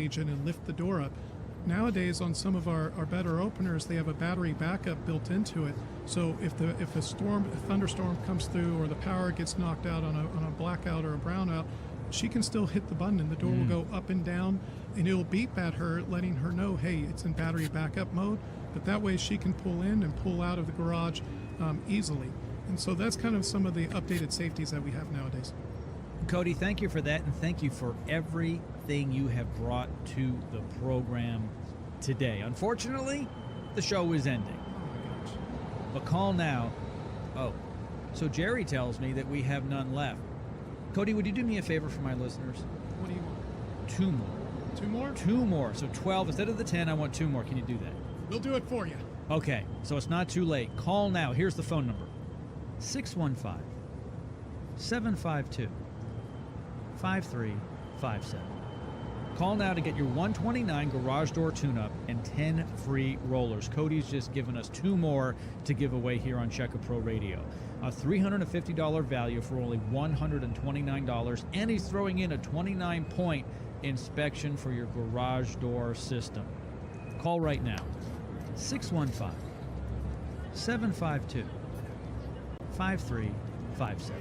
agent and lift the door up. Nowadays, on some of our better openers, they have a battery backup built into it. So if a thunderstorm comes through or the power gets knocked out on a blackout or a brownout, she can still hit the button and the door will go up and down, and it'll beep at her, letting her know, hey, it's in battery backup mode. But that way she can pull in and pull out of the garage easily. And so that's kind of some of the updated safeties that we have nowadays. Cody, thank you for that, and thank you for everything you have brought to the program today. Unfortunately, the show is ending. Oh my gosh. But call now. Oh, so Jerry tells me that we have none left. Cody, would you do me a favor for my listeners? What do you want? 2 more. 2 more? 2 more. So 12. Instead of the 10, I want 2 more. Can you do that? We'll do it for you. Okay, so it's not too late. Call now. Here's the phone number. 615-752-5357. Call now to get your 129 garage door tune-up and 10 free rollers. Cody's just given us 2 more to give away here on Checker Pro Radio. A $350 value for only $129, and he's throwing in a 29-point inspection for your garage door system. Call right now. 615-752-5357.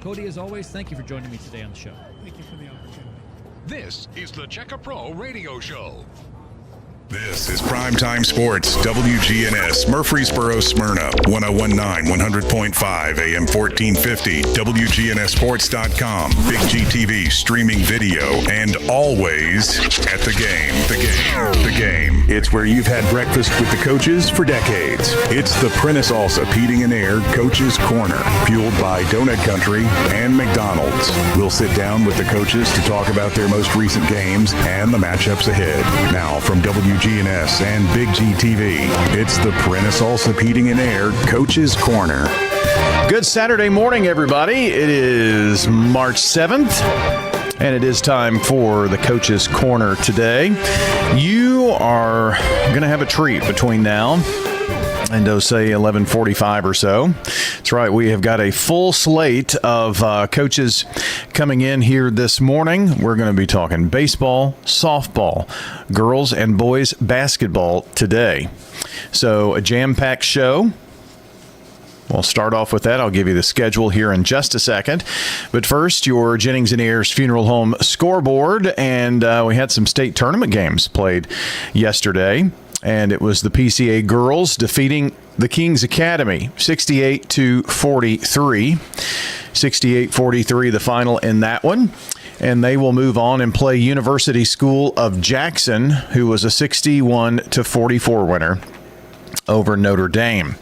Cody, as always, thank you for joining me today on the show. Thank you for the opportunity. This is the Checker Pro Radio Show. This is Primetime Sports, WGNS, Murfreesboro, Smyrna, 1019, 100.5, AM 1450, WGNSsports.com, Big GTV, streaming video, and always at the game. The game. It's where you've had breakfast with the coaches for decades. It's the Prentice Alsop Heating and Air Coach's Corner, fueled by Donut Country and McDonald's. We'll sit down with the coaches to talk about their most recent games and the matchups ahead. Now, from WGNS and Big GTV, it's the Prentice Alsop Heating and Air Coach's Corner. Good Saturday morning, everybody. It is March 7th, and it is time for the Coach's Corner today. You are going to have a treat between now and say 11:45 or so. That's right. We have got a full slate of coaches coming in here this morning. We're going to be talking baseball, softball, girls and boys basketball today. So a jam-packed show. We'll start off with that. I'll give you the schedule here in just a second. But first, your Jennings and Ayers Funeral Home scoreboard. And we had some state tournament games played yesterday. And it was the PCA girls defeating the Kings Academy 68-43. 68-43 the final in that one. And they will move on and play University School of Jackson, who was a 61-44 winner over Notre Dame.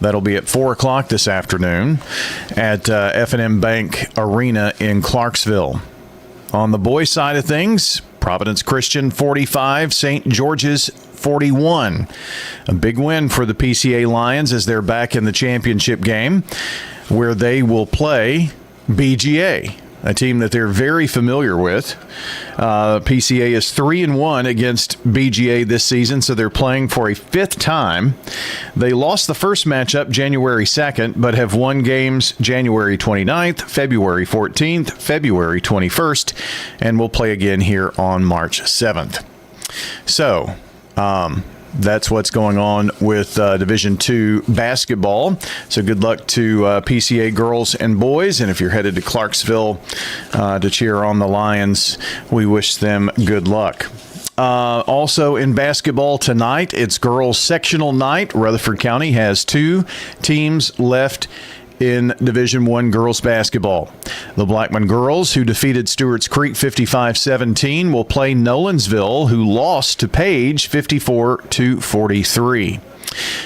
That'll be at 4 o'clock this afternoon at F&M Bank Arena in Clarksville. On the boys' side of things, Providence Christian 45, St. George's 41. A big win for the PCA Lions as they're back in the championship game, where they will play BGA, a team that they're very familiar with. PCA is 3-1 against BGA this season, so they're playing for a 5th time. They lost the first matchup January 2nd, but have won games January 29th, February 14th, February 21st, and will play again here on March 7th. So, that's what's going on with Division II basketball. So good luck to PCA girls and boys. And if you're headed to Clarksville to cheer on the Lions, we wish them good luck. Also in basketball tonight, it's girls sectional night. Rutherford County has 2 teams left in Division I girls basketball. The Blackman girls, who defeated Stewart's Creek 55-17, will play Nolensville, who lost to Page 54-43.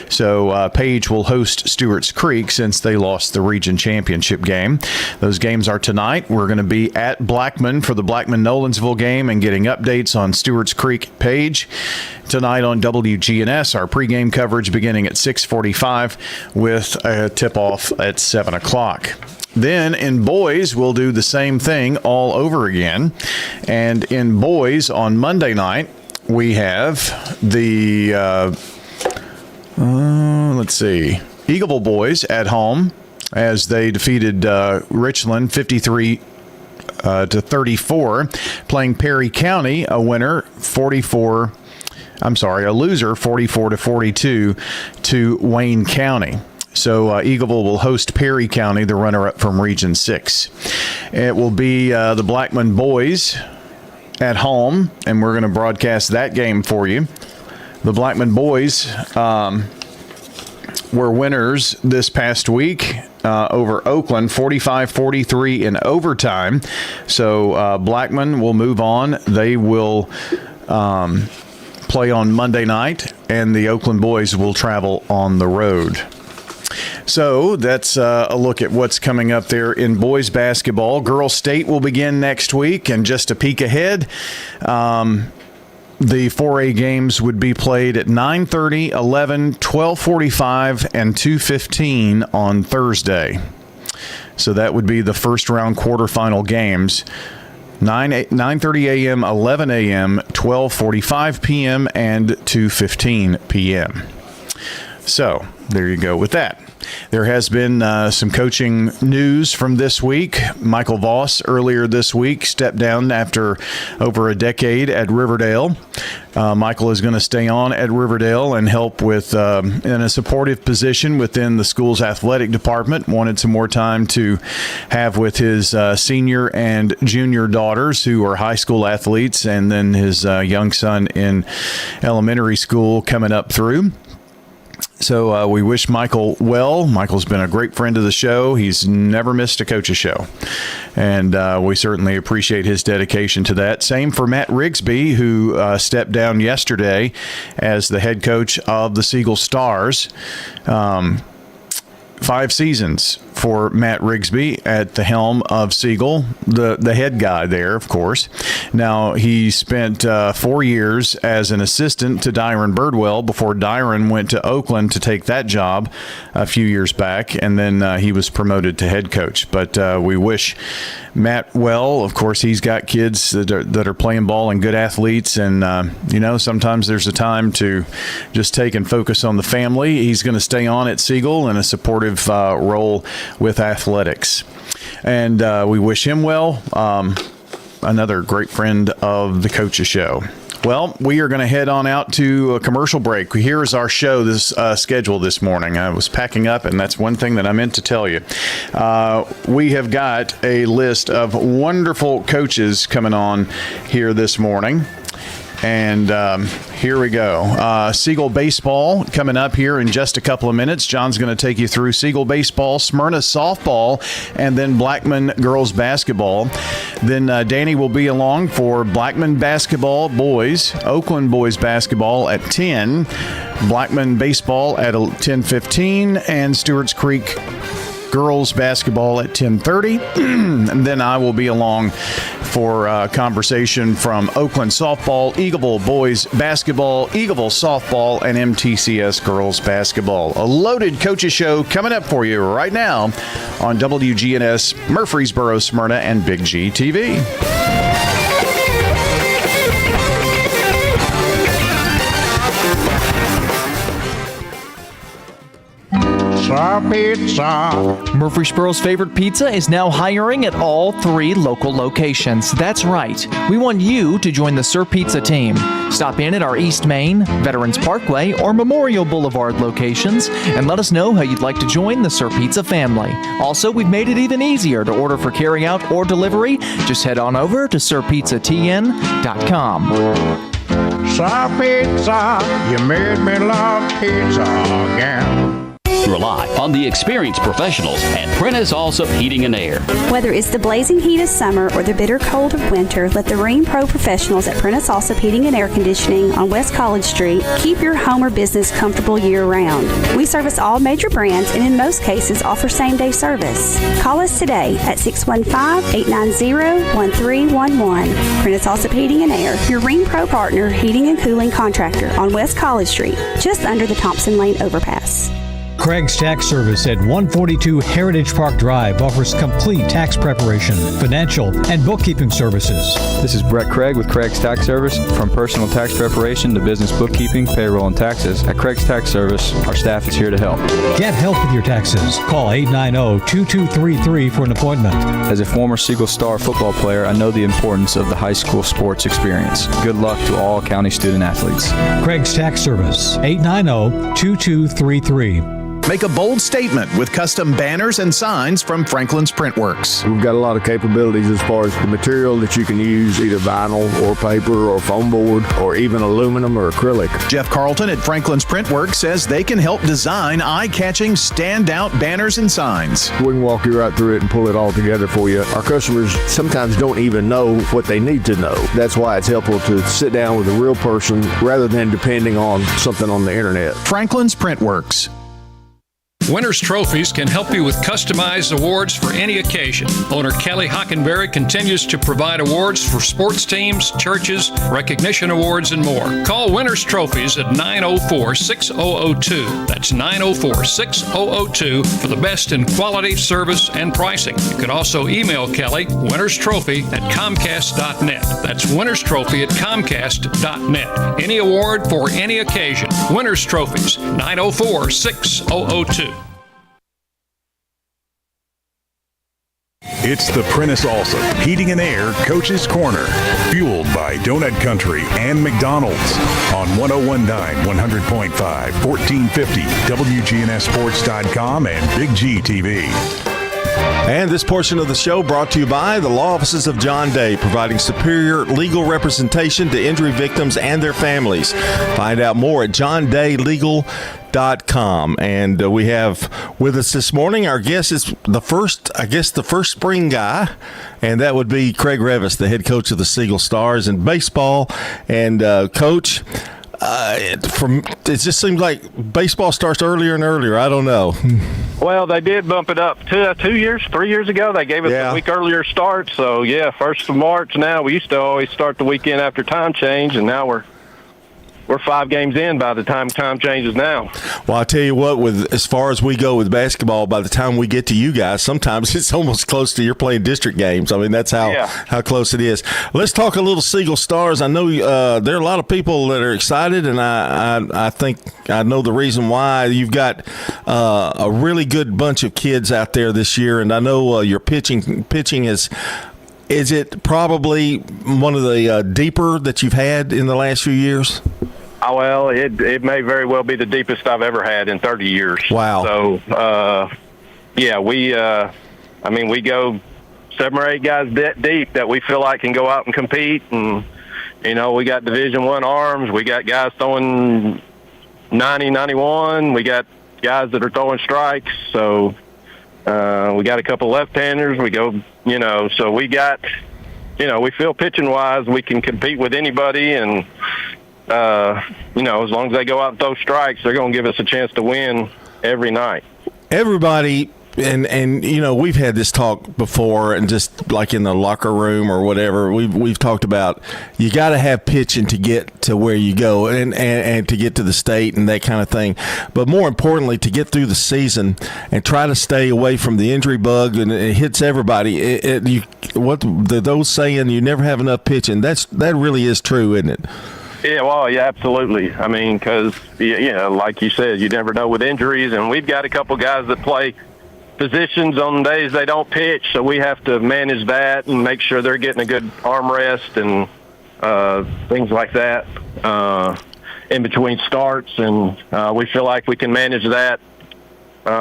So Page will host Stewart's Creek since they lost the region championship game. Those games are tonight. We're going to be at Blackman for the Blackman-Nolensville game and getting updates on Stewart's Creek Page. Tonight on WGNS, our pregame coverage beginning at 6:45 with a tip-off at 7 o'clock. Then in boys, we'll do the same thing all over again. And in boys on Monday night, we have the... Eagleville boys at home as they defeated Richland 53 to 34. Playing Perry County, a loser 44 to 42 to Wayne County. So Eagleville will host Perry County, the runner-up from Region 6. It will be the Blackman boys at home, and we're going to broadcast that game for you. The Blackman boys were winners this past week over Oakland, 45-43 in overtime. So Blackman will move on. They will play on Monday night, and the Oakland boys will travel on the road. So that's a look at what's coming up there in boys basketball. Girls State will begin next week, and just a peek ahead, the 4A games would be played at 9:30, 11, 12:45, and 2:15 on Thursday. So that would be the first round quarterfinal games. 9:30 a.m., 11 a.m., 12:45 p.m., and 2:15 p.m. So there you go with that. There has been some coaching news from this week. Michael Voss earlier this week stepped down after over a decade at Riverdale. Michael is going to stay on at Riverdale and help with in a supportive position within the school's athletic department. Wanted some more time to have with his senior and junior daughters who are high school athletes, and then his young son in elementary school coming up through. So we wish Michael well. Michael's been a great friend of the show. He's never missed a coach's show. And we certainly appreciate his dedication to that. Same for Matt Rigsby, who stepped down yesterday as the head coach of the Siegel Stars. 5 seasons for Matt Rigsby at the helm of Siegel, the head guy there, of course. Now, he spent 4 years as an assistant to Dyron Birdwell before Dyron went to Oakland to take that job a few years back, and then he was promoted to head coach. But we wish Matt well. Of course, he's got kids that are playing ball and good athletes, and, sometimes there's a time to just take and focus on the family. He's going to stay on at Siegel in a supportive role with athletics. And we wish him well. Another great friend of the Coach's Show. Well, we are going to head on out to a commercial break. Here is our show, this schedule this morning. I was packing up, and that's one thing that I meant to tell you. We have got a list of wonderful coaches coming on here this morning. And here we go. Siegel baseball coming up here in just a couple of minutes. John's going to take you through Siegel baseball, Smyrna softball, and then Blackman girls basketball. Then Danny will be along for Blackman basketball boys, Oakland boys basketball at 10, Blackman baseball at 10:15, and Stewart's Creek girls basketball at 10:30. And then I will be along for conversation from Oakland softball, Eagleville boys basketball, Eagleville softball, and MTCS girls basketball. A loaded Coach's Show coming up for you right now on WGNS, Murfreesboro, Smyrna, and Big G TV. Pizza. Murfreesboro's favorite pizza is now hiring at all 3 local locations. That's right. We want you to join the Sir Pizza team. Stop in at our East Main, Veterans Parkway, or Memorial Boulevard locations and let us know how you'd like to join the Sir Pizza family. Also, we've made it even easier to order for carryout or delivery. Just head on over to sirpizzatn.com. Sir Pizza, you made me love pizza again. Rely on the experienced professionals at Prentice Allsup Heating and Air. Whether it's the blazing heat of summer or the bitter cold of winter, let the Rheem Pro professionals at Prentice Allsup Heating and Air Conditioning on West College Street keep your home or business comfortable year-round. We service all major brands and in most cases offer same-day service. Call us today at 615-890-1311. Prentice Allsup Heating and Air, your Rheem Pro partner heating and cooling contractor on West College Street, just under the Thompson Lane overpass. Craig's Tax Service at 142 Heritage Park Drive offers complete tax preparation, financial, and bookkeeping services. This is Brett Craig with Craig's Tax Service. From personal tax preparation to business bookkeeping, payroll, and taxes, at Craig's Tax Service, our staff is here to help. Get help with your taxes. Call 890-2233 for an appointment. As a former Siegel Star football player, I know the importance of the high school sports experience. Good luck to all county student athletes. Craig's Tax Service, 890-2233. Make a bold statement with custom banners and signs from Franklin's Printworks. We've got a lot of capabilities as far as the material that you can use, either vinyl or paper or foam board or even aluminum or acrylic. Jeff Carlton at Franklin's Printworks says they can help design eye-catching, standout banners and signs. We can walk you right through it and pull it all together for you. Our customers sometimes don't even know what they need to know. That's why it's helpful to sit down with a real person rather than depending on something on the internet. Franklin's Printworks. Winners Trophies can help you with customized awards for any occasion. Owner Kelly Hockenberry continues to provide awards for sports teams, churches, recognition awards, and more. Call Winners Trophies at 904-6002. That's 904-6002 for the best in quality, service, and pricing. You can also email Kelly, winnerstrophy@comcast.net. That's winnerstrophy@comcast.net. Any award for any occasion. Winners Trophies, 904-6002. It's the Prentice Allsup Heating and Air Coach's Corner, fueled by Donut Country and McDonald's on 101.9, 100.5, 1450, wgnssports.com, and Big G TV. And this portion of the show brought to you by the Law Offices of John Day, providing superior legal representation to injury victims and their families. Find out more at johndaylegal.com. And we have with us this morning, our guest is the first spring guy, and that would be Craig Revis, the head coach of the Siegel Stars in baseball. And Coach, it just seems like baseball starts earlier and earlier. I don't know. Well, they did bump it up 3 years ago. They gave us a week earlier start. So, 1st of March now. We used to always start the weekend after time change, and now we're 5 games in by the time changes now. Well, I tell you what, as far as we go with basketball, by the time we get to you guys, sometimes it's almost close to you're playing district games. I mean, that's how close it is. Let's talk a little Siegel Stars. I know there are a lot of people that are excited, and I think I know the reason why. You've got a really good bunch of kids out there this year, and I know your pitching is it probably one of the deeper that you've had in the last few years? Oh, well, it may very well be the deepest I've ever had in 30 years. Wow. So, we go 7 or 8 guys deep that we feel like can go out and compete. And, we got Division I arms. We got guys throwing 90, 91. We got guys that are throwing strikes. So, we got a couple left-handers. We go, so we got, we feel pitching-wise we can compete with anybody. And, as long as they go out and throw strikes, they're going to give us a chance to win every night. Everybody, and we've had this talk before, and just like in the locker room or whatever, we've talked about you got to have pitching to get to where you go and to get to the state and that kind of thing. But more importantly, to get through the season and try to stay away from the injury bug, and it hits everybody. Those saying you never have enough pitching, that really is true, isn't it? Yeah, well, yeah, absolutely. I mean, because, like you said, you never know with injuries, and we've got a couple guys that play positions on days they don't pitch, so we have to manage that and make sure they're getting a good arm rest and things like that in between starts, and we feel like we can manage that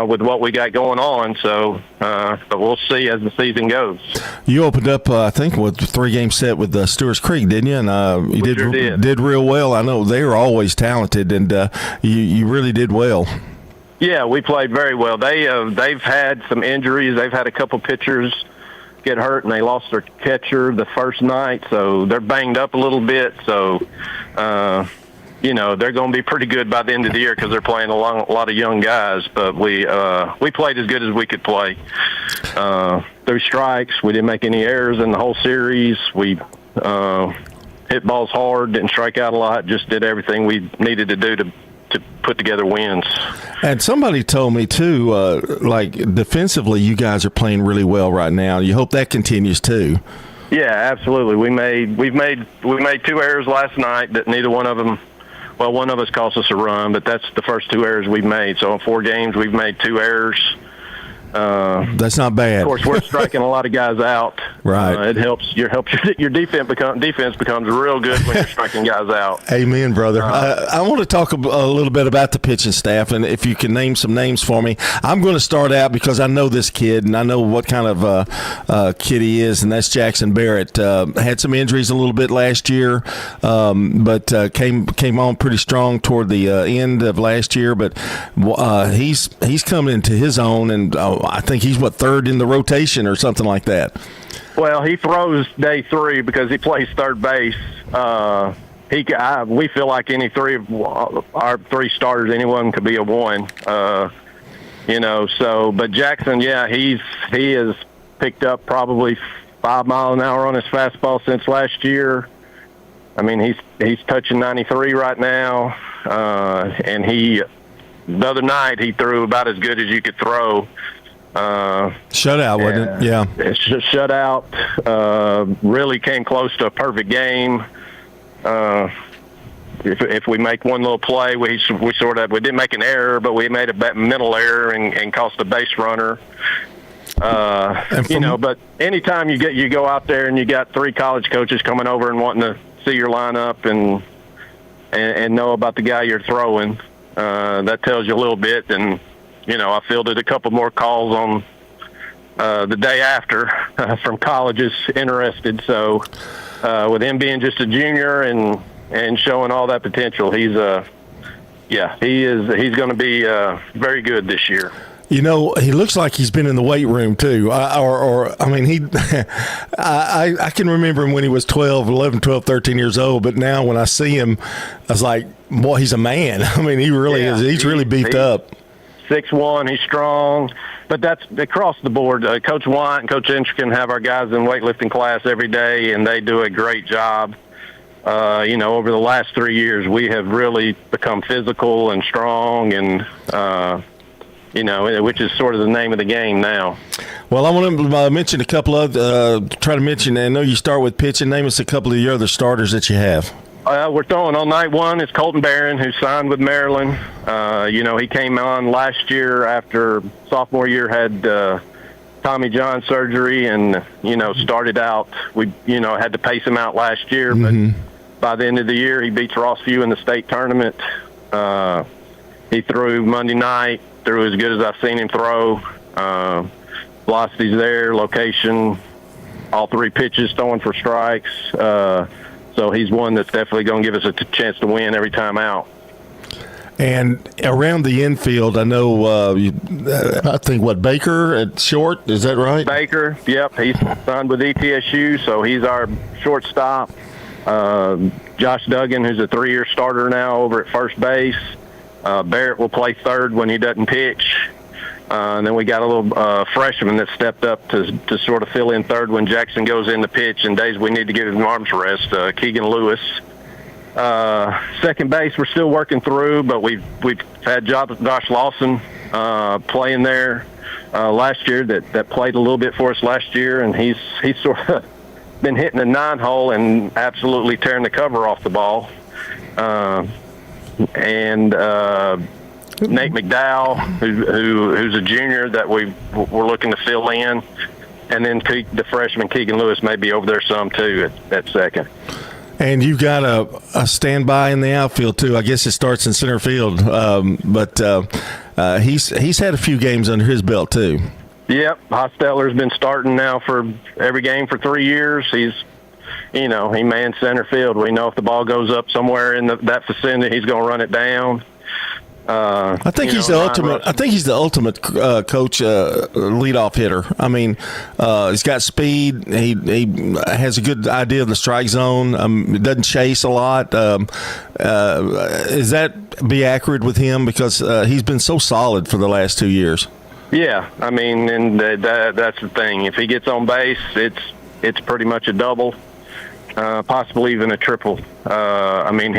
with what we got going on. So, but we'll see as the season goes. You opened up, I think, with a 3-game set with Stewart's Creek, didn't you? And you did real well. I know they were always talented, and you really did well. Yeah, we played very well. They've had some injuries. They've had a couple pitchers get hurt, and they lost their catcher the first night, so they're banged up a little bit. So, they're going to be pretty good by the end of the year because they're playing a lot of young guys. But we played as good as we could play. Through strikes, we didn't make any errors in the whole series. We hit balls hard, didn't strike out a lot, just did everything we needed to do to put together wins. And somebody told me too, like defensively, you guys are playing really well right now. You hope that continues too. Yeah, absolutely. We made 2 errors last night that neither one of them. Well, one of us cost us a run, but that's the first 2 errors we've made. So in 4 games, we've made 2 errors. That's not bad. Of course, we're striking a lot of guys out. Right. It helps. Your defense becomes real good when you're striking guys out. Amen, brother. I want to talk a little bit about the pitching staff, and if you can name some names for me. I'm going to start out because I know this kid, and I know what kind of kid he is, and that's Jackson Barrett. Had some injuries a little bit last year, but came on pretty strong toward the end of last year. But he's coming into his own, and I think he's third in the rotation or something like that. Well, he throws day 3 because he plays third base. We feel like any 3 of our 3 starters, anyone could be a 1. But Jackson, yeah, he has picked up probably 5 miles an hour on his fastball since last year. I mean, he's touching 93 right now, and the other night he threw about as good as you could throw. Shutout, wasn't it? Yeah. It's just shutout. Really came close to a perfect game. If we make one little play, we didn't make an error, but we made a mental error and cost a base runner. But anytime you go out there and you got 3 college coaches coming over and wanting to see your lineup and know about the guy you're throwing, that tells you a little bit. And I fielded a couple more calls on the day after from colleges interested. So with him being just a junior and showing all that potential, he's going to be very good this year. He looks like he's been in the weight room too. I can remember him when he was 11, 12, 13 years old, but now when I see him, I was like, boy, he's a man. I mean, he really is. He's really beefed up. 6'1", he's strong, but that's across the board. Coach White and Coach Intrican have our guys in weightlifting class every day, and they do a great job. Over the last 3 years, we have really become physical and strong, and which is sort of the name of the game now. Well, I want to mention a couple of. Try to mention. I know you start with pitching. Name us a couple of your other starters that you have. We're throwing on night 1 is Colton Barron, who signed with Maryland. He came on last year after sophomore year, had Tommy John surgery, and started out. We had to pace him out last year, but by the end of the year, he beats Rossview in the state tournament. He threw Monday night, threw as good as I've seen him throw. Velocity's there, location, all 3 pitches throwing for strikes. So he's one that's definitely going to give us a chance to win every time out. And around the infield, I know, I think, Baker at short, is that right? Baker, yep. He's signed with ETSU, so he's our shortstop. Josh Duggan, who's a 3-year starter now over at first base. Barrett will play third when he doesn't pitch. And then we got a little freshman that stepped up to sort of fill in third when Jackson goes in the pitch, and days we need to give him arms rest. Keegan Lewis. Second base we're still working through, but we've had Josh Lawson playing there last year that played a little bit for us last year, and he's sort of been hitting the 9-hole and absolutely tearing the cover off the ball. Nate McDowell, who's a junior that we're looking to fill in, and then the freshman Keegan Lewis may be over there some too at second. And you've got a standby in the outfield too. I guess it starts in center field, but he's had a few games under his belt too. Yep, Hosteller's been starting now for every game for 3 years. He mans center field. We know if the ball goes up somewhere in that vicinity, he's going to run it down. I think he's the ultimate. I think he's the ultimate coach leadoff hitter. I mean, he's got speed. He has a good idea of the strike zone. Doesn't chase a lot. Is that be accurate with him, because he's been so solid for the last 2 years? Yeah, I mean, and that's the thing. If he gets on base, it's pretty much a double, possibly even a triple. I mean,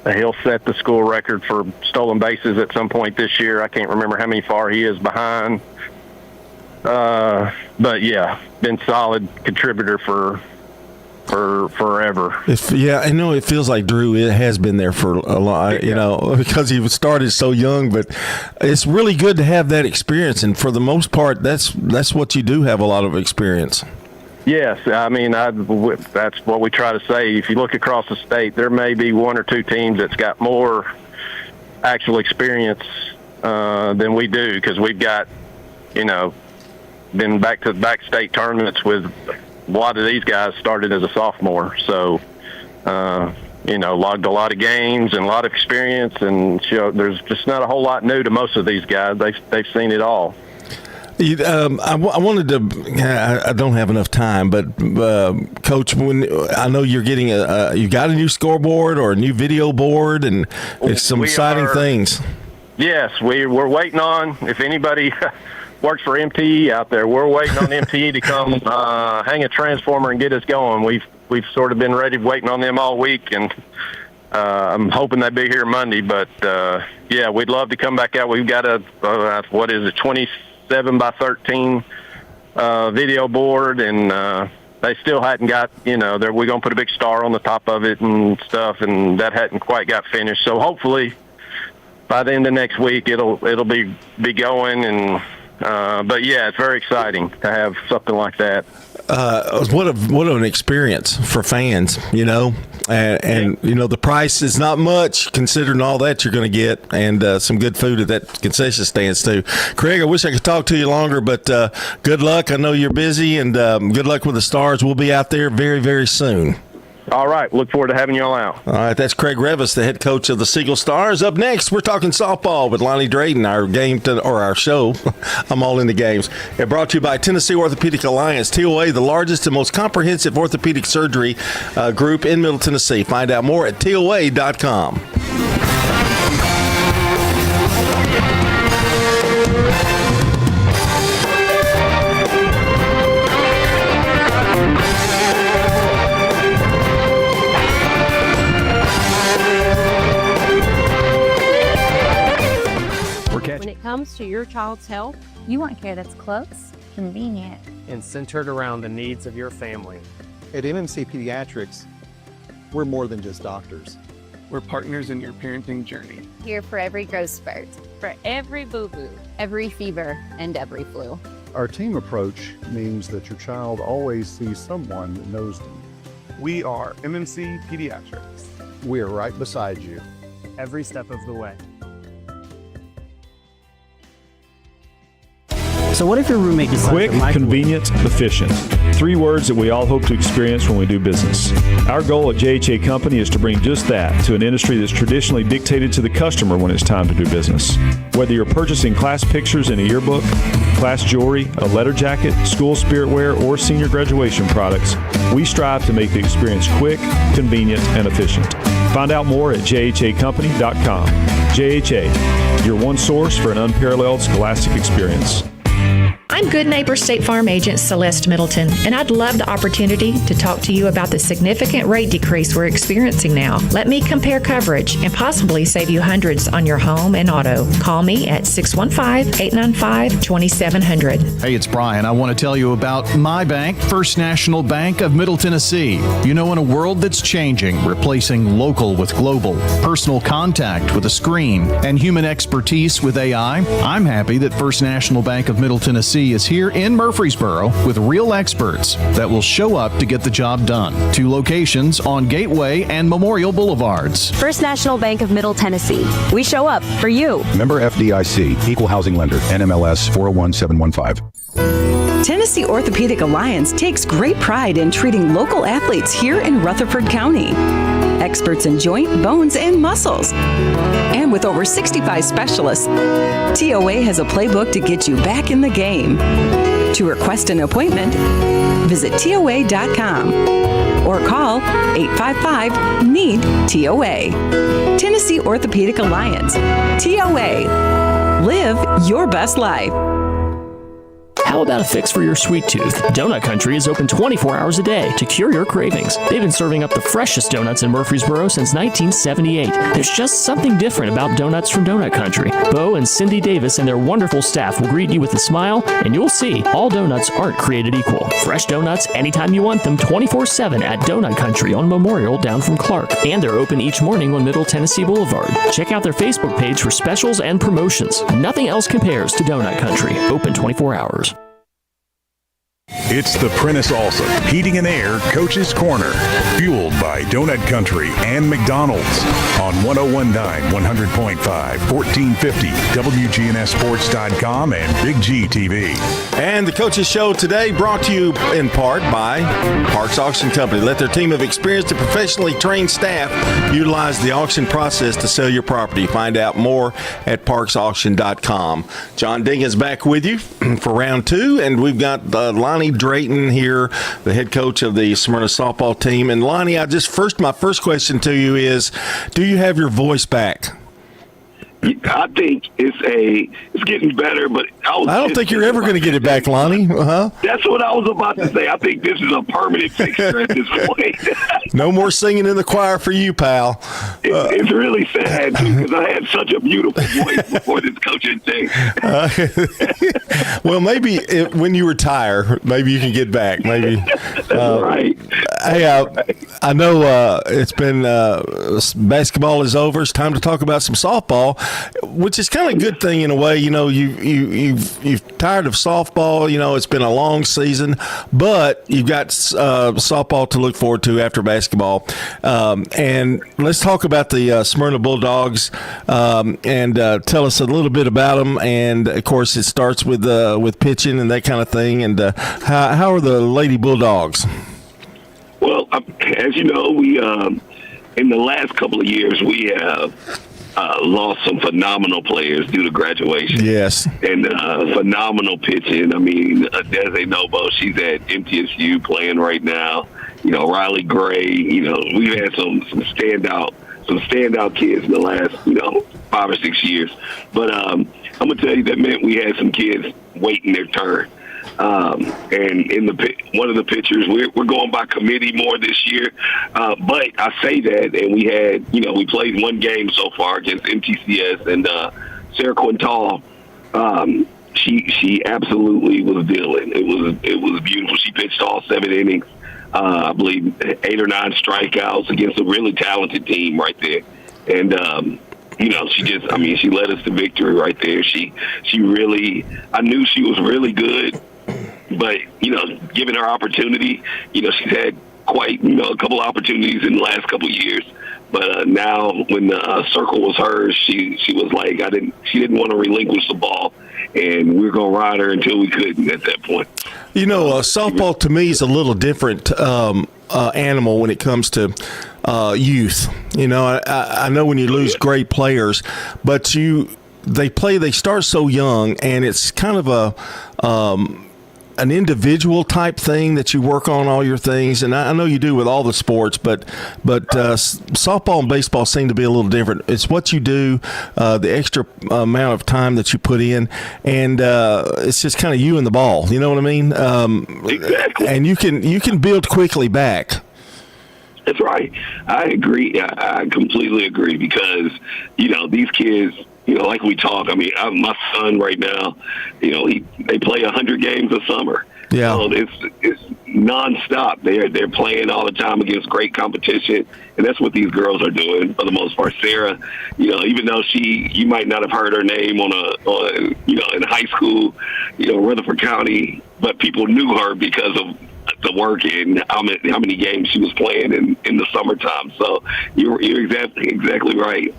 he'll set the school record for stolen bases at some point this year. I can't remember how many far he is behind. But yeah, been solid contributor for forever. I know it feels like Drew has been there for a lot, because he started so young, but it's really good to have that experience. And for the most part, that's what you do have a lot of experience. Yes, I mean, that's what we try to say. If you look across the state, there may be one or two teams that's got more actual experience than we do, because we've got, been back state tournaments with a lot of these guys started as a sophomore. So, logged a lot of games and a lot of experience, and there's just not a whole lot new to most of these guys. They've seen it all. I wanted to. I don't have enough time, but Coach, when I know you're getting you got a new scoreboard or a new video board, and it's some exciting things. Yes, we're waiting on. If anybody works for MTE out there, we're waiting on MTE to come hang a transformer and get us going. We've sort of been waiting on them all week, and I'm hoping they'll be here Monday. But we'd love to come back out. We've got a 27 by 13 video board, and they still hadn't got, we're going to put a big star on the top of it and stuff, and that hadn't quite got finished. So hopefully by the end of next week it'll be going, and but yeah, it's very exciting to have something like that. What an experience for fans, and the price is not much considering all that you're going to get, and some good food at that concession stands too. Craig, I wish I could talk to you longer, but good luck. I know you're busy, and good luck with the Stars. We'll be out there very, very soon. All right. Look forward to having you all out. All right. That's Craig Revis, the head coach of the Siegel Stars. Up next, we're talking softball with Lonnie Drayton, our show. I'm all in the games. It brought to you by Tennessee Orthopedic Alliance, TOA, the largest and most comprehensive orthopedic surgery group in Middle Tennessee. Find out more at TOA.com. When it comes to your child's health, you want care that's close, convenient, and centered around the needs of your family. At MMC Pediatrics, we're more than just doctors. We're partners in your parenting journey. Here for every growth spurt, for every boo-boo, every fever, and every flu. Our team approach means that your child always sees someone that knows them. We are MMC Pediatrics. We are right beside you. Every step of the way. So what if your roommate decides quick, convenient, efficient. 3 words that we all hope to experience when we do business. Our goal at JHA Company is to bring just that to an industry that's traditionally dictated to the customer when it's time to do business. Whether you're purchasing class pictures in a yearbook, class jewelry, a letter jacket, school spirit wear, or senior graduation products, we strive to make the experience quick, convenient, and efficient. Find out more at jhacompany.com. JHA, your one source for an unparalleled scholastic experience. I'm Good Neighbor State Farm Agent Celeste Middleton, and I'd love the opportunity to talk to you about the significant rate decrease we're experiencing now. Let me compare coverage and possibly save you hundreds on your home and auto. Call me at 615-895-2700. Hey, it's Brian. I want to tell you about my bank, First National Bank of Middle Tennessee. In a world that's changing, replacing local with global, personal contact with a screen, and human expertise with AI, I'm happy that First National Bank of Middle Tennessee is here in Murfreesboro with real experts that will show up to get the job done. 2 locations on Gateway and Memorial Boulevards. First National Bank of Middle Tennessee. We show up for you. Member FDIC, Equal Housing Lender, NMLS 401715. Tennessee Orthopedic Alliance takes great pride in treating local athletes here in Rutherford County. Experts in joint, bones, and muscles. And with over 65 specialists, TOA has a playbook to get you back in the game. To request an appointment, visit TOA.com or call 855-NEED-TOA. Tennessee Orthopedic Alliance. TOA. Live your best life. How about a fix for your sweet tooth? Donut Country is open 24 hours a day to cure your cravings. They've been serving up the freshest donuts in Murfreesboro since 1978. There's just something different about donuts from Donut Country. Bo and Cindy Davis and their wonderful staff will greet you with a smile, and you'll see all donuts aren't created equal. Fresh donuts anytime you want them 24/7 at Donut Country on Memorial down from Clark. And they're open each morning on Middle Tennessee Boulevard. Check out their Facebook page for specials and promotions. Nothing else compares to Donut Country. Open 24 hours. It's the Prentice Allsup Heating and Air Coach's Corner, fueled by Donut Country and McDonald's on 101.9, 100.5, 1450, wgnssports.com, and Big G TV. And the Coaches Show today brought to you in part by Parks Auction Company. Let their team of experienced and professionally trained staff utilize the auction process to sell your property. Find out more at parksauction.com. John Dingens back with you for round two, and we've got Lonnie Drayton here, the head coach of the Smyrna softball team. And Lonnie, my first question to you is, do you have your voice back? I think it's getting better, but I don't think you're ever going to get it back, Lonnie. That's what I was about to say. I think this is a permanent fixture at this point. No more singing in the choir for you, pal. It's really sad, too, because I had such a beautiful voice before this coaching thing. Well, maybe when you retire, maybe you can get back. Maybe. That's right. Hey, I know it's been basketball is over. It's time to talk about some softball, which is kind of a good thing in a way. You know, you've tired of softball. You know, it's been a long season, but you've got softball to look forward to after basketball. And let's talk about the Smyrna Bulldogs and tell us a little bit about them. And of course, it starts with pitching and that kind of thing. And how are the Lady Bulldogs? Well, as you know, we in the last couple of years we have lost some phenomenal players due to graduation. Yes, and phenomenal pitching. I mean, Desi Nobo, she's at MTSU playing right now. You know, Riley Gray. You know, we've had some standout kids in the last 5 or 6 years. But I'm gonna tell you that meant we had some kids waiting their turn. And in one of the pitchers, we're going by committee more this year. But I say that, and we played one game so far against MTCS, and Sarah Quintal, she absolutely was dealing. It was beautiful. She pitched all 7 innings. I believe 8 or 9 strikeouts against a really talented team right there. And she led us to victory right there. I knew she was really good. But, given her opportunity, she's had quite, a couple opportunities in the last couple of years. But now when the circle was hers, she was like, she didn't want to relinquish the ball. And we were going to ride her until we couldn't at that point. Softball to me is a little different animal when it comes to youth. I know when you lose great players, but they start so young, and it's kind of an individual type thing that you work on all your things, and I know you do with all the sports, but softball and baseball seem to be a little different. It's what you do, the extra amount of time that you put in, and it's just kind of you and the ball. You know what I mean? Exactly. And you can build quickly back. That's right. I agree. I completely agree because these kids. Like we talk, I mean, my son right now, they play 100 games a summer. Yeah. So it's nonstop. They're playing all the time against great competition, and that's what these girls are doing for the most part. Sarah, even though you might not have heard her name in high school, Rutherford County, but people knew her because of the work and how many games she was playing in the summertime. So you're exactly right.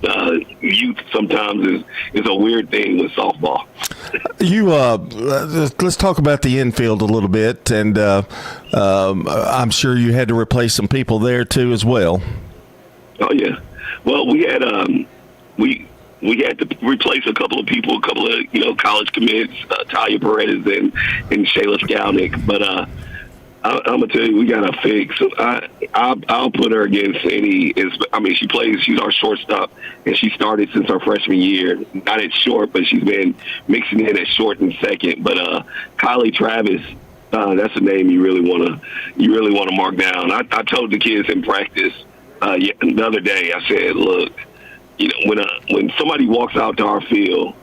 Youth sometimes is a weird thing with softball. Let's talk about the infield a little bit, and I'm sure you had to replace some people there too as well. Oh yeah. Well, we had we had to replace a couple of people, a couple of college commits, Talia Paredes and Shayla Skalnick, but. I'm gonna tell you, we got to fix. I'll put her against any. I mean, she plays. She's our shortstop, and she started since our freshman year. Not at short, but she's been mixing in at short and second. But Kylie Travis, that's a name you really want to mark down. I told the kids in practice the other day. I said, look, when somebody walks out to our field,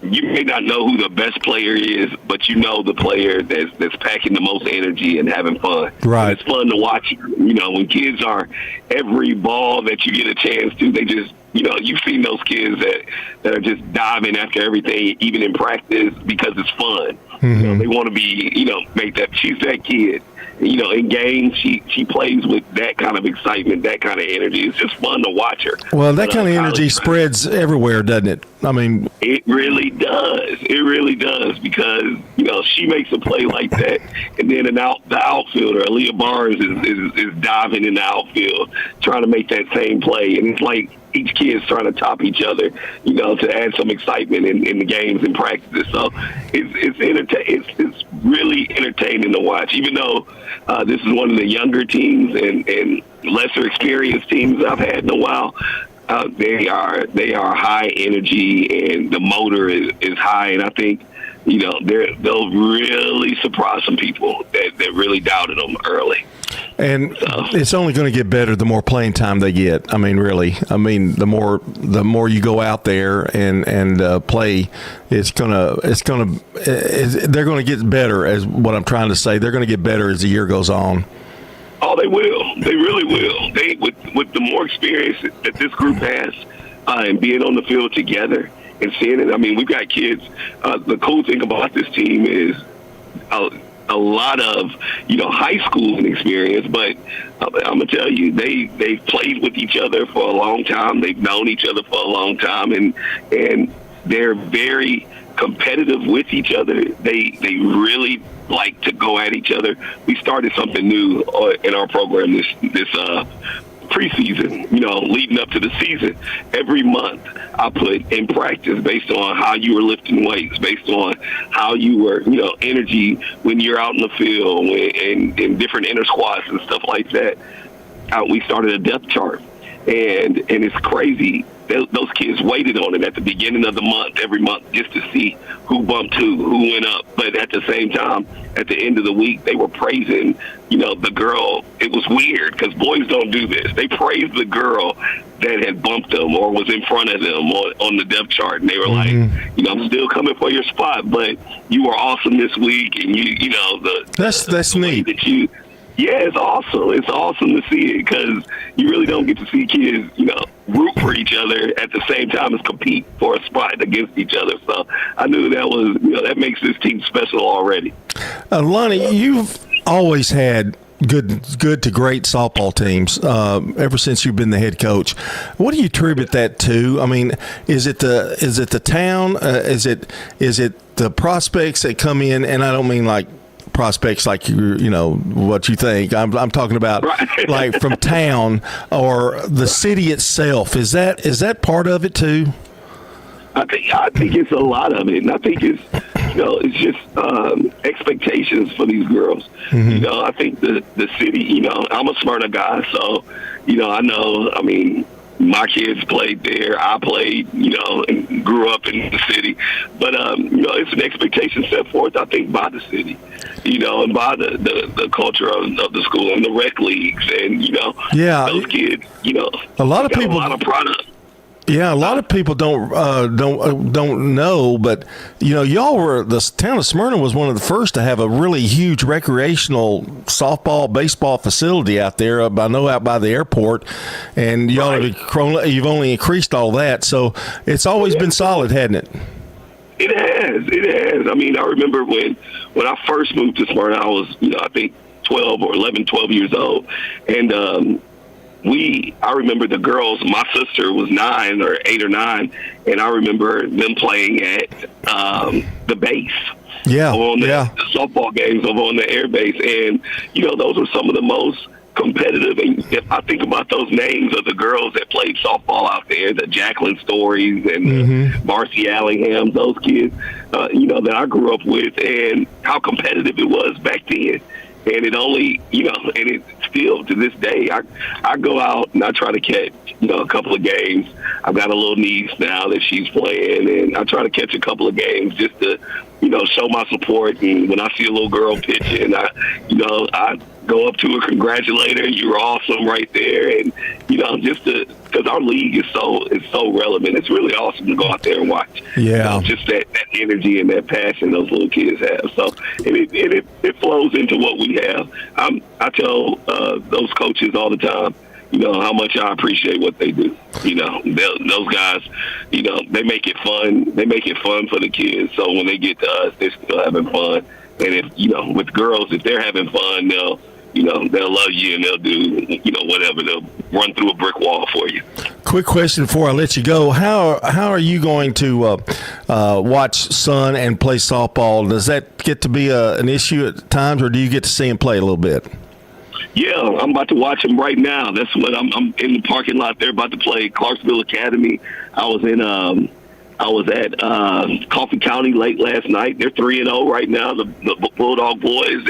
you may not know who the best player is, but you know the player that's packing the most energy and having fun. Right. And it's fun to watch. When kids are every ball that you get a chance to, they just, you've seen those kids that are just diving after everything, even in practice, because it's fun. Mm-hmm. They want to be, make that. She's that kid. In games, she plays with that kind of excitement, that kind of energy. It's just fun to watch her. Well, that kind of energy spreads everywhere, doesn't it? I mean, it really does. It really does, because she makes a play like that, and then the outfielder, Aaliyah Barnes, is diving in the outfield trying to make that same play, and it's like each kid's trying to top each other, to add some excitement in the games and practices. So it's really entertaining to watch, even though this is one of the younger teams and lesser experienced teams I've had in a while. They are high energy, and the motor is high, and I think they'll really surprise some people that really doubted them early. And it's only going to get better the more playing time they get. I mean, really. I mean, the more you go out there and play, they're going to get better. As what I'm trying to say, they're going to get better as the year goes on. Oh, they will. They really will. They with the more experience that this group has, and being on the field together and seeing it. I mean, we've got kids. The cool thing about this team is a lot of high school experience, but I'm gonna tell you, they've played with each other for a long time. They've known each other for a long time, and they're very competitive with each other. They really like to go at each other. We started something new in our program this preseason, leading up to the season. Every month I put in practice based on how you were lifting weights, based on how you were, energy when you're out in the field and in different inner squats and stuff like that. We started a depth chart, and it's crazy. Those kids waited on it at the beginning of the month, every month, just to see who bumped who went up. But at the same time, at the end of the week, they were praising, the girl. It was weird because boys don't do this. They praised the girl that had bumped them or was in front of them on the depth chart. And they were like, I'm still coming for your spot, but you were awesome this week. And that's neat. Yeah, it's awesome. It's awesome to see it because you really don't get to see kids, root for each other at the same time as compete for a spot against each other. So I knew that was, that makes this team special already. Lonnie, you've always had good to great softball teams ever since you've been the head coach. What do you attribute that to? I mean, is it the town? Is it the prospects that come in? And I don't mean like prospects like what you think. I'm talking about like from town or the city itself. Is that part of it too? I think it's a lot of it, and I think it's it's just expectations for these girls. Mm-hmm. I think the city. I'm a Smyrna guy, so I know. I mean, my kids played there. I played, and grew up in the city. But it's an expectation set forth, I think, by the city, and by the culture of the school and the rec leagues, and those kids, a lot of people, a lot of product. Yeah, a lot of people don't know, but y'all were, the town of Smyrna was one of the first to have a really huge recreational softball, baseball facility out there. I know out by the airport, and y'all you've only increased all that, so it's always been solid, hasn't it? It has. I mean, I remember when I first moved to Smyrna, I was I think 12 years old, and I remember the girls, my sister was 9 or 8 or 9, and I remember them playing at the base. Yeah. On the softball games over on the air base. And, those were some of the most competitive. And if I think about those names of the girls that played softball out there, the Jacqueline Stories and Marcy Allingham, those kids, that I grew up with, and how competitive it was back then. And it only, and it still to this day, I go out and I try to catch, a couple of games. I've got a little niece now that she's playing, and I try to catch a couple of games just to, show my support. And when I see a little girl pitching, I go up to her, congratulate her. You're awesome right there. And, just because our league is so relevant. It's really awesome to go out there and watch. Yeah. Just that energy and that passion those little kids have. So, and it flows into what we have. I tell those coaches all the time, how much I appreciate what they do. Those guys, they make it fun. They make it fun for the kids. So when they get to us, they're still having fun. And if, with girls, if they're having fun, they'll love you and they'll do, whatever. They'll run through a brick wall for you. Quick question before I let you go. How are you going to watch son and play softball? Does that get to be an issue at times, or do you get to see him play a little bit? Yeah, I'm about to watch him right now. That's what I'm in the parking lot. They're about to play Clarksville Academy. I was at Coffee County late last night. They're 3-0 right now. The Bulldog boys.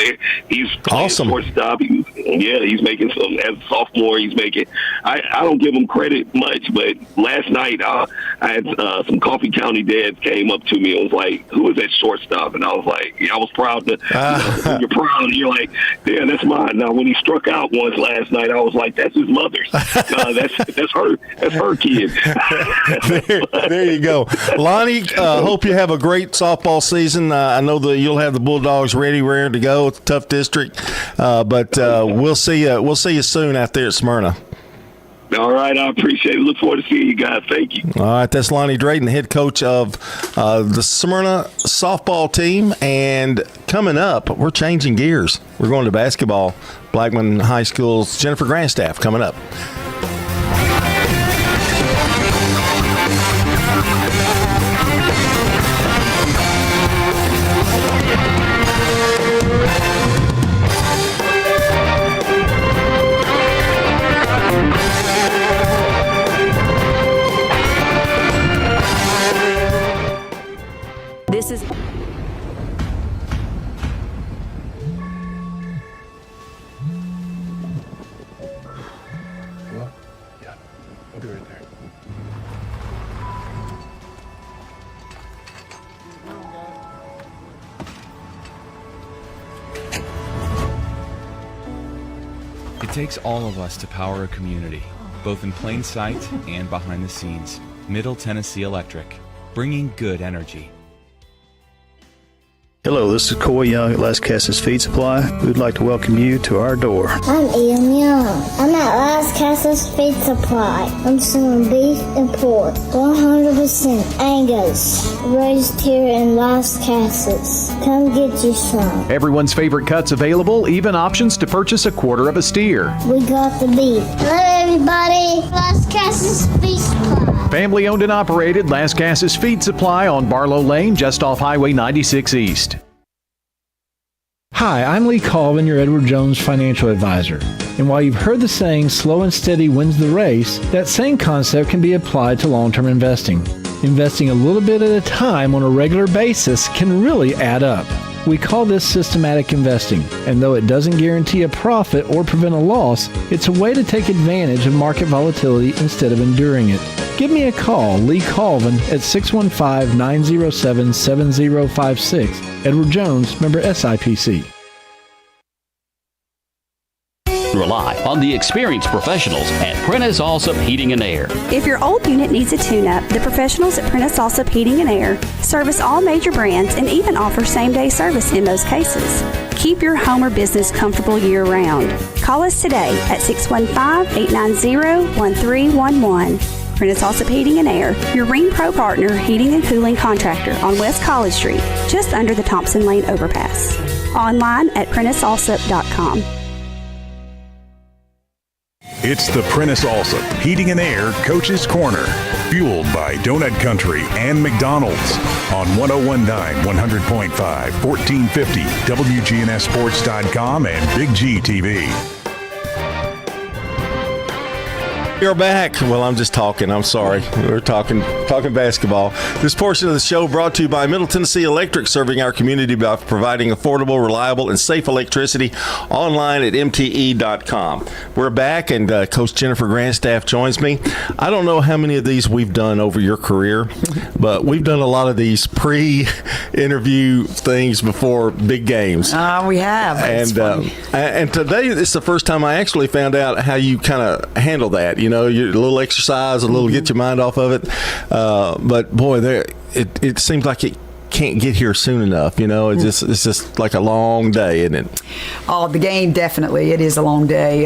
He's awesome. Shortstop. He's making some as a sophomore. He's making. I don't give him credit much, but last night I had some Coffee County dads came up to me and was like, "Who is that shortstop?" And I was like, I was proud to. When you're proud, you're like, "Yeah, that's mine." Now, when he struck out once last night, I was like, "That's his mother's. That's her. That's her kid." there you go. Lonnie, hope you have a great softball season. I know that you'll have the Bulldogs ready to go. It's a tough district, but we'll see you. We'll see you soon out there at Smyrna. All right, I appreciate it. Look forward to seeing you guys. Thank you. All right, that's Lonnie Drayton, head coach of the Smyrna softball team. And coming up, we're changing gears. We're going to basketball. Blackman High School's Jennifer Grandstaff coming up. This is I'll be right there. It takes all of us to power a community, both in plain sight and behind the scenes. Middle Tennessee Electric, bringing good energy. Hello, this is Coy Young at Las Casas Feed Supply. We'd like to welcome you to our door. I'm Ian Young. I'm at Las Casas Feed Supply. I'm selling beef and pork, 100% Angus, raised here in Las Casas. Come get you some. Everyone's favorite cuts available, even options to purchase a quarter of a steer. We got the beef. Hello, everybody. Las Casas Feed Supply. Family owned and operated, Las Casas Feed Supply on Barlow Lane, just off Highway 96 East. Hi, I'm Lee Colvin, your Edward Jones financial advisor. And while you've heard the saying, slow and steady wins the race, that same concept can be applied to long-term investing. Investing a little bit at a time on a regular basis can really add up. We call this systematic investing, and though it doesn't guarantee a profit or prevent a loss, it's a way to take advantage of market volatility instead of enduring it. Give me a call, Lee Colvin, at 615-907-7056. Edward Jones, member SIPC. Rely on the experienced professionals at Prentice Allsup Heating and Air. If your old unit needs a tune-up, the professionals at Prentice Allsup Heating and Air service all major brands and even offer same-day service in most cases. Keep your home or business comfortable year-round. Call us today at 615-890-1311. Prentice Allsup Heating and Air, your Ring Pro partner heating and cooling contractor on West College Street, just under the Thompson Lane overpass. Online at PrenticeAllsup.com. It's the Prentice Allsup Heating and Air Coach's Corner, fueled by Donut Country and McDonald's on 101.9, 100.5, 1450, WGNSsports.com, and Big G TV. You're back. Well, I'm just talking. I'm sorry. We're talking basketball. This portion of the show brought to you by Middle Tennessee Electric, serving our community by providing affordable, reliable, and safe electricity online at mte.com. We're back, and Coach Jennifer Grandstaff joins me. I don't know how many of these we've done over your career, but we've done a lot of these pre-interview things before big games. We have. And today it's the first time I actually found out how you kind of handle that. You know, a little exercise, a little get your mind off of it. But boy, it seems like it can't get here soon enough. You know, it's just like a long day, isn't it? Oh, the game, definitely. It is a long day.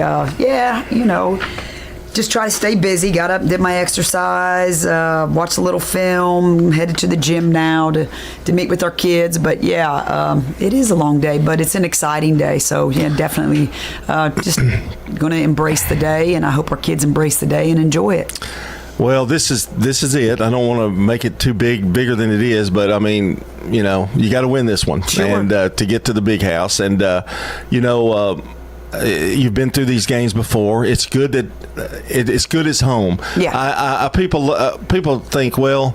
Just try to stay busy. Got up, did my exercise, watched a little film, headed to the gym now to meet with our kids. But it is a long day, but it's an exciting day. So definitely just going to embrace the day, and I hope our kids embrace the day and enjoy it. Well, this is it. I don't want to make it too bigger than it is, but I mean, you got to win this one, sure. And to get to the big house, and you've been through these games before. It's good that it's good as home. Yeah. People think, well,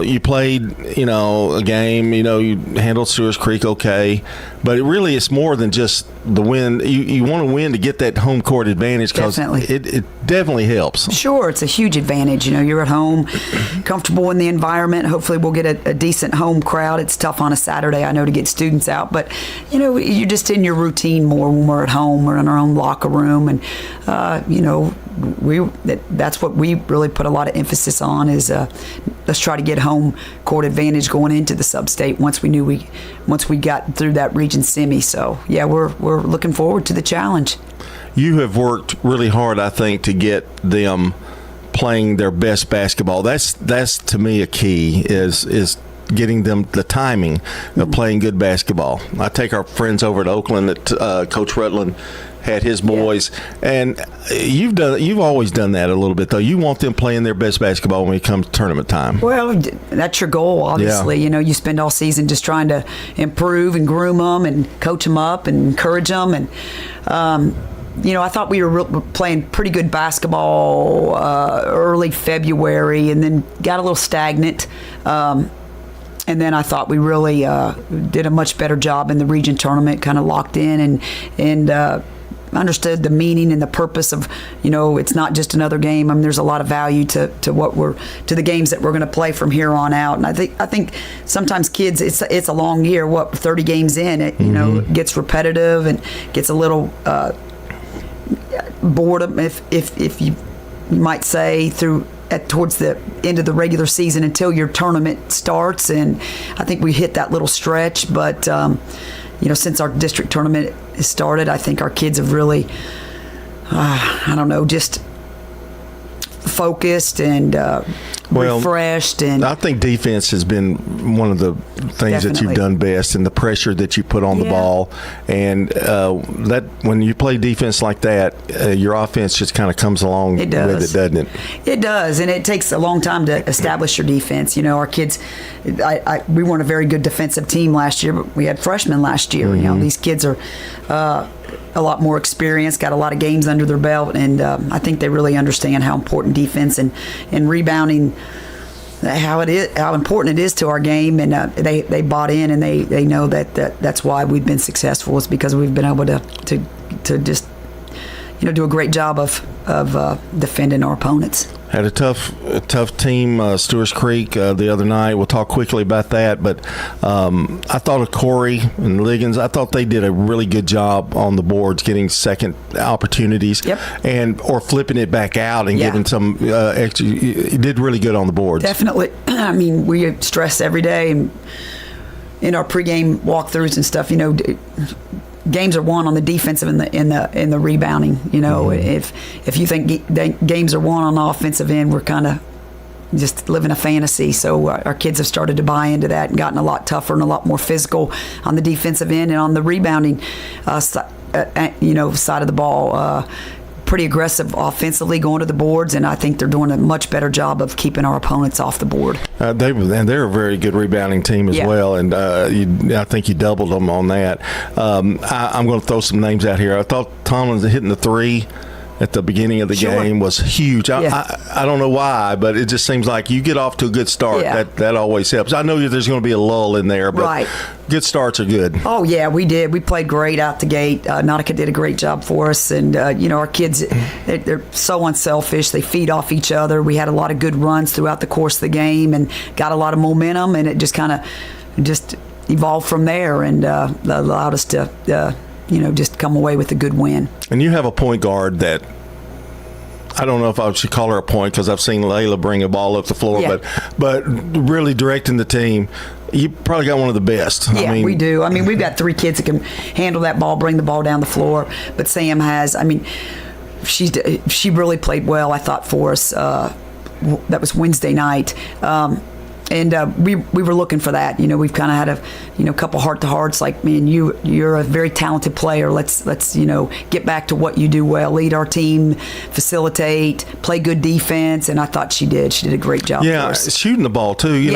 you played, a game, you handled Stewart's Creek okay, but it's more than just the win. You want to win to get that home court advantage, because it definitely helps. Sure, it's a huge advantage. You're at home, comfortable in the environment. Hopefully we'll get a decent home crowd. It's tough on a Saturday, I know, to get students out, but you're just in your routine more when we're at home. We're in our own locker room, and that's what we really put a lot of emphasis on is let's try to get home court advantage going into the sub-state once we got through that region semi. So we're looking forward to the challenge. You have worked really hard, I think, to get them playing their best basketball. That's to me a key is getting them the timing of playing good basketball. I take our friends over at Oakland that Coach Rutland had his boys, and you've always done that a little bit, though. You want them playing their best basketball when it comes to tournament time. Well, that's your goal, obviously. Yeah. You spend all season just trying to improve and groom them and coach them up and encourage them. And I thought we were playing pretty good basketball early February, and then got a little stagnant. And then I thought we really did a much better job in the region tournament, kind of locked in and understood the meaning and the purpose of, it's not just another game. I mean, there's a lot of value to the games that we're going to play from here on out. And I think sometimes kids, it's a long year. 30 games in, it gets repetitive and gets a little boredom, if you might say, towards the end of the regular season until your tournament starts. And I think we hit that little stretch, but since our district tournament has started, I think our kids have really just focused and refreshed. And I think defense has been one of the things that you've done best, and the pressure that you put on the ball, and that when you play defense like that, your offense just kind of comes along with it, doesn't it? It does, and it takes a long time to establish your defense. Our kids, we weren't a very good defensive team last year, but we had freshmen last year. These kids are a lot more experienced, got a lot of games under their belt, and I think they really understand how important defense and rebounding, how important it is to our game, and they bought in, and they know that's why we've been successful, is because we've been able to just do a great job of defending our opponents. Had a tough team, Stewart's Creek, the other night. We'll talk quickly about that. But I thought of Corey and Liggins. I thought they did a really good job on the boards, getting second opportunities, or flipping it back out and giving some extra. You did really good on the boards. Definitely. I mean, we stress every day, and in our pregame walkthroughs and stuff, games are won on the defensive and in the rebounding. If you think games are won on the offensive end, we're kind of just living a fantasy. So our kids have started to buy into that and gotten a lot tougher and a lot more physical on the defensive end, and on the rebounding side of the ball. Pretty aggressive offensively, going to the boards, and I think they're doing a much better job of keeping our opponents off the board. They're a very good rebounding team as well, and I think you doubled them on that. I'm going to throw some names out here. I thought Tomlin's hitting the three at the beginning of the game was huge. I don't know why, but it just seems like you get off to a good start. That always helps. I know there's going to be a lull in there, but good starts are good. Oh, yeah, we did. We played great out the gate. Nautica did a great job for us. And, our kids, they're so unselfish. They feed off each other. We had a lot of good runs throughout the course of the game and got a lot of momentum, and it just kind of evolved from there and allowed us to, just come away with a good win. And you have a point guard that, I don't know if I should call her a point because I've seen Layla bring a ball up the floor, but really directing the team. You probably got one of the best. Yeah, we do. I mean, we've got 3 kids that can handle that ball, bring the ball down the floor. But Sam has, she really played well, I thought, for us. That was Wednesday night. And we were looking for that. We've kind of had a couple heart-to-hearts like, man, you're a very talented player. Let's get back to what you do well. Lead our team, facilitate, play good defense, and I thought she did. She did a great job for us. Shooting the ball too.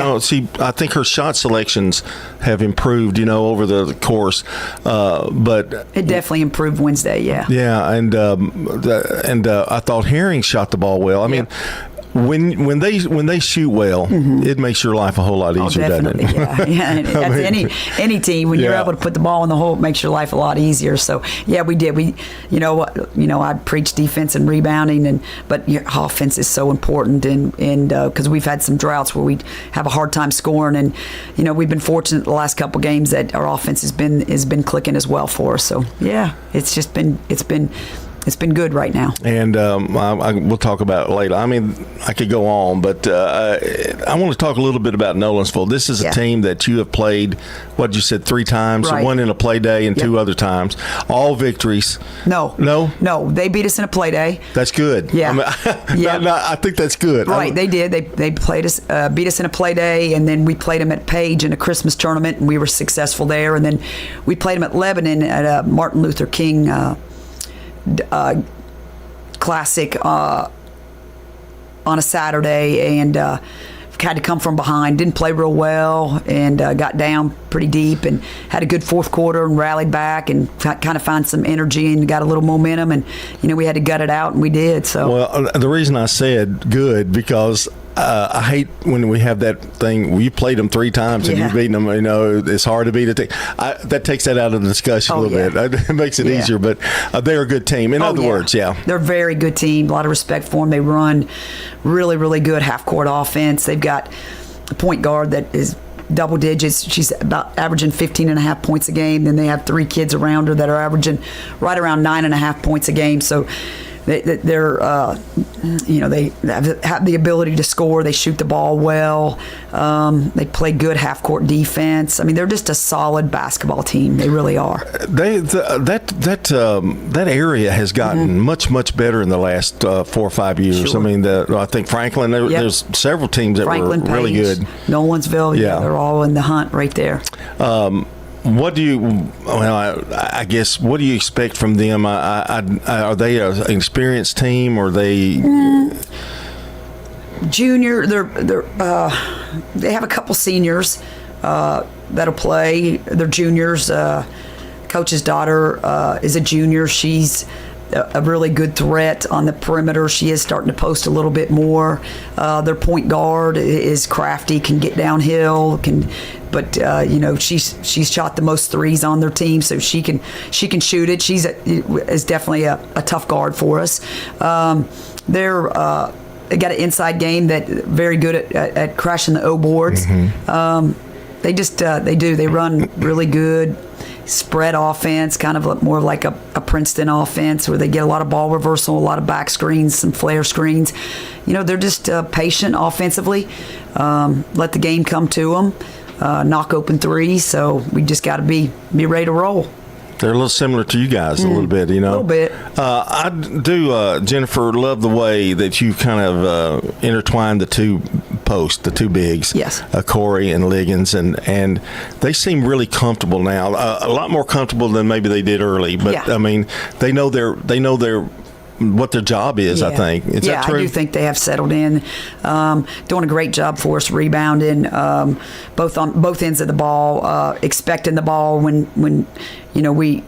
I think her shot selections have improved, over the course. But it definitely improved Wednesday, yeah. Yeah, and I thought Herring shot the ball well. I mean, when they shoot well, it makes your life a whole lot easier, doesn't it? Yeah. That's any team. When you're able to put the ball in the hole, it makes your life a lot easier. So yeah, we did. I preach defense and rebounding, but your offense is so important, and because we've had some droughts where we have a hard time scoring, and we've been fortunate the last couple games that our offense has been clicking as well for us. So yeah, it's been good right now. And we'll talk about it later. I mean, I could go on, but I want to talk a little bit about Nolensville. This is a team that you have played, what you said, 3 times, one in a play day and 2 other times. All victories. No, they beat us in a play day. That's good. Yeah. I think that's good. Right, they did. They played us, beat us in a play day, and then we played them at Page in a Christmas tournament, and we were successful there. And then we played them at Lebanon at a Martin Luther King classic on a Saturday, and had to come from behind, didn't play real well, and got down pretty deep and had a good fourth quarter and rallied back and kind of found some energy and got a little momentum, and we had to gut it out, and we did. So well, the reason I said good, because I hate when we have that thing. We played them 3 times and you've beaten them. It's hard to beat a team. That takes that out of the discussion a little bit. It makes it easier. But they're a good team. In other words, they're a very good team. A lot of respect for them. They run really, really good half-court offense. They've got a point guard that is double digits. She's about averaging 15.5 points a game. Then they have 3 kids around her that are averaging right around 9.5 points a game. So they're they have the ability to score. They shoot the ball well. They play good half-court defense. I mean, they're just a solid basketball team. They really are. That area has gotten much better in the last 4 or 5 years. Sure. I mean, I think Franklin. There's several teams that were really good. Nolensville. They're all in the hunt right there. What do you? Well, I guess. What do you expect from them? Are they an experienced team, or are they junior? They have a couple seniors that'll play. They're juniors. Coach's daughter is a junior. She's a really good threat on the perimeter. She is starting to post a little bit more. Their point guard is crafty, can get downhill, but she's shot the most threes on their team, so she can shoot it. Is definitely a tough guard for us. They got an inside game that very good at crashing the O boards. They run really good spread offense, kind of more like a Princeton offense, where they get a lot of ball reversal, a lot of back screens, some flare screens. They're just patient offensively. Let the game come to them. Knock open threes. So we just got to be ready to roll. They're a little similar to you guys a little bit, A little bit. I do, Jennifer, love the way that you kind of intertwined the 2 posts, the 2 bigs. Yes. Corey and Liggins, and they seem really comfortable now. A lot more comfortable than maybe they did early. But I mean, they know their what their job is. I think. Is that true? I do think they have settled in, doing a great job for us rebounding, both on both ends of the ball, expecting the ball when we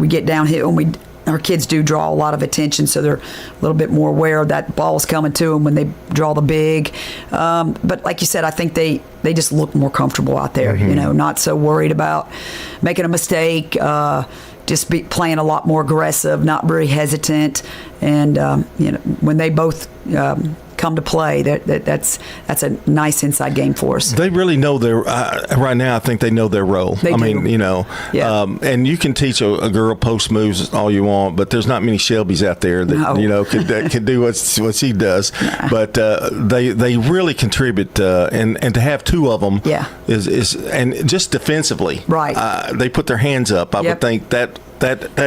get downhill and our kids do draw a lot of attention, so they're a little bit more aware of that ball's coming to them when they draw the big. But like you said, I think they just look more comfortable out there, not so worried about making a mistake, just be playing a lot more aggressive, not very hesitant. And, when they both come to play, that's a nice inside game for us. They really know their right now. I think they know their role. They do. And you can teach a girl post moves all you want, but there's not many Shelbys out there that could do what she does. Nah. But they really contribute, and to have two of them is and just defensively, right? They put their hands up. I would think that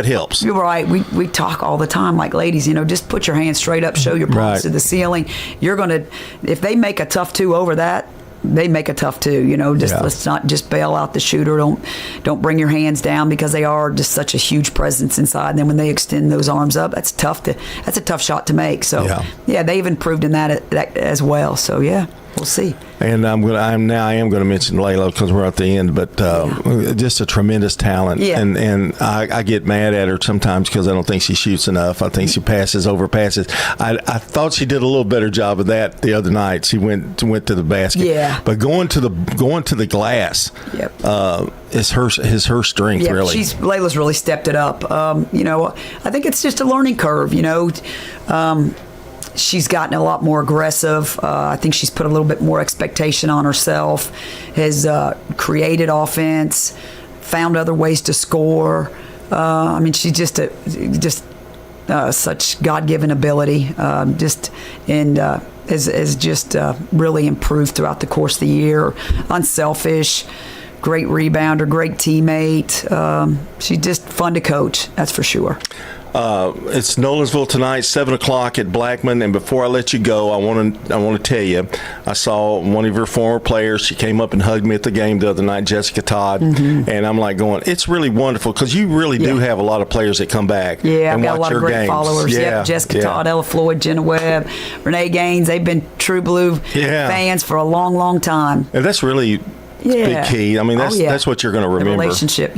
helps. You're right. We talk all the time, like ladies, just put your hands straight up, show your palms to the ceiling. You're gonna, if they make a tough two over that, they make a tough two. Let's not just bail out the shooter. Don't bring your hands down, because they are just such a huge presence inside. And then when they extend those arms up, that's a tough shot to make. So they've improved in that as well. So we'll see. And I am going to mention Layla because we're at the end, but just a tremendous talent. Yeah. And I get mad at her sometimes because I don't think she shoots enough. I think she overpasses. I thought she did a little better job of that the other night. She went to the basket. Yeah. But going to the glass. Is her strength, really. Layla's really stepped it up. I think it's just a learning curve. She's gotten a lot more aggressive. I think she's put a little bit more expectation on herself, has created offense, found other ways to score. She's just such God-given ability, has just really improved throughout the course of the year. Unselfish, great rebounder, great teammate. She's just fun to coach, that's for sure. It's Nolensville tonight, 7:00 at Blackman. And before I let you go, I want to tell you, I saw one of your former players. She came up and hugged me at the game the other night, Jessica Todd. Mm-hmm. And I'm like going, it's really wonderful because you really do have a lot of players that come back and I've got watch a lot your of great games. followers. Jessica Todd, Ella Floyd, Jenna Webb, Renee Gaines. They've been True Blue fans for a long, long time. And that's really big key. That's what you're going to remember. The relationship,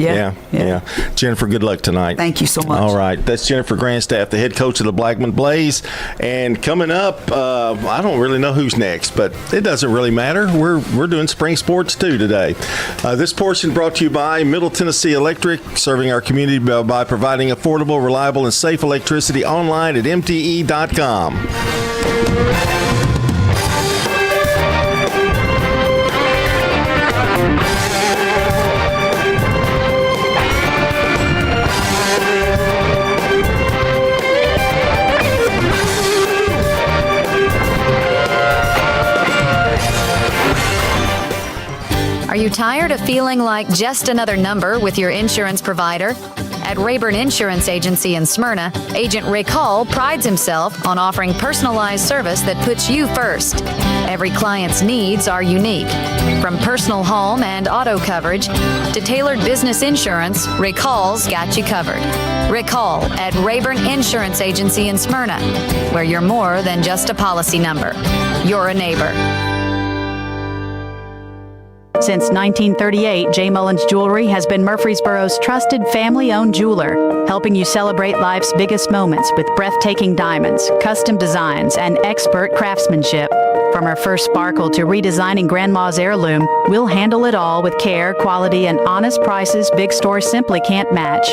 Jennifer, good luck tonight. Thank you so much. All right. That's Jennifer Grandstaff, the head coach of the Blackman Blaze. And coming up, I don't really know who's next, but it doesn't really matter. We're doing spring sports too today. This portion brought to you by Middle Tennessee Electric, serving our community by providing affordable, reliable, and safe electricity online at mte.com. Are you tired of feeling like just another number with your insurance provider? At Rayburn Insurance Agency in Smyrna, Agent Rick Hall prides himself on offering personalized service that puts you first. Every client's needs are unique. From personal home and auto coverage to tailored business insurance, Rick Hall's got you covered. Rick Hall at Rayburn Insurance Agency in Smyrna, where you're more than just a policy number. You're a neighbor. Since 1938, J. Mullins Jewelry has been Murfreesboro's trusted family-owned jeweler, helping you celebrate life's biggest moments with breathtaking diamonds, custom designs, and expert craftsmanship. From our first sparkle to redesigning Grandma's heirloom, we'll handle it all with care, quality, and honest prices big stores simply can't match.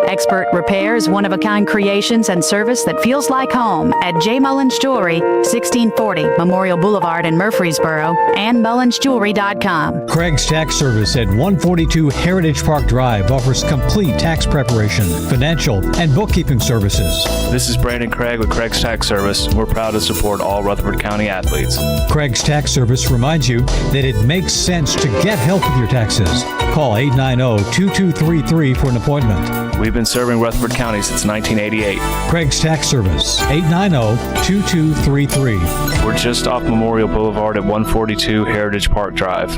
Expert repairs, one-of-a-kind creations, and service that feels like home at J. Mullins Jewelry, 1640 Memorial Boulevard in Murfreesboro, and mullinsjewelry.com. Craig's Tax Service at 142 Heritage Park Drive offers complete tax preparation, financial, and bookkeeping services. This is Brandon Craig with Craig's Tax Service. We're proud to support all Rutherford County athletes. Craig's Tax Service reminds you that it makes sense to get help with your taxes. Call 890-2233 for an appointment. We've been serving Rutherford County since 1988. Craig's Tax Service, 890-2233. We're just off Memorial Boulevard at 142 Heritage Park Drive.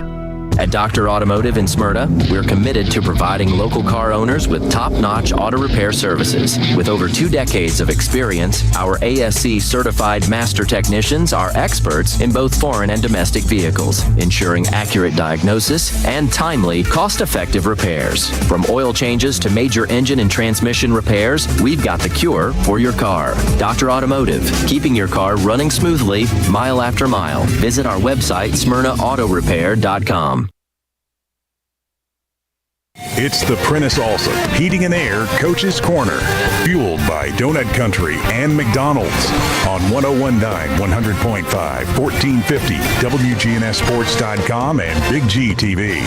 At Dr. Automotive in Smyrna, we're committed to providing local car owners with top-notch auto repair services. With over 2 decades of experience, our ASC certified master technicians are experts in both foreign and domestic vehicles, ensuring accurate diagnosis and timely, cost-effective repairs. From oil changes to major engine and transmission repairs, we've got the cure for your car. Dr. Automotive, keeping your car running smoothly mile after mile. Visit our website, smyrnaautorepair.com. It's the Prentice Allsup Heating and Air Coach's Corner, fueled by Donut Country and McDonald's on 1019, 100.5, 1450, wgnssports.com and Big G TV.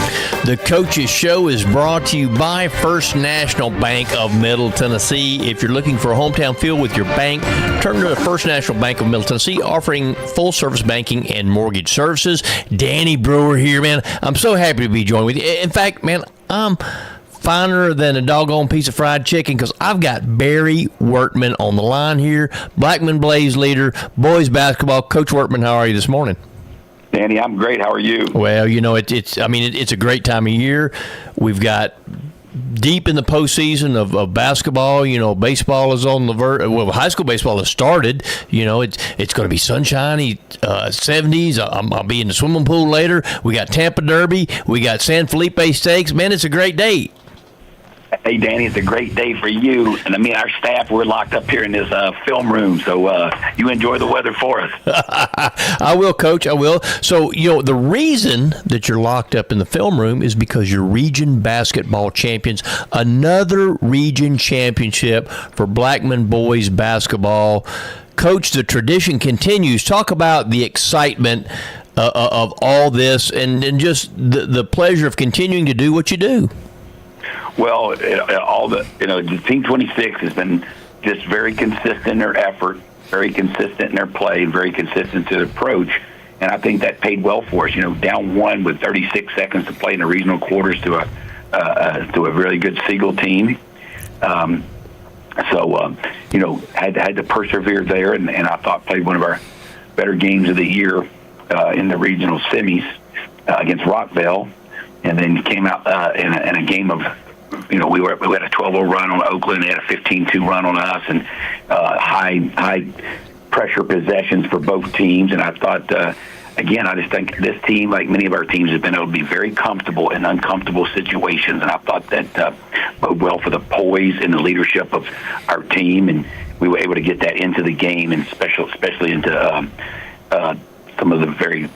The Coach's Show is brought to you by First National Bank of Middle Tennessee. If you're looking for a hometown feel with your bank, turn to the First National Bank of Middle Tennessee, offering full-service banking and mortgage services. Danny Brewer here, man. I'm so happy to be joined with you. In fact, man, I'm finer than a doggone piece of fried chicken because I've got Barry Wortman on the line here, Blackman Blaze leader, boys basketball. Coach Wortman, how are you this morning? Danny, I'm great. How are you? Well, you know, it's a great time of year. We've got deep in the postseason of basketball. You know, baseball is on the verge. Well, high school baseball has started. You know, it's going to be sunshiny, 70s. I'll be in the swimming pool later. We got Tampa Derby. We got San Felipe Stakes. Man, it's a great day. Hey, Danny, it's a great day for you. And I mean, our staff, we're locked up here in this film room, so you enjoy the weather for us. I will, Coach, I will. So, you know, the reason that you're locked up in the film room is because you're region basketball champions. Another region championship for Blackman boys basketball. Coach, the tradition continues. Talk about the excitement of all this and just the pleasure of continuing to do what you do. Well, the Team 26 has been just very consistent in their effort, very consistent in their play, very consistent to the approach, and I think that paid well for us. You know, down 1 with 36 seconds to play in the regional quarters to a really good Siegel team. Had to persevere there, and I thought played one of our better games of the year in the regional semis against Rockville, and then came out in a game of. You know, we had a 12-0 run on Oakland. They had a 15-2 run on us, and high pressure possessions for both teams. And I thought, again, I just think this team, like many of our teams, has been able to be very comfortable in uncomfortable situations. And I thought that bode well for the poise and the leadership of our team, and we were able to get that into the game, and especially into some of the very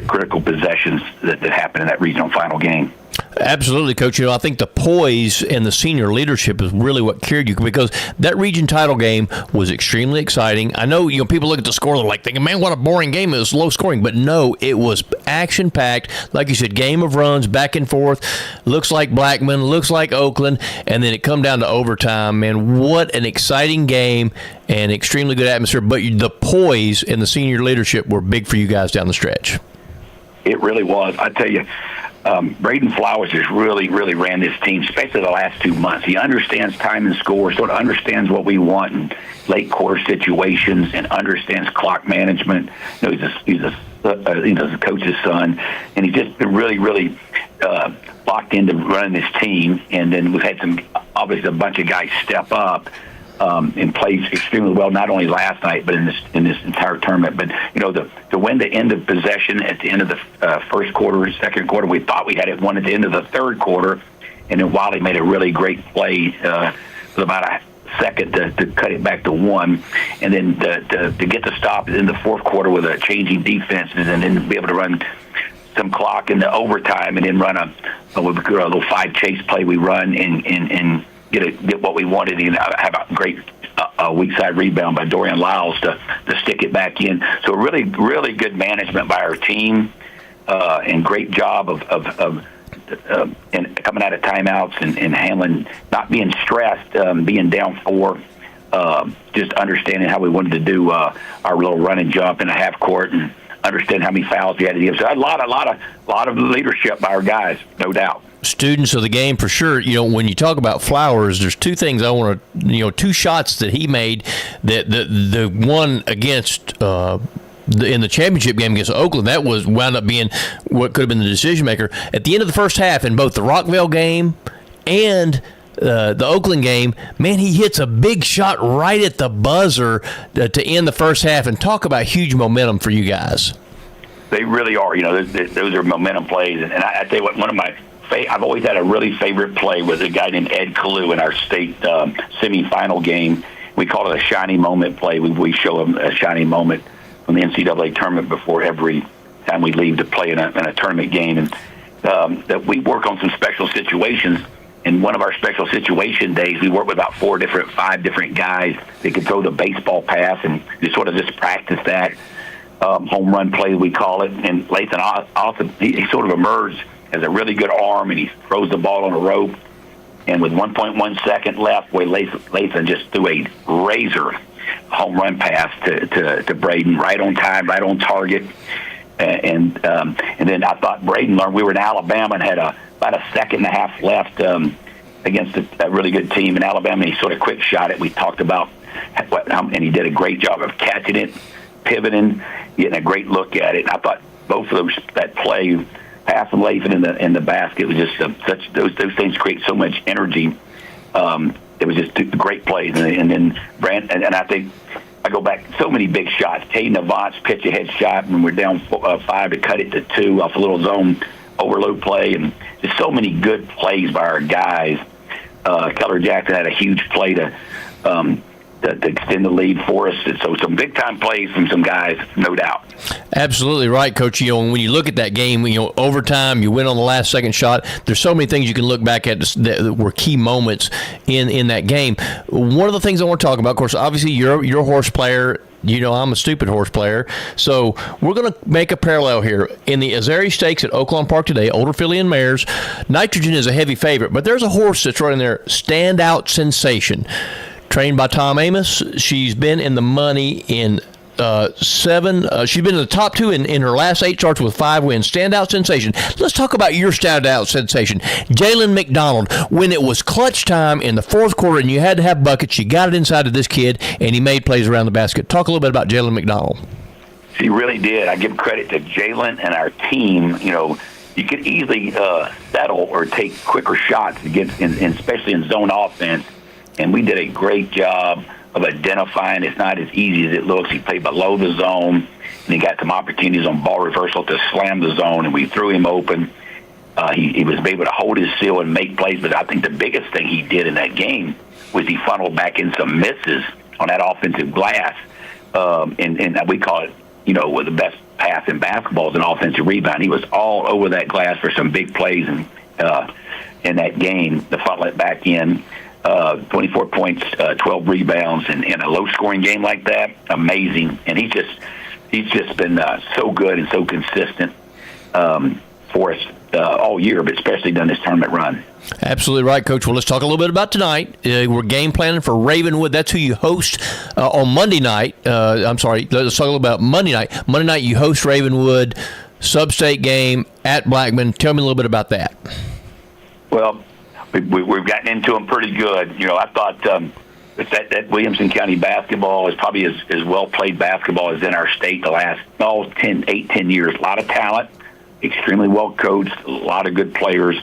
critical possessions that happened in that regional final game. Absolutely, Coach. You know, I think the poise and the senior leadership is really what carried you, because that region title game was extremely exciting. I know, people look at the score, they're like thinking, man, what a boring game. It was low scoring. But no, it was action-packed. Like you said, game of runs, back and forth. Looks like Blackman, looks like Oakland, and then it come down to overtime. Man, what an exciting game and extremely good atmosphere. But the poise and the senior leadership were big for you guys down the stretch. It really was. I tell you, Braden Flowers has really ran this team, especially the last 2 months. He understands time and score, sort of understands what we want in late quarter situations, and understands clock management. You know, he's a coach's son, and he's just been really locked into running this team. And then we've had obviously a bunch of guys step up and played extremely well, not only last night but in this entire tournament. But to win the end of possession at the end of the first quarter, second quarter, we thought we had it won at the end of the third quarter, and then Wiley made a really great play with about a second to cut it back to 1, and then to get the stop in the fourth quarter with a changing defenses, and then be able to run some clock in the overtime, and then run a little 5 chase play we run and get what we wanted, and have a great weak side rebound by Dorian Lyles to stick it back in. So really good management by our team, and great job of coming out of timeouts and handling, not being stressed, being down 4, just understanding how we wanted to do our little run and jump in a half court, and understand how many fouls we had to give. So a lot of leadership by our guys, no doubt. Students of the game for sure. When you talk about Flowers, there's 2 things I want to, 2 shots that he made. That the one against in the championship game against Oakland, that wound up being what could have been the decision maker. At the end of the first half, in both the Rockville game and the Oakland game, man, he hits a big shot right at the buzzer to end the first half. And talk about huge momentum for you guys. They really are. Those are momentum plays. And I tell you what, I've always had a really favorite play with a guy named Ed Kalu in our state semifinal game. We call it a shiny moment play. We show him a shiny moment from the NCAA tournament before every time we leave to play in a tournament game. And that we work on some special situations. In one of our special situation days, we work with about 5 different guys that could throw the baseball pass, and just practice that home run play, we call it. And Lathan also, he sort of emerged as a really good arm, and he throws the ball on a rope. And with 1.1 second left, Lathan just threw a razor home run pass to Braden, right on time, right on target. And then I thought Braden learned. We were in Alabama and had about a second and a half left against a really good team in Alabama. And he sort of quick shot it. We talked about, and he did a great job of catching it, pivoting, getting a great look at it. And I thought both of that play, pass and Lathan in the basket, was just those things create so much energy. It was just great plays. And then and I think I go back, so many big shots. Caden Avant's pitch ahead shot when we're down 5 to cut it to 2 off a little zone overload play, and just so many good plays by our guys. Keller Jackson had a huge play to extend the lead for us. And so some big-time plays from some guys, no doubt. Absolutely right, Coach. When you look at that game, overtime, you win on the last second shot. There's so many things you can look back at that were key moments in that game. One of the things I want to talk about, of course, obviously you're a horse player. I'm a stupid horse player. So we're going to make a parallel here. In the Azari Stakes at Oaklawn Park today, Older Filly and Mares, Nitrogen is a heavy favorite, but there's a horse that's right in there, Standout Sensation. Trained by Tom Amos. She's been in the money in 7. She's been in the top 2 in her last 8 starts with 5 wins. Standout Sensation. Let's talk about your standout sensation. Jalen McDonald. When it was clutch time in the 4th quarter and you had to have buckets, you got it inside of this kid, and he made plays around the basket. Talk a little bit about Jalen McDonald. She really did. I give credit to Jalen and our team. You could easily settle or take quicker shots against, especially in zone offense. And we did a great job of identifying it's not as easy as it looks. He played below the zone, and he got some opportunities on ball reversal to slam the zone, and we threw him open. He was able to hold his seal and make plays, but I think the biggest thing he did in that game was he funneled back in some misses on that offensive glass. And we call it, with the best pass in basketball is an offensive rebound. He was all over that glass for some big plays in that game to funnel it back in. 24 points, 12 rebounds, and in a low-scoring game like that, amazing. And he's just been so good and so consistent for us all year, but especially during this tournament run. Absolutely right, Coach. Well, let's talk a little bit about tonight. We're game planning for Ravenwood. That's who you host on Monday night. Let's talk a little about Monday night. Monday night, you host Ravenwood, sub-state game at Blackman. Tell me a little bit about that. Well, we've gotten into them pretty good. I thought that Williamson County basketball is probably as well-played basketball as in our state the last 10 years. A lot of talent, extremely well-coached, a lot of good players.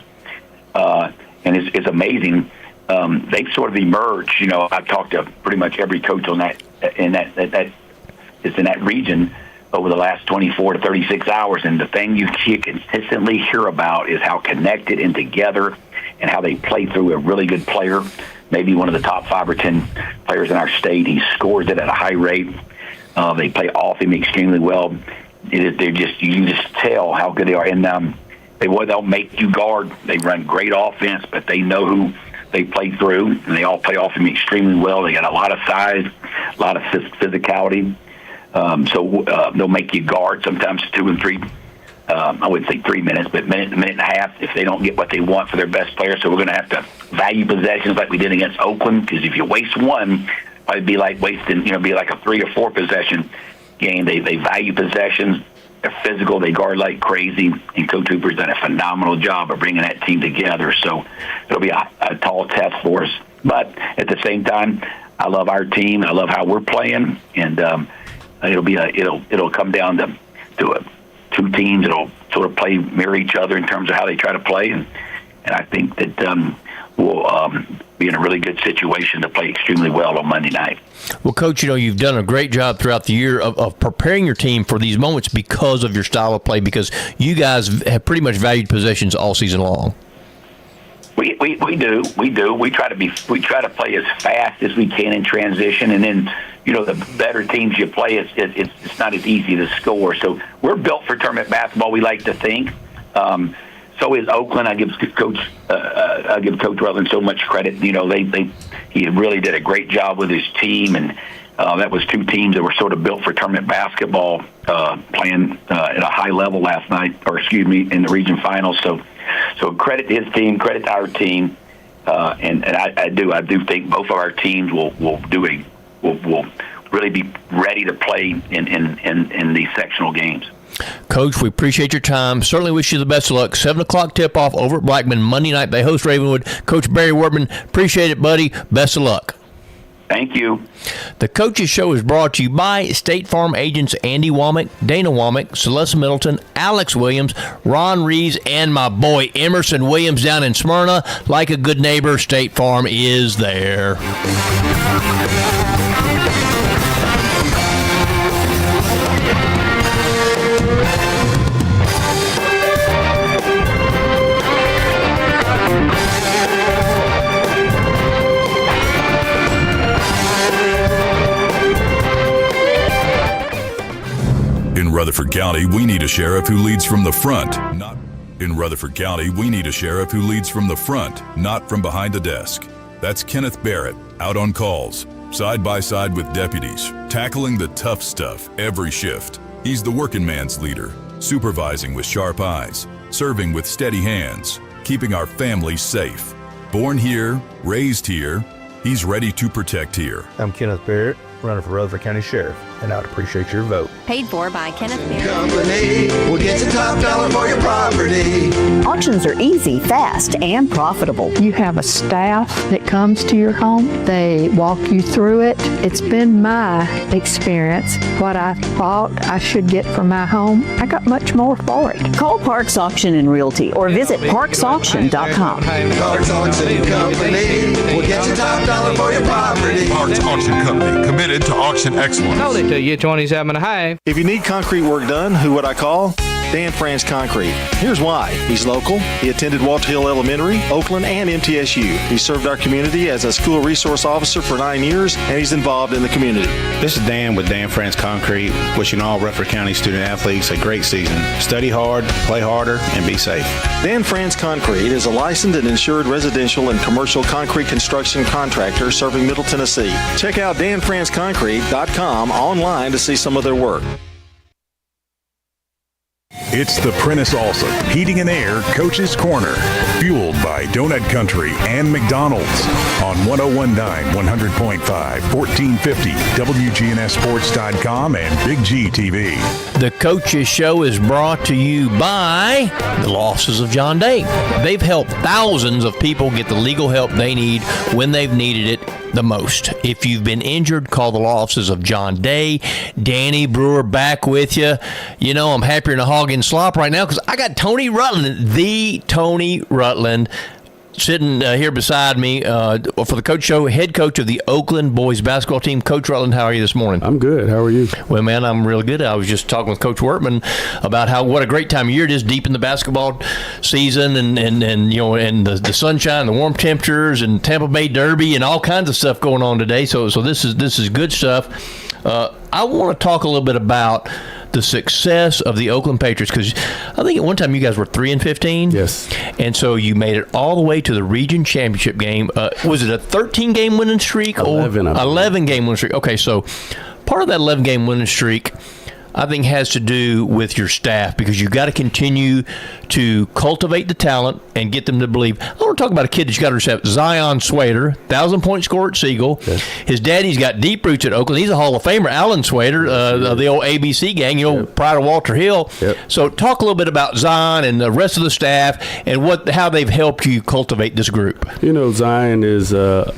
And it's amazing. They've sort of emerged. I've talked to pretty much every coach on that in that region over the last 24 to 36 hours. And the thing you consistently hear about is how connected and together and how they play through a really good player, maybe one of the top 5 or 10 players in our state. He scores it at a high rate. They play off him extremely well. You just tell how good they are. And they'll make you guard. They run great offense, but they know who they play through, and they all play off him extremely well. They got a lot of size, a lot of physicality. So they'll make you guard sometimes 2 and 3. I wouldn't say 3 minutes, but minute and a half if they don't get what they want for their best player. So we're going to have to value possessions like we did against Oakland, because if you waste one, it'd be like wasting, be like a 3 or 4 possession game. They value possessions. They're physical. They guard like crazy. And Coach Hooper's done a phenomenal job of bringing that team together. So it'll be a tall test for us. But at the same time, I love our team. I love how we're playing. And it'll come down to two teams that'll sort of mirror each other in terms of how they try to play, and I think that we'll be in a really good situation to play extremely well on Monday night. Well, Coach, you've done a great job throughout the year of preparing your team for these moments because of your style of play, because you guys have pretty much valued possessions all season long. We do. We try to play as fast as we can in transition, and then the better teams you play, it's not as easy to score. So we're built for tournament basketball, we like to think. So is Oakland. I give Coach Rutherford so much credit. He really did a great job with his team, and that was two teams that were sort of built for tournament basketball, playing at a high level last night, in the region finals. So credit to his team, credit to our team, and I do think both of our teams will really be ready to play in these sectional games. Coach, we appreciate your time. Certainly wish you the best of luck. 7 o'clock tip-off over at Blackman Monday night. They host Ravenwood. Coach Barry Wordman, appreciate it, buddy. Best of luck. Thank you. The Coaches Show is brought to you by State Farm agents Andy Womack, Dana Womack, Celeste Middleton, Alex Williams, Ron Reeves, and my boy Emerson Williams down in Smyrna. Like a good neighbor, State Farm is there. In Rutherford County, we need a sheriff who leads from the front. In Rutherford County, we need a sheriff who leads from the front, not from behind a desk. That's Kenneth Barrett, out on calls, side by side with deputies, tackling the tough stuff every shift. He's the working man's leader, supervising with sharp eyes, serving with steady hands, keeping our families safe. Born here, raised here, he's ready to protect here. I'm Kenneth Barrett, running for Rutherford County Sheriff, and I'd appreciate your vote. Paid for by Kenneth Barrett. Company will get the top dollar for your property. Auctions are easy, fast, and profitable. You have a staff that comes to your home. They walk you through it. It's been my experience. What I thought I should get for my home, I got much more for it. Call Parks Auction and Realty or visit parksauction.com. Parks Auction Company will get the top dollar for your property. Parks Auction Company, committed to auction excellence. Sold it to you, 27.5. If you need concrete work done, who would I call? Dan Franz Concrete. Here's why. He's local. He attended Walter Hill Elementary, Oakland, and MTSU. He served our community as a school resource officer for 9 years, and he's involved in the community. This is Dan with Dan Franz Concrete, wishing all Rutherford County student athletes a great season. Study hard, play harder, and be safe. Dan Franz Concrete is a licensed and insured residential and commercial concrete construction contractor serving Middle Tennessee. Check out danfranzconcrete.com online to see some of their work. It's the Prentice Allsup Heating and Air Coach's Corner, fueled by Donut Country and McDonald's on 101.9, 100.5, 1450, WGNSsports.com and Big G TV. The Coaches Show is brought to you by the Losses of John Day. They've helped thousands of people get the legal help they need when they've needed it the most. If you've been injured, call the law offices of John Day. Danny Brewer back with you. You know, I'm happier than a hog in slop right now because I got Tony Rutland, the Tony Rutland, sitting here beside me for the Coach Show, head coach of the Oakland boys basketball team. Coach Rutland, how are you this morning? I'm good. How are you? Well, man, I'm real good. I was just talking with Coach Wortman about what a great time of year it is deep in the basketball season, and you know, and the sunshine, the warm temperatures, and Tampa Bay Derby, and all kinds of stuff going on today. So this is good stuff. I want to talk a little bit about the success of the Oakland Patriots, because I think at one time you guys were 3-15. Yes. And so you made it all the way to the region championship game. Was it a 13-game winning streak? 11. 11-game winning streak. Okay, so part of that 11-game winning streak, I think has to do with your staff, because you've got to continue to cultivate the talent and get them to believe. I want to talk about a kid that you got to respect, Zion Swader, 1,000-point scorer at Siegel. Yes. His daddy's got deep roots at Oakland. He's a Hall of Famer, Alan Swader, the old ABC gang, prior to Walter Hill. Yep. So talk a little bit about Zion and the rest of the staff and how they've helped you cultivate this group. Zion is a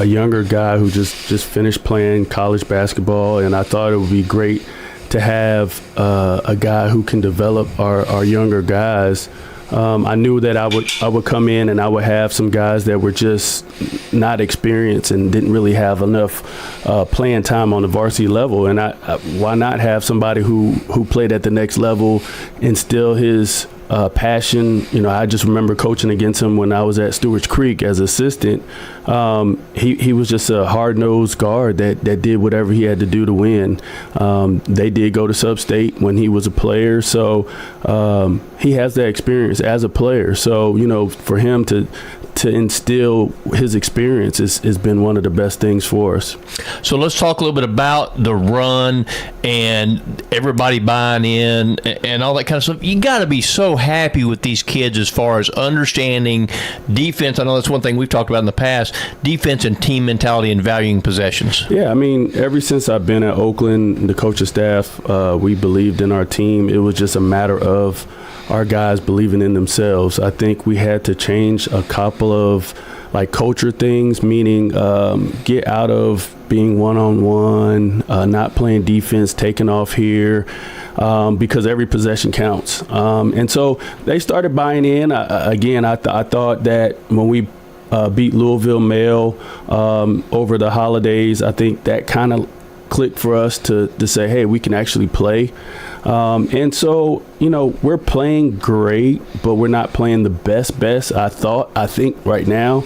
younger guy who just finished playing college basketball, and I thought it would be great to have a guy who can develop our younger guys. I knew that I would come in and I would have some guys that were just not experienced and didn't really have enough playing time on the varsity level. And why not have somebody who played at the next level, instill his passion. I just remember coaching against him when I was at Stewart's Creek as assistant. He was just a hard-nosed guard that did whatever he had to do to win. They did go to sub-state when he was a player, so he has that experience as a player. So, for him to instill his experience has been one of the best things for us. So let's talk a little bit about the run and everybody buying in and all that kind of stuff. You got to be so happy with these kids as far as understanding defense. I know that's one thing we've talked about in the past, defense and team mentality and valuing possessions. Yeah, ever since I've been at Oakland, the coaching staff, we believed in our team. It was just a matter of our guys believing in themselves. I think we had to change a couple of culture things, meaning get out of being one-on-one, not playing defense, taking off here, because every possession counts. And so they started buying in. I thought that when we beat Louisville Male over the holidays, I think that kind of clicked for us to say, hey, we can actually play. And so, we're playing great, but we're not playing the best, I think right now.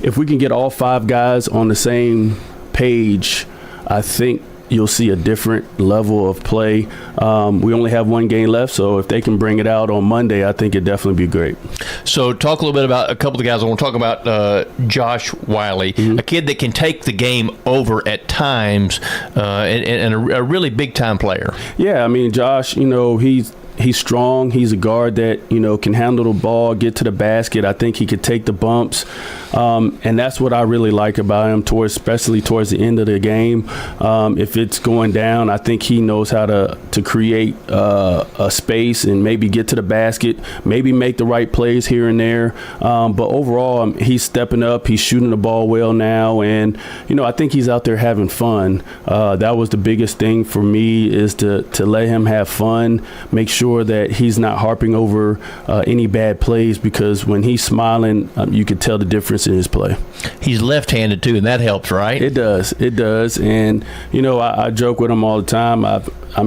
If we can get all 5 guys on the same page, I think you'll see a different level of play. We only have 1 game left, so if they can bring it out on Monday, I think it'd definitely be great. So talk a little bit about a couple of the guys. I want to talk about Josh Wiley, a kid that can take the game over at times, and a really big-time player. Yeah, Josh, he's strong. He's a guard that, can handle the ball, get to the basket. I think he could take the bumps. And that's what I really like about him, especially towards the end of the game. If it's going down, I think he knows how to create a space and maybe get to the basket, maybe make the right plays here and there. But overall, he's stepping up. He's shooting the ball well now. And, I think he's out there having fun. That was the biggest thing for me, is to let him have fun, make sure that he's not harping over any bad plays, because when he's smiling, you could tell the difference in his play. He's left-handed too, and that helps, right? It does. And I joke with him all the time.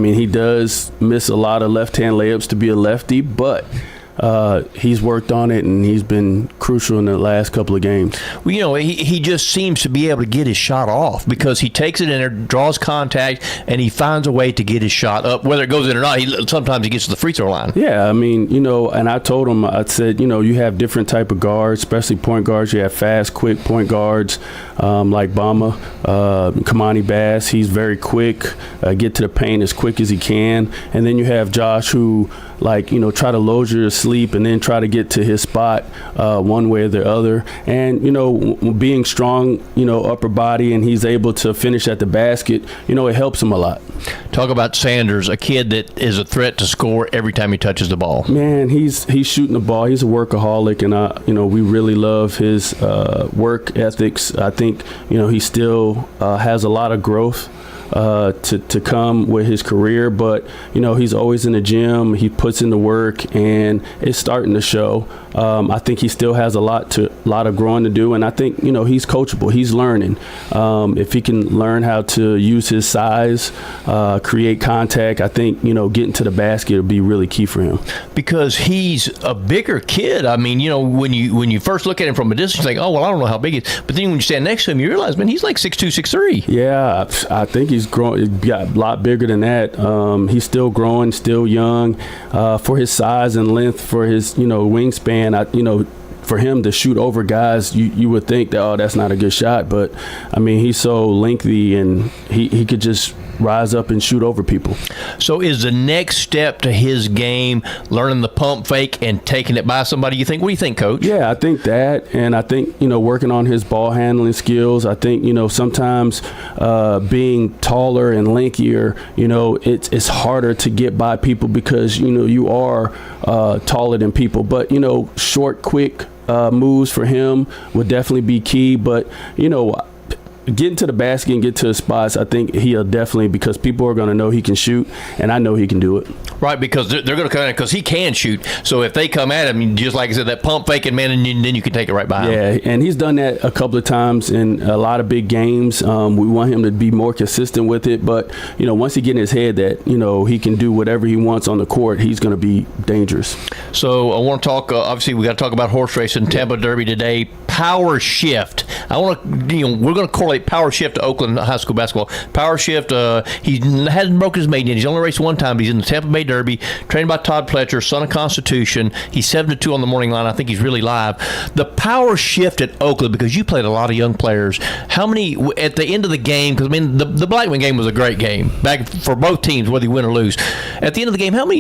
He does miss a lot of left-hand layups to be a lefty, but he's worked on it, and he's been crucial in the last couple of games. Well, he just seems to be able to get his shot off, because he takes it in there, draws contact, and he finds a way to get his shot up, whether it goes in or not. Sometimes he gets to the free throw line. Yeah, and I told him, I said, you have different type of guards, especially point guards. You have fast, quick point guards like Bama, Kamani Bass. He's very quick, get to the paint as quick as he can. And then you have Josh, who try to load you to sleep and then try to get to his spot one way or the other. And, being strong, upper body, and he's able to finish at the basket, it helps him a lot. Talk about Sanders, a kid that is a threat to score every time he touches the ball. Man, he's shooting the ball. He's a workaholic, and, we really love his work ethics. I think, he still has a lot of growth to come with his career, but he's always in the gym. He puts in the work, and it's starting to show. I think he still has a lot of growing to do, and I think he's coachable. He's learning. If he can learn how to use his size, create contact, I think getting to the basket will be really key for him. Because he's a bigger kid. When you first look at him from a distance, you think, oh well, I don't know how big he is. But then when you stand next to him, you realize, man, he's like 6'2", 6'3". Yeah, I think he's grown. He's got a lot bigger than that. He's still growing, still young. For his size and length, for his wingspan, for him to shoot over guys, you would think that, that's not a good shot. But he's so lengthy, and he could just rise up and shoot over people. So is the next step to his game learning the pump fake and taking it by somebody, you think? What do you think, Coach? Yeah, I think that, and I think, working on his ball handling skills. I think, sometimes being taller and lankier, it's harder to get by people because, you are taller than people. But, short, quick moves for him would definitely be key. But, getting to the basket and get to his spots, I think he'll definitely, because people are going to know he can shoot, and I know he can do it. Right, because they're going to come in because he can shoot. So if they come at him, just like I said, that pump faking, man, and then you can take it right by him. Yeah, and he's done that a couple of times in a lot of big games. We want him to be more consistent with it. But, once he gets in his head that, he can do whatever he wants on the court, he's going to be dangerous. So I want to talk, obviously, we got to talk about horse racing, Tampa Derby today. Power shift. I want to, we're going to correlate power shift to Oakland high school basketball. Power shift, he hasn't broken his maiden yet. He's only raced one time, but he's in the Tampa Bay Derby, trained by Todd Pletcher, son of Constitution. He's 7-2 on the morning line. I think he's really live. The power shift at Oakland, because you played a lot of young players. How many, at the end of the game, because, the Blackman game was a great game, back for both teams, whether you win or lose. At the end of the game, how many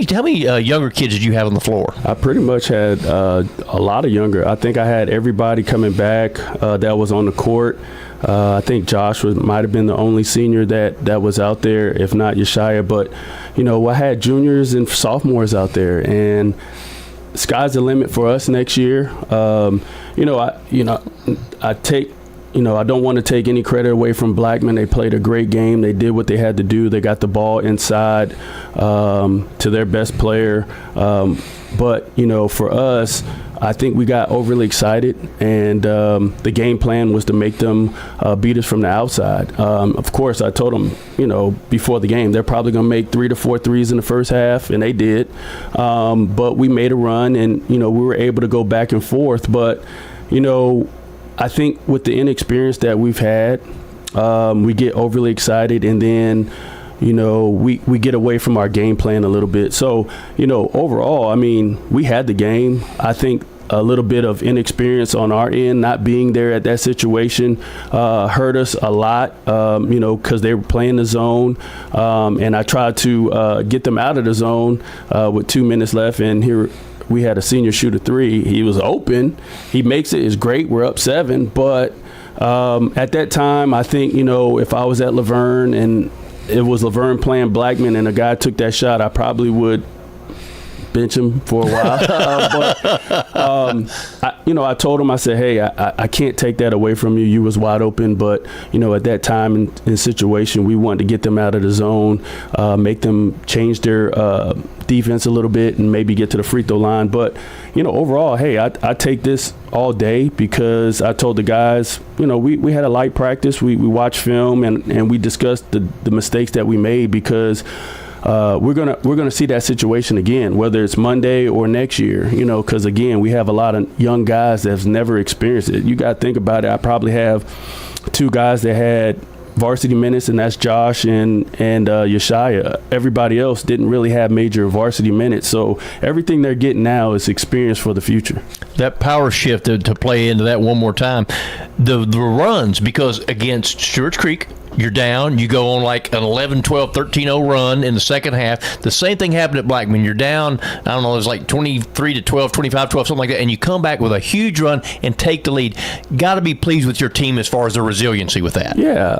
younger kids did you have on the floor? I pretty much had a lot of younger. I think I had everybody coming back that was on the court. I think Josh might have been the only senior that was out there, if not Yeshaya. But, I had juniors and sophomores out there, and sky's the limit for us next year. I take, I don't want to take any credit away from Blackman. They played a great game. They did what they had to do. They got the ball inside to their best player. But, for us, I think we got overly excited, and the game plan was to make them beat us from the outside. Of course, I told them, before the game, they're probably going to make 3 to 4 threes in the first half, and they did. But we made a run, and, we were able to go back and forth. But, I think with the inexperience that we've had, we get overly excited, and then we get away from our game plan a little bit. So, overall, we had the game. I think a little bit of inexperience on our end, not being there at that situation, hurt us a lot, because they were playing the zone. And I tried to get them out of the zone with 2 minutes left, and here we had a senior shoot a three. He was open. He makes it. It's great. We're up 7. But at that time, I think, if I was at Laverne and it was Laverne playing Blackman and a guy took that shot, I probably would bench him for a while. I told him, I said, hey, I can't take that away from you. You was wide open. But, at that time in situation, we wanted to get them out of the zone, make them change their defense a little bit and maybe get to the free throw line. But, overall, hey, I take this all day because I told the guys, we had a light practice. We watched film and we discussed the mistakes that we made because we're gonna see that situation again, whether it's Monday or next year, because again, we have a lot of young guys that's never experienced it. You got to think about it. I probably have 2 guys that had varsity minutes, and that's Josh and Yeshaya. Everybody else didn't really have major varsity minutes, so everything they're getting now is experience for the future. That power shift, to play into that one more time, the runs, because against Stewart's Creek, you're down, you go on like an 11, 12, 13-0 run in the second half. The same thing happened at Blackman. You're down, I don't know, it was like 23 to 12, 25, 12, something like that, and you come back with a huge run and take the lead. Got to be pleased with your team as far as the resiliency with that. Yeah,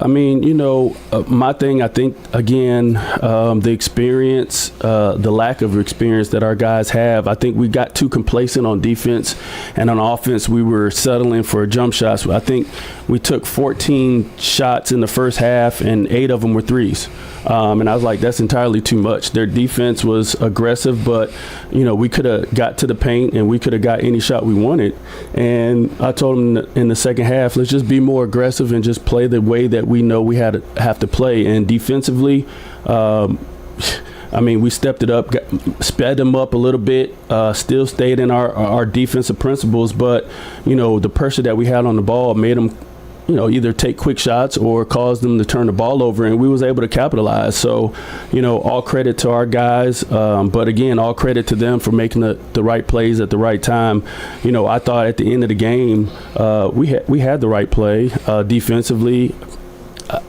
my thing, I think, again, the experience, the lack of experience that our guys have, I think we got too complacent on defense, and on offense, we were settling for jump shots. I think we took 14 shots in the first half, and 8 of them were threes. And I was like, that's entirely too much. Their defense was aggressive, but, we could have got to the paint and we could have got any shot we wanted. And I told them in the second half, let's just be more aggressive and just play the way that we know we have to play. And defensively, we stepped it up, sped them up a little bit, still stayed in our defensive principles, but, the pressure that we had on the ball made them either take quick shots or cause them to turn the ball over, and we was able to capitalize. So, all credit to our guys, but again, all credit to them for making the right plays at the right time. I thought at the end of the game, we had the right play defensively.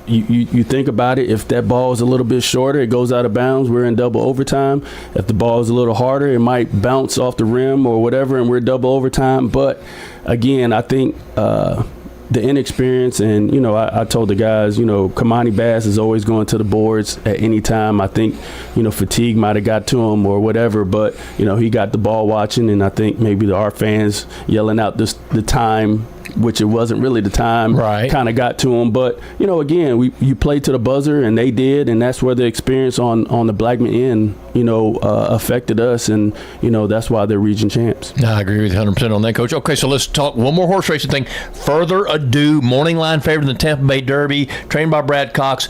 you think about it. If that ball is a little bit shorter, it goes out of bounds. We're in double overtime. If the ball is a little harder, it might bounce off the rim or whatever, and we're double overtime. But again, I think the inexperience, and I told the guys, Kamani Bass is always going to the boards at any time. I think fatigue might have got to him or whatever, but he got the ball watching, and I think maybe our fans yelling out the time, which it wasn't really the time, right, kind of got to him. But again, you played to the buzzer, and they did, and that's where the experience on the Blackman end affected us, and that's why they're region champs. I agree with you 100% on that, Coach. Okay, so let's talk one more horse racing thing. Further ado, morning line favorite in the Tampa Bay Derby, trained by Brad Cox.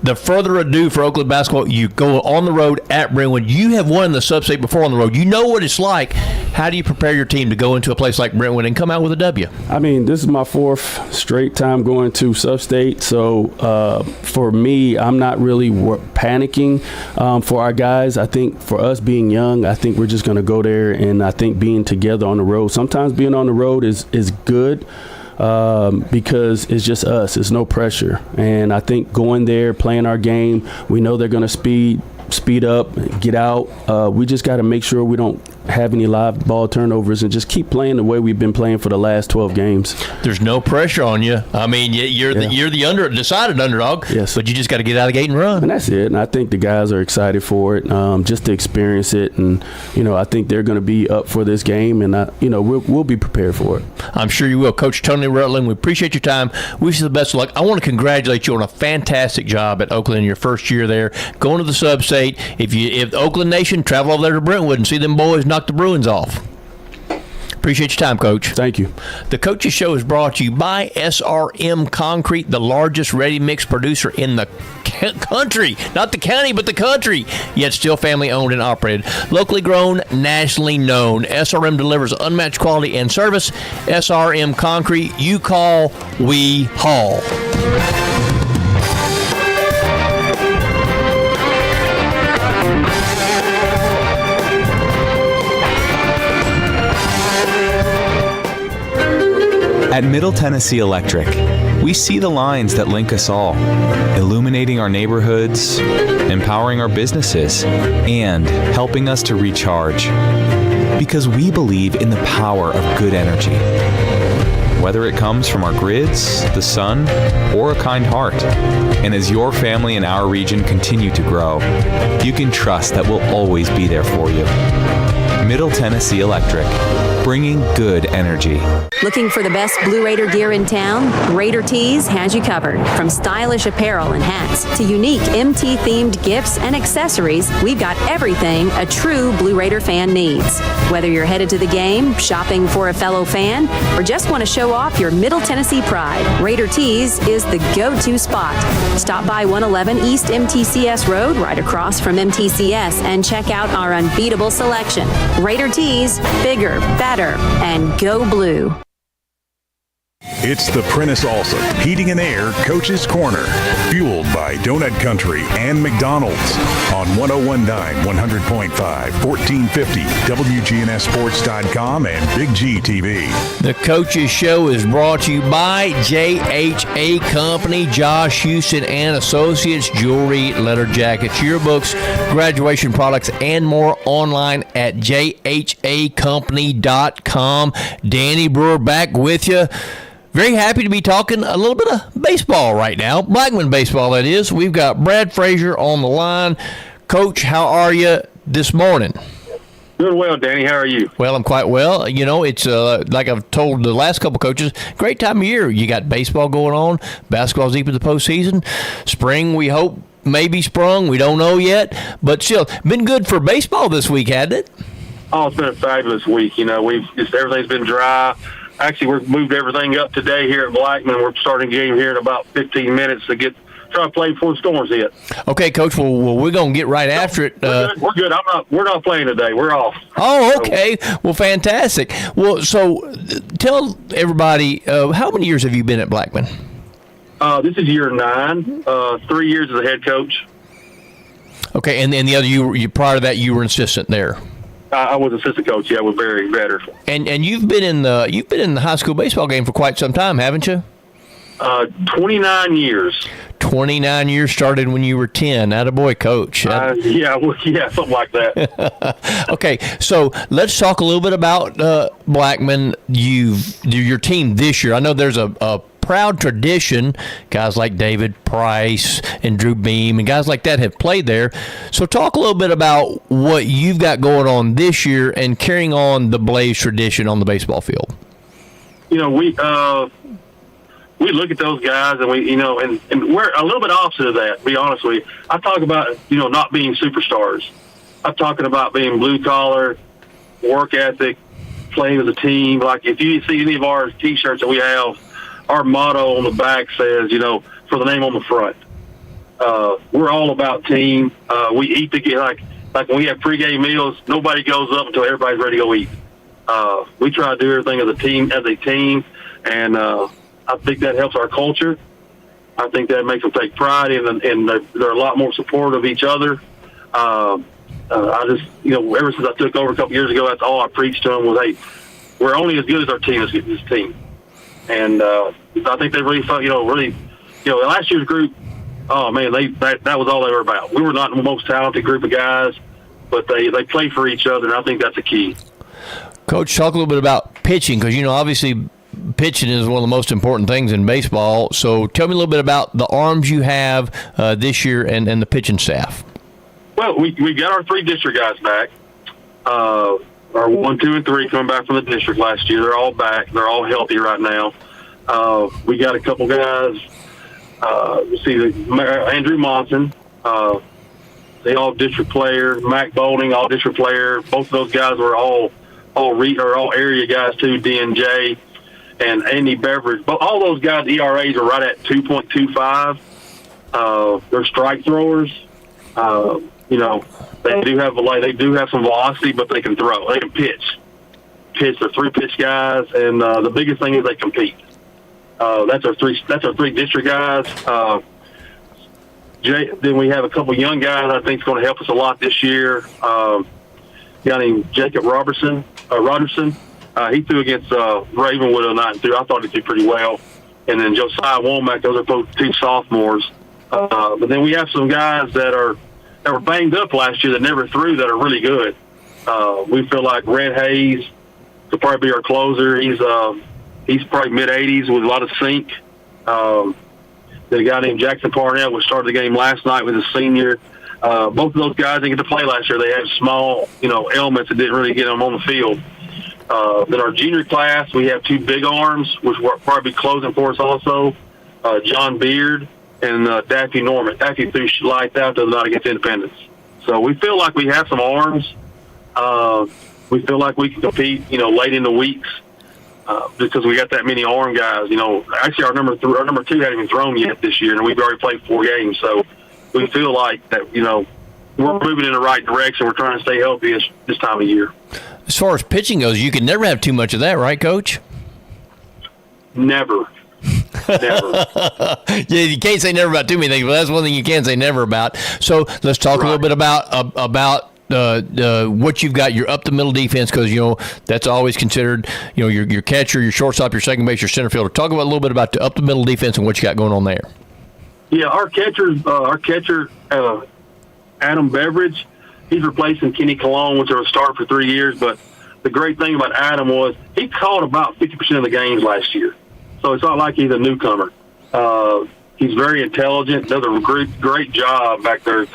The further ado for Oakland basketball, you go on the road at Brentwood. You have won the sub-state before on the road. You know what it's like. How do you prepare your team to go into a place like Brentwood and come out with a W? I mean, this is my 4th straight time going to sub-state. So for me, I'm not really panicking for our guys. I think for us being young, I think we're just going to go there, and I think being together on the road. Sometimes being on the road is good. Because it's just us. It's no pressure. And I think going there, playing our game, we know they're going to speed up, get out. We just got to make sure we don't have any live ball turnovers and just keep playing the way we've been playing for the last 12 games. There's no pressure on you. I mean, you're the decided underdog, yes, but you just got to get out of the gate and run. And that's it. And I think the guys are excited for it, just to experience it. And, I think they're going to be up for this game, and, we'll be prepared for it. I'm sure you will. Coach Tony Rutland, we appreciate your time. Wish you the best of luck. I want to congratulate you on a fantastic job at Oakland in your first year there, going to the sub-state. If Oakland Nation, travel over there to Brentwood and see them boys knock the Bruins off. Appreciate your time, Coach. Thank you. The Coaches Show is brought to you by SRM Concrete, the largest ready-mix producer in the country. Not the county, but the country. Yet still family-owned and operated. Locally grown, nationally known. SRM delivers unmatched quality and service. SRM Concrete, you call, we haul. At Middle Tennessee Electric, we see the lines that link us all, illuminating our neighborhoods, empowering our businesses, and helping us to recharge. Because we believe in the power of good energy. Whether it comes from our grids, the sun, or a kind heart. And as your family and our region continue to grow, you can trust that we'll always be there for you. Middle Tennessee Electric, bringing good energy. Looking for the best Blue Raider gear in town? Raider Tees has you covered. From stylish apparel and hats to unique MT-themed gifts and accessories, we've got everything a true Blue Raider fan needs. Whether you're headed to the game, shopping for a fellow fan, or just want to show off your Middle Tennessee pride, Raider Tees is the go-to spot. Stop by 111 East MTCS Road, right across from MTCS, and check out our unbeatable selection. Raider Tees, bigger, better, and go blue. It's the Prentice Allsup Heating and Air Coach's Corner, fueled by Donut Country and McDonald's on 101.9, 100.5, 1450, wgnssports.com and Big G TV. The Coaches Show is brought to you by JHA Company, Josh Houston and Associates, jewelry, leather jackets, yearbooks, graduation products, and more online at jhacompany.com. Danny Brewer back with you. Very happy to be talking a little bit of baseball right now. Blackman baseball, that is. We've got Brad Frazier on the line. Coach, how are you this morning? Doing well, Danny. How are you? Well, I'm quite well. It's like I've told the last couple coaches, great time of year. You got baseball going on. Basketball's deep in the postseason. Spring, we hope, maybe sprung. We don't know yet. But still, been good for baseball this week, hasn't it? Oh, it's been a fabulous week. Everything's been dry. Actually, we've moved everything up today here at Blackman. We're starting a game here in about 15 minutes to try to play before the storms hit. Okay, Coach. Well, we're going to get right after it. We're good. We're not playing today. We're off. Oh, okay. Well, fantastic. Well, so tell everybody, how many years have you been at Blackman? This is year 9. 3 years as a head coach. Okay, and the other you prior to that you were an assistant there. I was assistant coach. Yeah, with better. And you've been in the high school baseball game for quite some time, haven't you? 29 years. 29 years, started when you were 10. Attaboy, Coach. Yeah, something like that. Okay, so let's talk a little bit about Blackman. Your team this year. I know there's a proud tradition. Guys like David Price and Drew Beam and guys like that have played there. So talk a little bit about what you've got going on this year and carrying on the Blaze tradition on the baseball field. We look at those guys and and we're a little bit opposite of that, to be honest with you. I talk about, not being superstars. I'm talking about being blue collar, work ethic, playing as a team. Like if you see any of our T-shirts that we have, our motto on the back says, for the name on the front. We're all about team. We eat together. Like when we have pregame meals, nobody goes up until everybody's ready to go eat. We try to do everything as a team, and I think that helps our culture. I think that makes them take pride and they're a lot more supportive of each other. I just, ever since I took over a couple years ago, that's all I preached to them was, hey, we're only as good as our team as this team. And I think they really felt, last year's group, oh man, that was all they were about. We were not the most talented group of guys, but they play for each other, and I think that's a key. Coach, talk a little bit about pitching, because obviously pitching is one of the most important things in baseball. So tell me a little bit about the arms you have this year and the pitching staff. Well, we got our 3 district guys back. Our 1, 2, and 3 coming back from the district last year. They're all back. They're all healthy right now. We got a couple guys. Andrew Monson, the all-district player. Mac Boulding, all-district player. Both of those guys were all area guys too. DNJ and Andy Beveridge. But all those guys' ERAs are right at 2.25. They're strike throwers. They do have some velocity, but they can throw. They can pitch. They're 3-pitch guys, and the biggest thing is they compete. That's our three district guys. Then we have a couple young guys I think is going to help us a lot this year. A guy named Jacob Robertson. He threw against Ravenwood tonight and threw. I thought he threw pretty well. And then Josiah Womack. Those are both 2 sophomores. But then we have some guys that were banged up last year that never threw that are really good. We feel like Red Hayes could probably be our closer. He's probably mid-80s with a lot of sink. The guy named Jackson Parnell, which started the game last night, was a senior. Both of those guys didn't get to play last year. They had small, ailments that didn't really get them on the field. Then our junior class, we have 2 big arms, which will probably be closing for us also. John Beard and Daffy Norman. Daffy threw lights out the other night against Independence. So we feel like we have some arms. We feel like we can compete, late in the weeks because we got that many arm guys. Actually, our number 2 hadn't even thrown yet this year, and we've already played 4 games. So we feel like that, we're moving in the right direction. We're trying to stay healthy this time of year. As far as pitching goes, you can never have too much of that, right, Coach? Never. Yeah, you can't say never about too many things, but that's one thing you can say never about. So let's talk a little bit about what you've got, your up-the-middle defense, because, that's always considered, your catcher, your shortstop, your second base, your center fielder. Talk about a little bit about the up-the-middle defense and what you got going on there. Yeah, our catcher, Adam Beveridge, he's replacing Kenny Cologne, which was a start for 3 years. But the great thing about Adam was he caught about 50% of the games last year. So it's not like he's a newcomer. He's very intelligent, does a great job back there,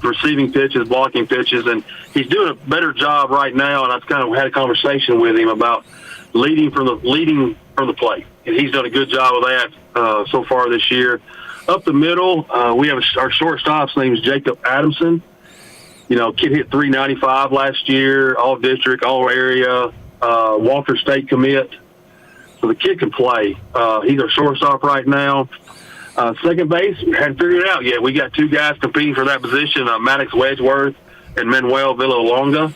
receiving pitches, blocking pitches, and he's doing a better job right now. And I've kind of had a conversation with him about leading from the plate, and he's done a good job of that so far this year. Up the middle, we have our shortstop's name is Jacob Adamson. Kid hit .395 last year, all district, all area, Walker State commit. So the kid can play. He's our shortstop right now. Second base, we hadn't figured it out yet. We got 2 guys competing for that position, Maddox Wedgeworth and Manuel Villalonga.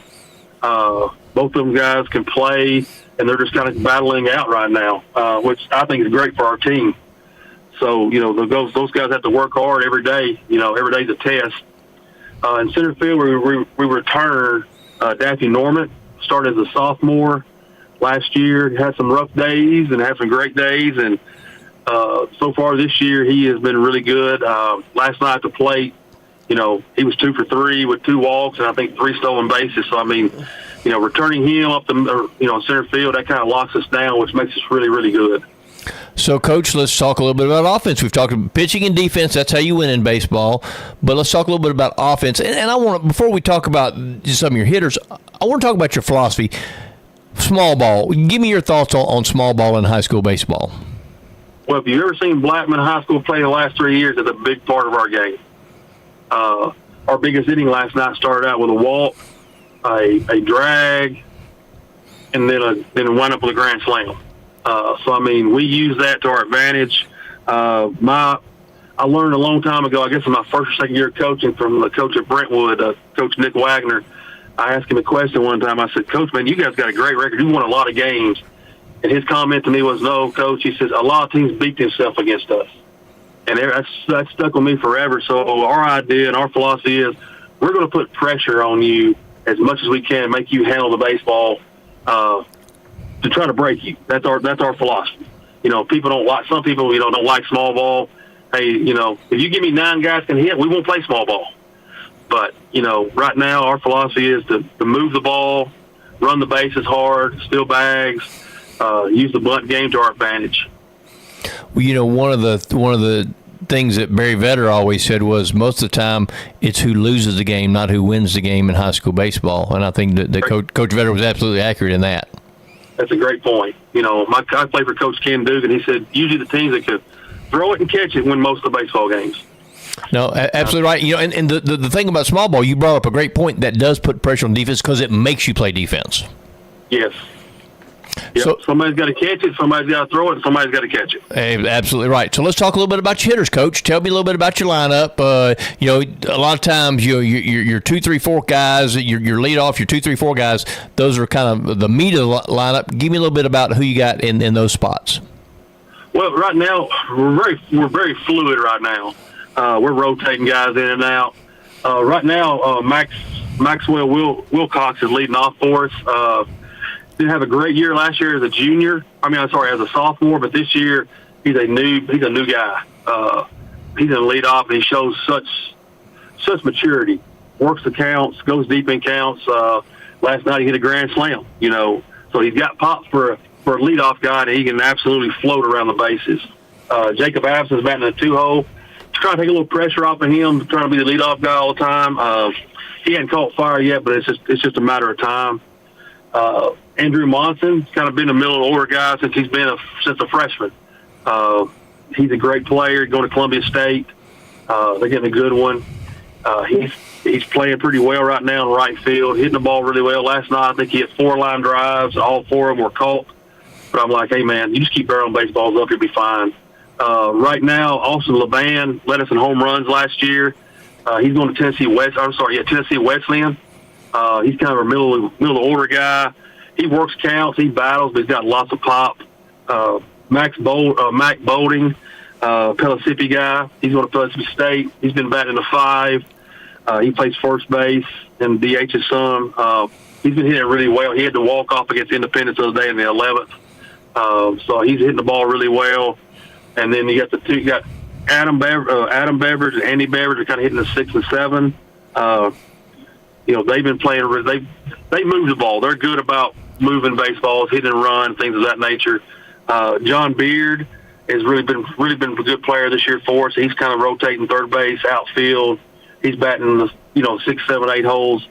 Both of them guys can play, and they're just kind of battling out right now, which I think is great for our team. So, those guys have to work hard every day. Every day's a test. In center field, we return Daffy Norman, started as a sophomore last year. Had some rough days and had some great days, and So far this year, he has been really good. Last night at the plate, he was 2 for 3 with 2 walks and I think 3 stolen bases. So, I mean, returning him up the, center field, that kind of locks us down, which makes us really, really good. So, Coach, let's talk a little bit about offense. We've talked about pitching and defense. That's how you win in baseball. But let's talk a little bit about offense. And I want to, before we talk about some of your hitters, I want to talk about your philosophy. Small ball. Give me your thoughts on small ball in high school baseball. Well, if you've ever seen Blackman High School play the last 3 years, it's a big part of our game. Our biggest inning last night started out with a walk, a drag, and then wound up with a grand slam. So, I mean, we use that to our advantage. I learned a long time ago, I guess in my first or second year of coaching, from the coach at Brentwood, Coach Nick Wagner. I asked him a question one time. I said, Coach, man, you guys got a great record. You won a lot of games. And his comment to me was, no, Coach, he says, a lot of teams beat themselves against us. And that stuck with me forever. So our idea and our philosophy is we're going to put pressure on you as much as we can, make you handle the baseball to try to break you. That's our philosophy. People don't like, some people, don't like small ball. Hey, if you give me 9 guys can hit, we won't play small ball. But, right now our philosophy is to move the ball, run the bases hard, steal bags, use the bunt game to our advantage. Well, one of the things that Barry Vetter always said was most of the time it's who loses the game, not who wins the game in high school baseball. And I think that Coach Vetter was absolutely accurate in that. That's a great point. I played for Coach Ken Dugan. He said usually the teams that could throw it and catch it win most of the baseball games. No, absolutely right. And the thing about small ball, you brought up a great point that does put pressure on defense because it makes you play defense. Yes. Yep. So somebody's got to catch it, somebody's got to throw it, and somebody's got to catch it. Hey, absolutely right. So let's talk a little bit about your hitters, Coach. Tell me a little bit about your lineup. A lot of times your 2, 3, 4 guys, your lead off, your 2, 3, 4 guys, those are kind of the meat of the lineup. Give me a little bit about who you got in those spots. Well, right now we're very fluid right now. We're rotating guys in and out. Right now, Maxwell Wilcox is leading off for us. Didn't have a great year last year as a junior. As a sophomore, but this year he's a new guy. He's in the lead off, and he shows such maturity. Works the counts, goes deep in counts. Last night he hit a grand slam. So he's got pops for a leadoff guy, and he can absolutely float around the bases. Jacob Abson's batting in the 2-hole. Trying to take a little pressure off of him, trying to be the leadoff guy all the time. He hadn't caught fire yet, but it's just a matter of time. Andrew Monson, kind of been a middle order guy since he's been since a freshman. He's a great player, going to Columbia State. They're getting a good one. He's playing pretty well right now in right field, hitting the ball really well. Last night, I think he hit 4 line drives. All 4 of them were caught. But I'm like, hey, man, you just keep barreling baseballs up, you'll be fine. Right now, Austin Laban led us in home runs last year. He's going to Tennessee Wesleyan. He's kind of a middle order guy. He works counts, he battles, but he's got lots of pop. Mac Bolding, Pellissippi guy. He's going to Pellissippi State. He's been batting the 5. He plays first base and DHs some. He's been hitting really well. He had to walk off against Independence the other day in the 11th. So he's hitting the ball really well. And then you got Adam Beveridge and Andy Beveridge are kind of hitting the 6 and 7. They've been playing. They move the ball. They're good about moving baseballs, hitting and run, things of that nature. John Beard has really been a good player this year for us. He's kind of rotating third base, outfield. He's batting the 6, 7, 8 holes.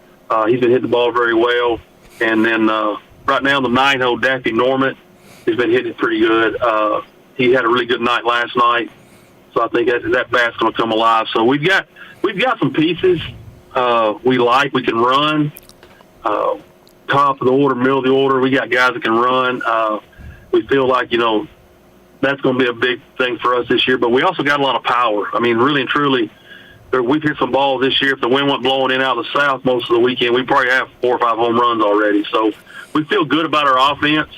He's been hitting the ball very well. And then right now the 9-hole, Daffy Norman has been hitting it pretty good. He had a really good night last night, so I think that bat's going to come alive. So we've got some pieces we can run. Top of the order, middle of the order, we got guys that can run. We feel like that's going to be a big thing for us this year. But we also got a lot of power. I mean, really and truly, we've hit some balls this year. If the wind went blowing in out of the south most of the weekend, we probably have 4 or 5 home runs already. So we feel good about our offense.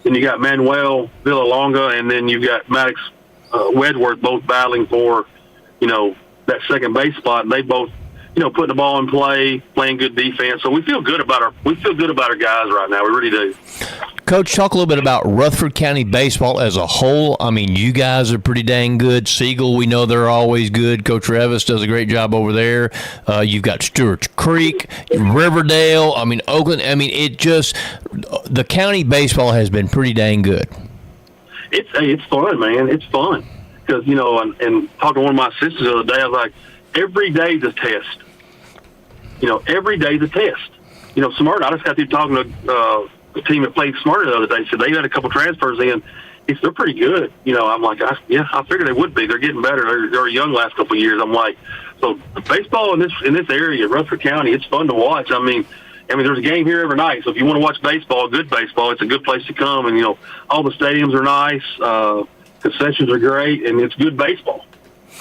Then you got Manuel Villalonga, and then you've got Maddox Wedworth both battling for, that second base spot. And they both putting the ball in play, playing good defense. So we feel good about our guys right now. We really do. Coach, talk a little bit about Rutherford County baseball as a whole. I mean, you guys are pretty dang good. Siegel, we know they're always good. Coach Revis does a great job over there. You've got Stewart's Creek, Riverdale, Oakland. The county baseball has been pretty dang good. It's fun, man. It's fun. Because, and talking to one of my sisters the other day, I was like, every day's a test. Every day's a test. Smyrna, I just got through talking to the team that played Smyrna the other day. So they had a couple transfers in. They're pretty good. I'm like, I figured they would be. They're getting better. They're young last couple of years. I'm like, so baseball in this area, Rutherford County, it's fun to watch. There's a game here every night. So if you want to watch baseball, good baseball, it's a good place to come. And, all the stadiums are nice. Concessions are great, and it's good baseball.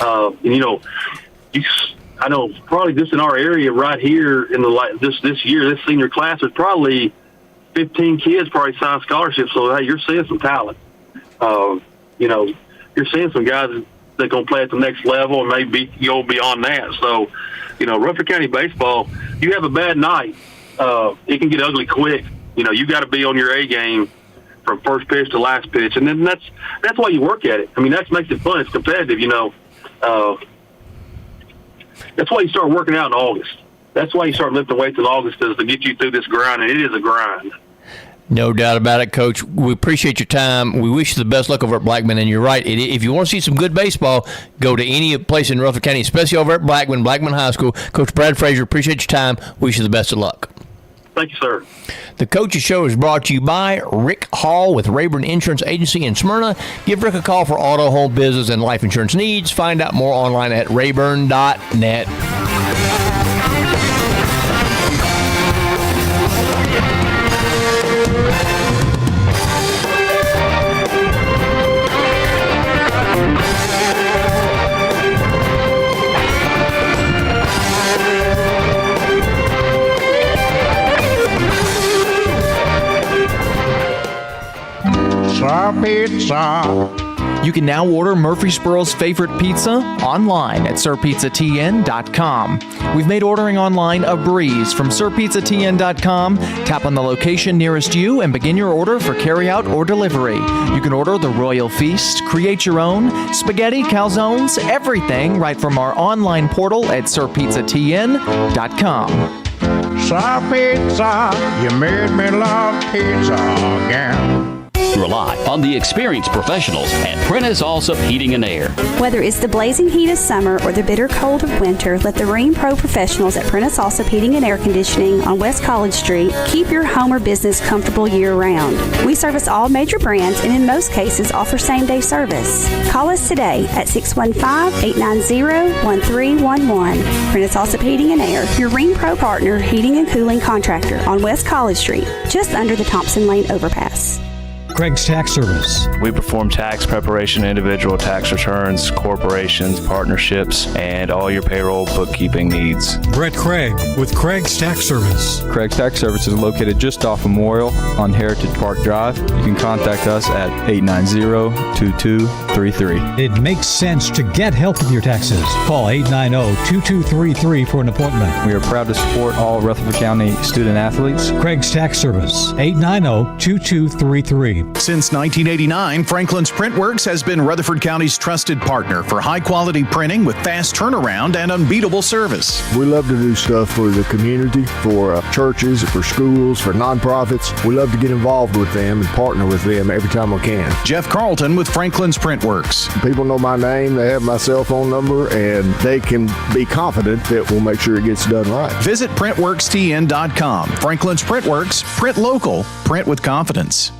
I know probably just in our area right here in this year, this senior class, there's probably 15 kids probably signed scholarships. So, hey, you're seeing some talent. You're seeing some guys that going to play at the next level and maybe go beyond that. So, Rutherford County baseball, you have a bad night, it can get ugly quick. You got to be on your A game from first pitch to last pitch, and then that's why you work at it. That makes it fun. It's competitive. That's why you start working out in August. That's why you start lifting weights in August, is to get you through this grind, and it is a grind. No doubt about it, Coach. We appreciate your time. We wish you the best luck over at Blackman, and you're right. If you want to see some good baseball, go to any place in Rutherford County, especially over at Blackman High School. Coach Brad Frazier, appreciate your time. Wish you the best of luck. Thank you, sir. The Coaches Show is brought to you by Rick Hall with Rayburn Insurance Agency in Smyrna. Give Rick a call for auto, home, business, and life insurance needs. Find out more online at rayburn.net. Pizza. You can now order Murfreesboro's favorite pizza online at sirpizzatn.com. We've made ordering online a breeze. From sirpizzatn.com, tap on the location nearest you and begin your order for carryout or delivery. You can order the Royal Feast, create your own, spaghetti, calzones, everything right from our online portal at sirpizzatn.com. Sir Pizza, you made me love pizza again. Rely on the experienced professionals at Prentice Allsup Heating and Air. Whether it's the blazing heat of summer or the bitter cold of winter, let the Rheem Pro professionals at Prentice Allsup Heating and Air Conditioning on West College Street keep your home or business comfortable year-round. We service all major brands and in most cases offer same-day service. Call us today at 615-890-1311. Prentice Allsup Heating and Air, your Rheem Pro partner heating and cooling contractor on West College Street, just under the Thompson Lane overpass. Craig's Tax Service. We perform tax preparation, individual tax returns, corporations, partnerships, and all your payroll bookkeeping needs. Brett Craig with Craig's Tax Service. Craig's Tax Service is located just off Memorial on Heritage Park Drive. You can contact us at 890-2233. It makes sense to get help with your taxes. Call 890-2233 for an appointment. We are proud to support all Rutherford County student athletes. Craig's Tax Service, 890-2233. Since 1989, Franklin's Printworks has been Rutherford County's trusted partner for high-quality printing with fast turnaround and unbeatable service. We love to do stuff for the community, for churches, for schools, for nonprofits. We love to get involved with them and partner with them every time we can. Jeff Carlton with Franklin's Printworks. People know my name, they have my cell phone number, and they can be confident that we'll make sure it gets done right. Visit printworkstn.com. Franklin's Printworks, print local, print with confidence.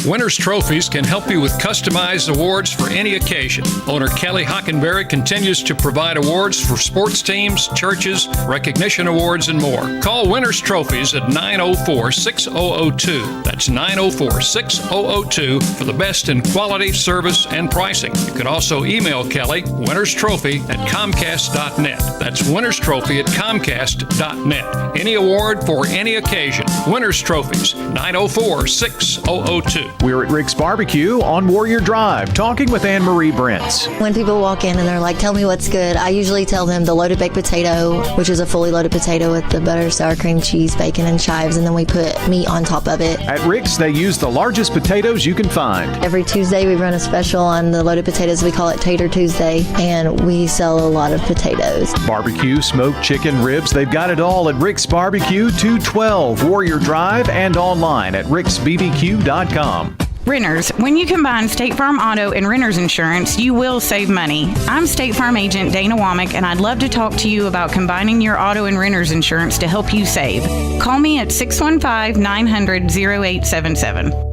Winners Trophies can help you with customized awards for any occasion. Owner Kelly Hockenberry continues to provide awards for sports teams, churches, recognition awards, and more. Call Winners Trophies at 904-6002. That's 904-6002 for the best in quality, service, and pricing. You can also email Kelly, winnerstrophy@comcast.net. That's winnerstrophy@comcast.net. Any award for any occasion. Winners Trophies, 904-6002. Tennessee. We're at Rick's Barbecue on Warrior Drive, talking with Anne Marie Brents. When people walk in and they're like, tell me what's good, I usually tell them the loaded baked potato, which is a fully loaded potato with the butter, sour cream, cheese, bacon, and chives, and then we put meat on top of it. At Rick's, they use the largest potatoes you can find. Every Tuesday, we run a special on the loaded potatoes. We call it Tater Tuesday, and we sell a lot of potatoes. Barbecue, smoked chicken, ribs, they've got it all at Rick's Barbecue, 212 Warrior Drive, and online at ricksbbq.com. Renters, when you combine State Farm Auto and Renters Insurance, you will save money. I'm State Farm Agent Dana Womack, and I'd love to talk to you about combining your auto and renters insurance to help you save. Call me at 615-900-0877.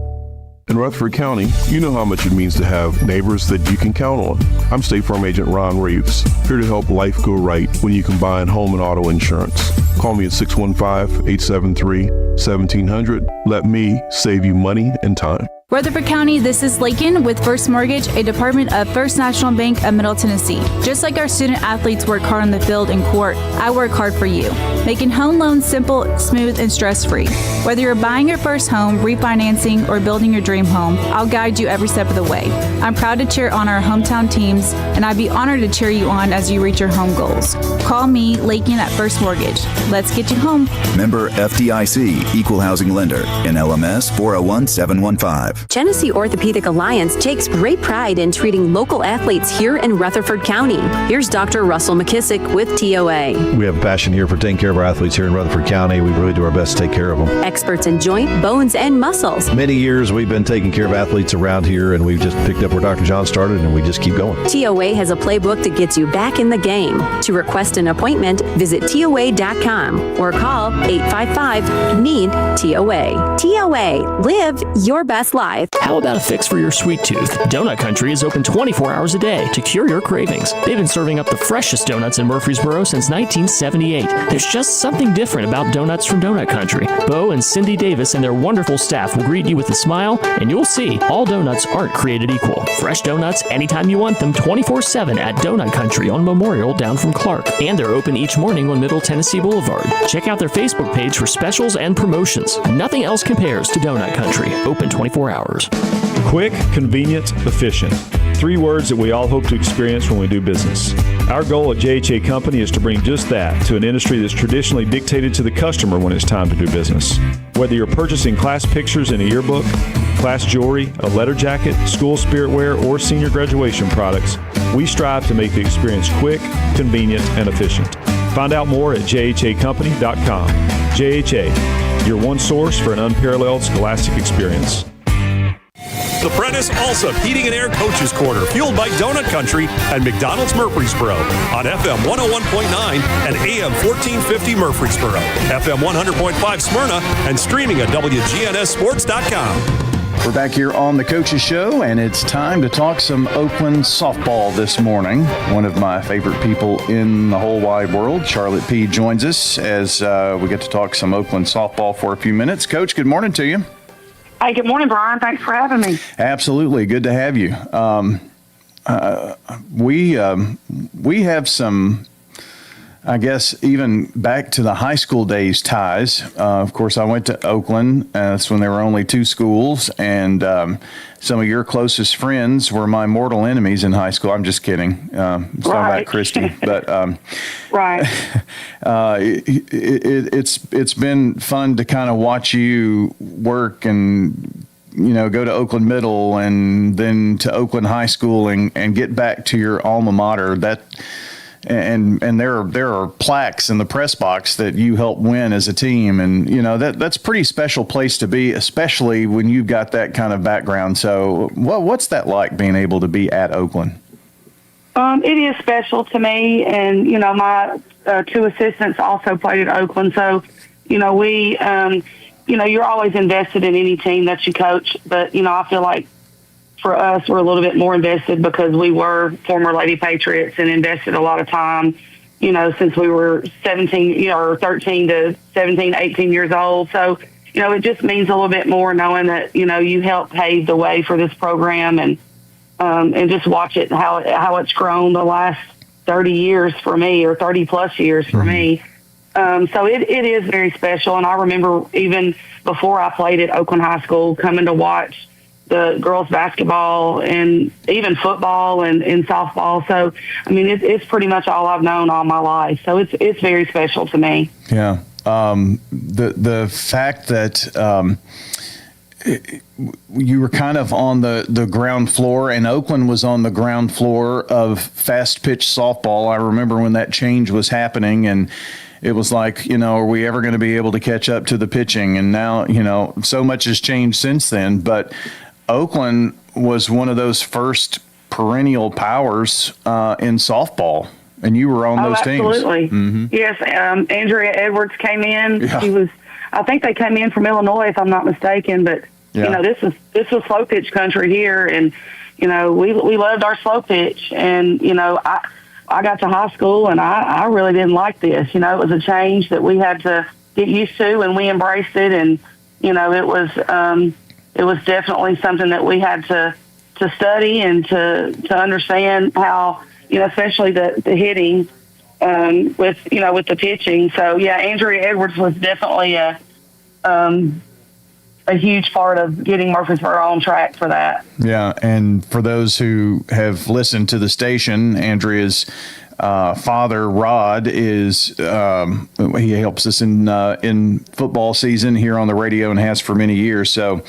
In Rutherford County, you know how much it means to have neighbors that you can count on. I'm State Farm Agent Ron Reeves, here to help life go right when you combine home and auto insurance. Call me at 615-873-1700. Let me save you money and time. Rutherford County, this is Lakin with First Mortgage, a department of First National Bank of Middle Tennessee. Just like our student athletes work hard on the field and court, I work hard for you, making home loans simple, smooth, and stress-free. Whether you're buying your first home, refinancing, or building your dream home, I'll guide you every step of the way. I'm proud to cheer on our hometown teams, and I'd be honored to cheer you on as you reach your home goals. Call me, Lakin at First Mortgage. Let's get you home. Member FDIC, Equal Housing Lender, NLMS 401715. Genesee Orthopedic Alliance takes great pride in treating local athletes here in Rutherford County. Here's Dr. Russell McKissick with TOA. We have a passion here for taking care of our athletes here in Rutherford County. We really do our best to take care of them. Experts in joint, bones, and muscles. Many years we've been taking care of athletes around here, and we've just picked up where Dr. John started, and we just keep going. TOA has a playbook that gets you back in the game. To request an appointment, visit TOA.com or call 855-NEED-TOA. TOA, live your best life. How about a fix for your sweet tooth? Donut Country is open 24 hours a day to cure your cravings. They've been serving up the freshest donuts in Murfreesboro since 1978. There's just something different about donuts from Donut Country. Bo and Cindy Davis and their wonderful staff will greet you with a smile, and you'll see all donuts aren't created equal. Fresh donuts anytime you want them, 24/7 at Donut Country on Memorial down from Clark. And they're open each morning on Middle Tennessee Boulevard. Check out their Facebook page for specials and promotions. Nothing else compares to Donut Country. Open 24 hours. Quick, convenient, efficient. 3 words that we all hope to experience when we do business. Our goal at JHA Company is to bring just that to an industry that's traditionally dictated to the customer when it's time to do business. Whether you're purchasing class pictures in a yearbook, class jewelry, a letter jacket, school spirit wear, or senior graduation products, we strive to make the experience quick, convenient, and efficient. Find out more at jhacompany.com. JHA, your one source for an unparalleled scholastic experience. The Prentice Allsup Heating and Air Coaches Corner, fueled by Donut Country and McDonald's Murfreesboro on FM 101.9 and AM 1450 Murfreesboro, FM 100.5 Smyrna, and streaming at wgnssports.com. We're back here on the Coaches Show, and it's time to talk some Oakland softball this morning. One of my favorite people in the whole wide world, Charlotte P., joins us as we get to talk some Oakland softball for a few minutes. Coach, good morning to you. Hey, good morning, Brian. Thanks for having me. Absolutely. Good to have you. We have some, I guess, even back to the high school days ties. Of course, I went to Oakland. That's when there were only 2 schools, and some of your closest friends were my mortal enemies in high school. I'm just kidding. I'm talking about Christy, but right. It's been fun to kind of watch you work and go to Oakland Middle and then to Oakland High School and get back to your alma mater. And there are plaques in the press box that you helped win as a team, and that's a pretty special place to be, especially when you've got that kind of background. So, what's that like, being able to be at Oakland? It is special to me, and my 2 assistants also played at Oakland. So, we, you're always invested in any team that you coach, but I feel like for us, we're a little bit more invested because we were former Lady Patriots and invested a lot of time, since we were 17, or 13 to 17, 18 years old. So, it just means a little bit more knowing that, you helped pave the way for this program and just watch it, how it's grown the last 30 years for me, or 30 plus years for me. So it is very special. And I remember even before I played at Oakland High School, coming to watch the girls basketball and even football and softball. So, I mean, it's pretty much all I've known all my life. So it's very special to me. Yeah. The fact that you were kind of on the ground floor, and Oakland was on the ground floor of fast pitch softball. I remember when that change was happening, and it was like, are we ever going to be able to catch up to the pitching? And now, so much has changed since then. But Oakland was one of those first perennial powers in softball, and you were on those absolutely. teams. Mm-hmm. Yes, Andrea Edwards came in. Yeah. I think they came in from Illinois, if I'm not mistaken. But this was slow pitch country here, and we loved our slow pitch. And I got to high school, and I really didn't like this. It was a change that we had to get used to, and we embraced it. And it was definitely something that we had to study and to understand how, especially the hitting with the pitching. So yeah, Andrea Edwards was definitely a huge part of getting Murfreesboro on track for that. Yeah, and for those who have listened to the station, Andrea's father, Rod, is he helps us in football season here on the radio and has for many years. So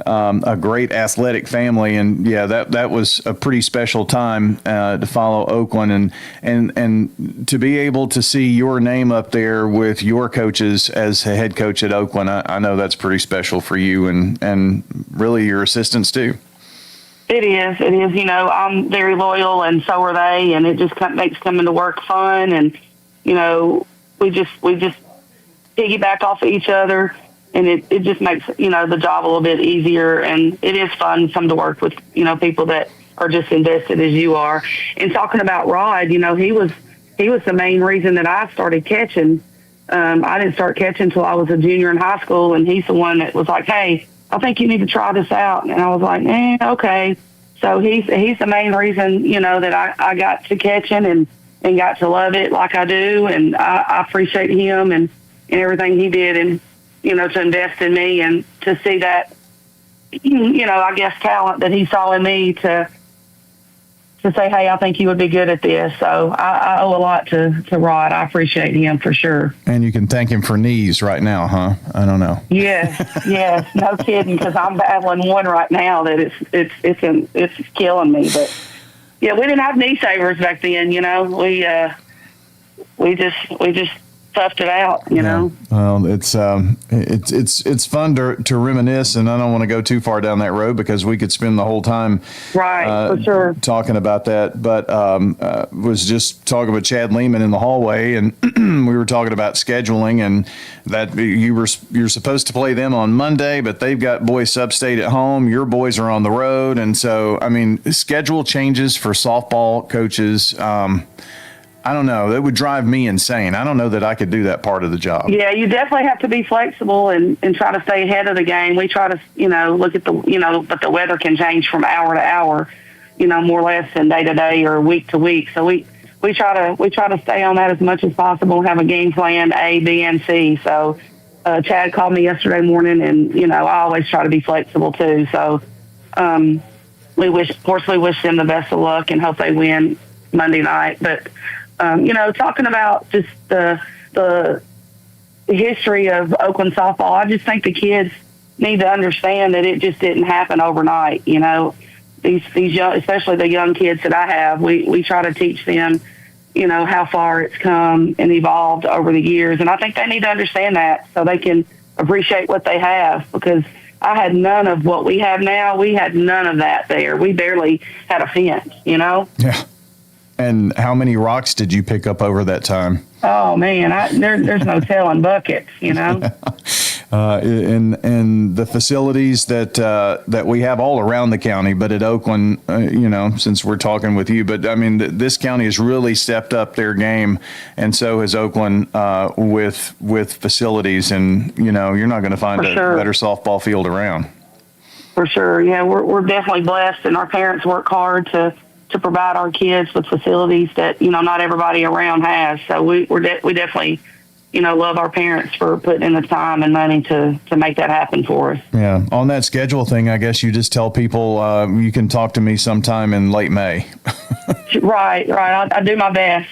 a great athletic family, and that was a pretty special time to follow Oakland and to be able to see your name up there with your coaches as a head coach at Oakland. I know that's pretty special for you and really your assistants too. It is. I'm very loyal, and so are they, and it just makes coming to work fun. And we just piggyback off of each other, and it just makes the job a little bit easier. And it is fun to come to work with people that are just invested as you are. And talking about Rod, he was the main reason that I started catching. I didn't start catching until I was a junior in high school, and he's the one that was like, "Hey, I think you need to try this out." And I was like, okay. So he's the main reason, that I got to catching and got to love it like I do. And I appreciate him and everything he did, and, to invest in me and to see that, I guess talent that he saw in me to say, "Hey, I think you would be good at this." So I owe a lot to Rod. I appreciate him for sure. And you can thank him for knees right now, huh? I don't know. Yes, no kidding, because I'm battling one right now that it's killing me. But yeah, we didn't have knee savers back then. We just toughed it out. Well, it's fun to reminisce, and I don't want to go too far down that road because we could spend the whole time for sure talking about that. But was just talking with Chad Lehman in the hallway, and we were talking about scheduling, and that you're supposed to play them on Monday, but they've got boys sub-state at home. Your boys are on the road, and so schedule changes for softball coaches. I don't know. That would drive me insane. I don't know that I could do that part of the job. Yeah, you definitely have to be flexible and try to stay ahead of the game. We try to, look at but the weather can change from hour to hour, more or less than day to day or week to week. So we try to stay on that as much as possible and have a game plan A, B, and C. So Chad called me yesterday morning, and, I always try to be flexible too. So we wish them the best of luck and hope they win Monday night. But talking about just the history of Oakland softball, I just think the kids need to understand that it just didn't happen overnight. These young, especially the young kids that I have, we try to teach them, how far it's come and evolved over the years. And I think they need to understand that so they can appreciate what they have, because I had none of what we have now. We had none of that there. We barely had a fence, Yeah. And how many rocks did you pick up over that time? Oh man, there's no telling buckets, And the facilities that we have all around the county, but at Oakland, since we're talking with you, but this county has really stepped up their game, and so has Oakland with facilities, and you're not going to find a better softball field around. For sure, yeah, we're definitely blessed, and our parents work hard to provide our kids with facilities that not everybody around has. So we definitely love our parents for putting in the time and money to make that happen for us. Yeah. On that schedule thing, I guess you just tell people you can talk to me sometime in late May. Right. I do my best.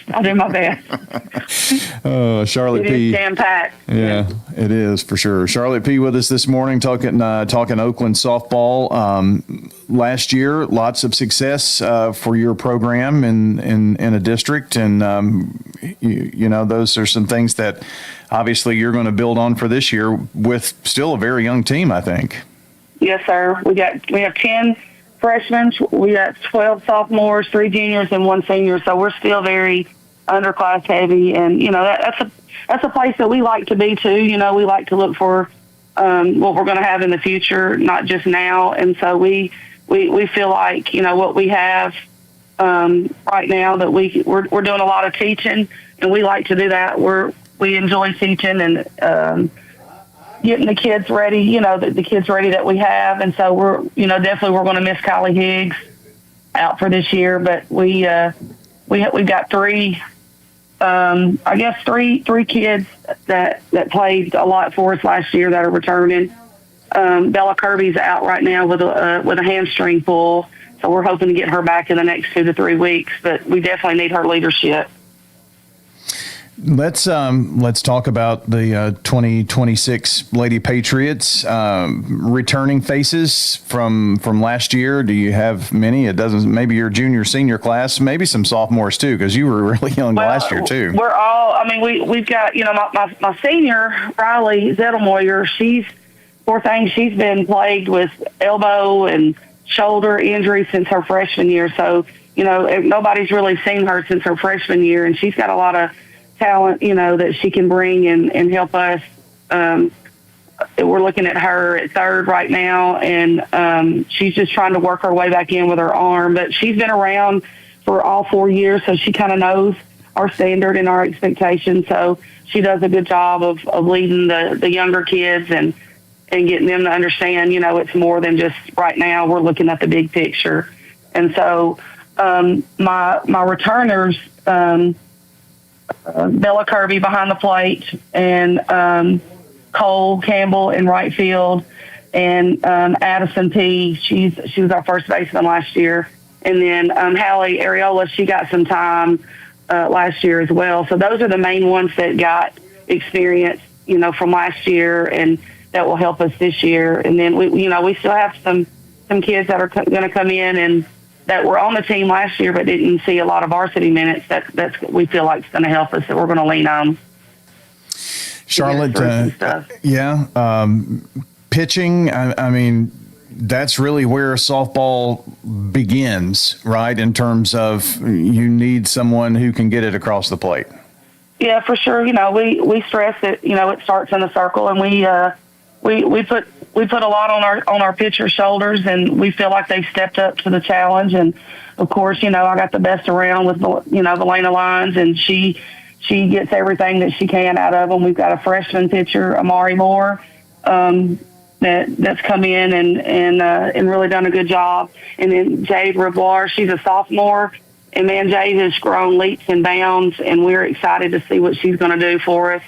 Charlotte P. It is jam-packed. Yeah, it is for sure. Charlotte P. with us this morning talking Oakland softball. Last year, lots of success for your program in a district, and those are some things that obviously you're going to build on for this year with still a very young team, I think. Yes, sir. We have 10 freshmen. We got 12 sophomores, 3 juniors, and 1 senior. So we're still very underclass heavy, and that's a place that we like to be too. We like to look for what we're going to have in the future, not just now. And so we feel like what we have right now, that we're doing a lot of teaching, and we like to do that. We enjoy teaching and getting the kids ready, the kids ready that we have. And so we're going to miss Kylie Higgs out for this year, but we've got 3 kids that played a lot for us last year that are returning. Bella Kirby's out right now with a hamstring pull, so we're hoping to get her back in the next 2 to 3 weeks, but we definitely need her leadership. Let's talk about the 2026 Lady Patriots returning faces from last year. Do you have many? It doesn't. Maybe your junior, senior class, maybe some sophomores too, because you were really young last year too. We're all. I mean, we've got my senior Riley Zettelmoyer. Poor thing. She's been plagued with elbow and shoulder injuries since her freshman year. So nobody's really seen her since her freshman year, and she's got a lot of talent, that she can bring and help us. We're looking at her at third right now, and she's just trying to work her way back in with her arm. But she's been around for all 4 years, so she kind of knows our standard and our expectations. So she does a good job of leading the younger kids and getting them to understand, it's more than just right now. We're looking at the big picture. And so my returners, Bella Kirby behind the plate, and Cole Campbell in right field, and Addison P. She was our first baseman last year, and then Hallie Areola, she got some time last year as well. So those are the main ones that got experience, from last year, and that will help us this year. And then we still have some kids that are going to come in and that were on the team last year but didn't see a lot of varsity minutes. That's we feel like it's going to help us, that we're going to lean on. Charlotte, pitching, I mean, that's really where softball begins, right, in terms of you need someone who can get it across the plate. Yeah, for sure. We stress that, it starts in the circle, and we put a lot on our pitcher's shoulders, and we feel like they stepped up to the challenge. And of course, I got the best around with Valena Lyons, and she gets everything that she can out of them. We've got a freshman pitcher, Amari Moore, that's come in and really done a good job. And then Jade Reboir, she's a sophomore, and man, Jade has grown leaps and bounds, and we're excited to see what she's going to do for us.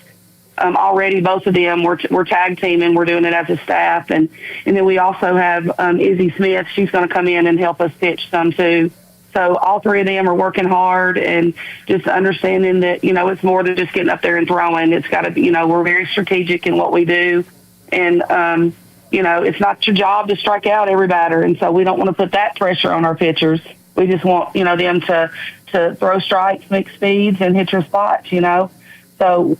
Already, both of them, we're tag teaming. We're doing it as a staff. And then we also have Izzy Smith. She's going to come in and help us pitch some, too. So all 3 of them are working hard and just understanding that, it's more than just getting up there and throwing. It's got to be, we're very strategic in what we do. And, it's not your job to strike out every batter. And so we don't want to put that pressure on our pitchers. We just want, them to throw strikes, mix speeds, and hit your spots, So,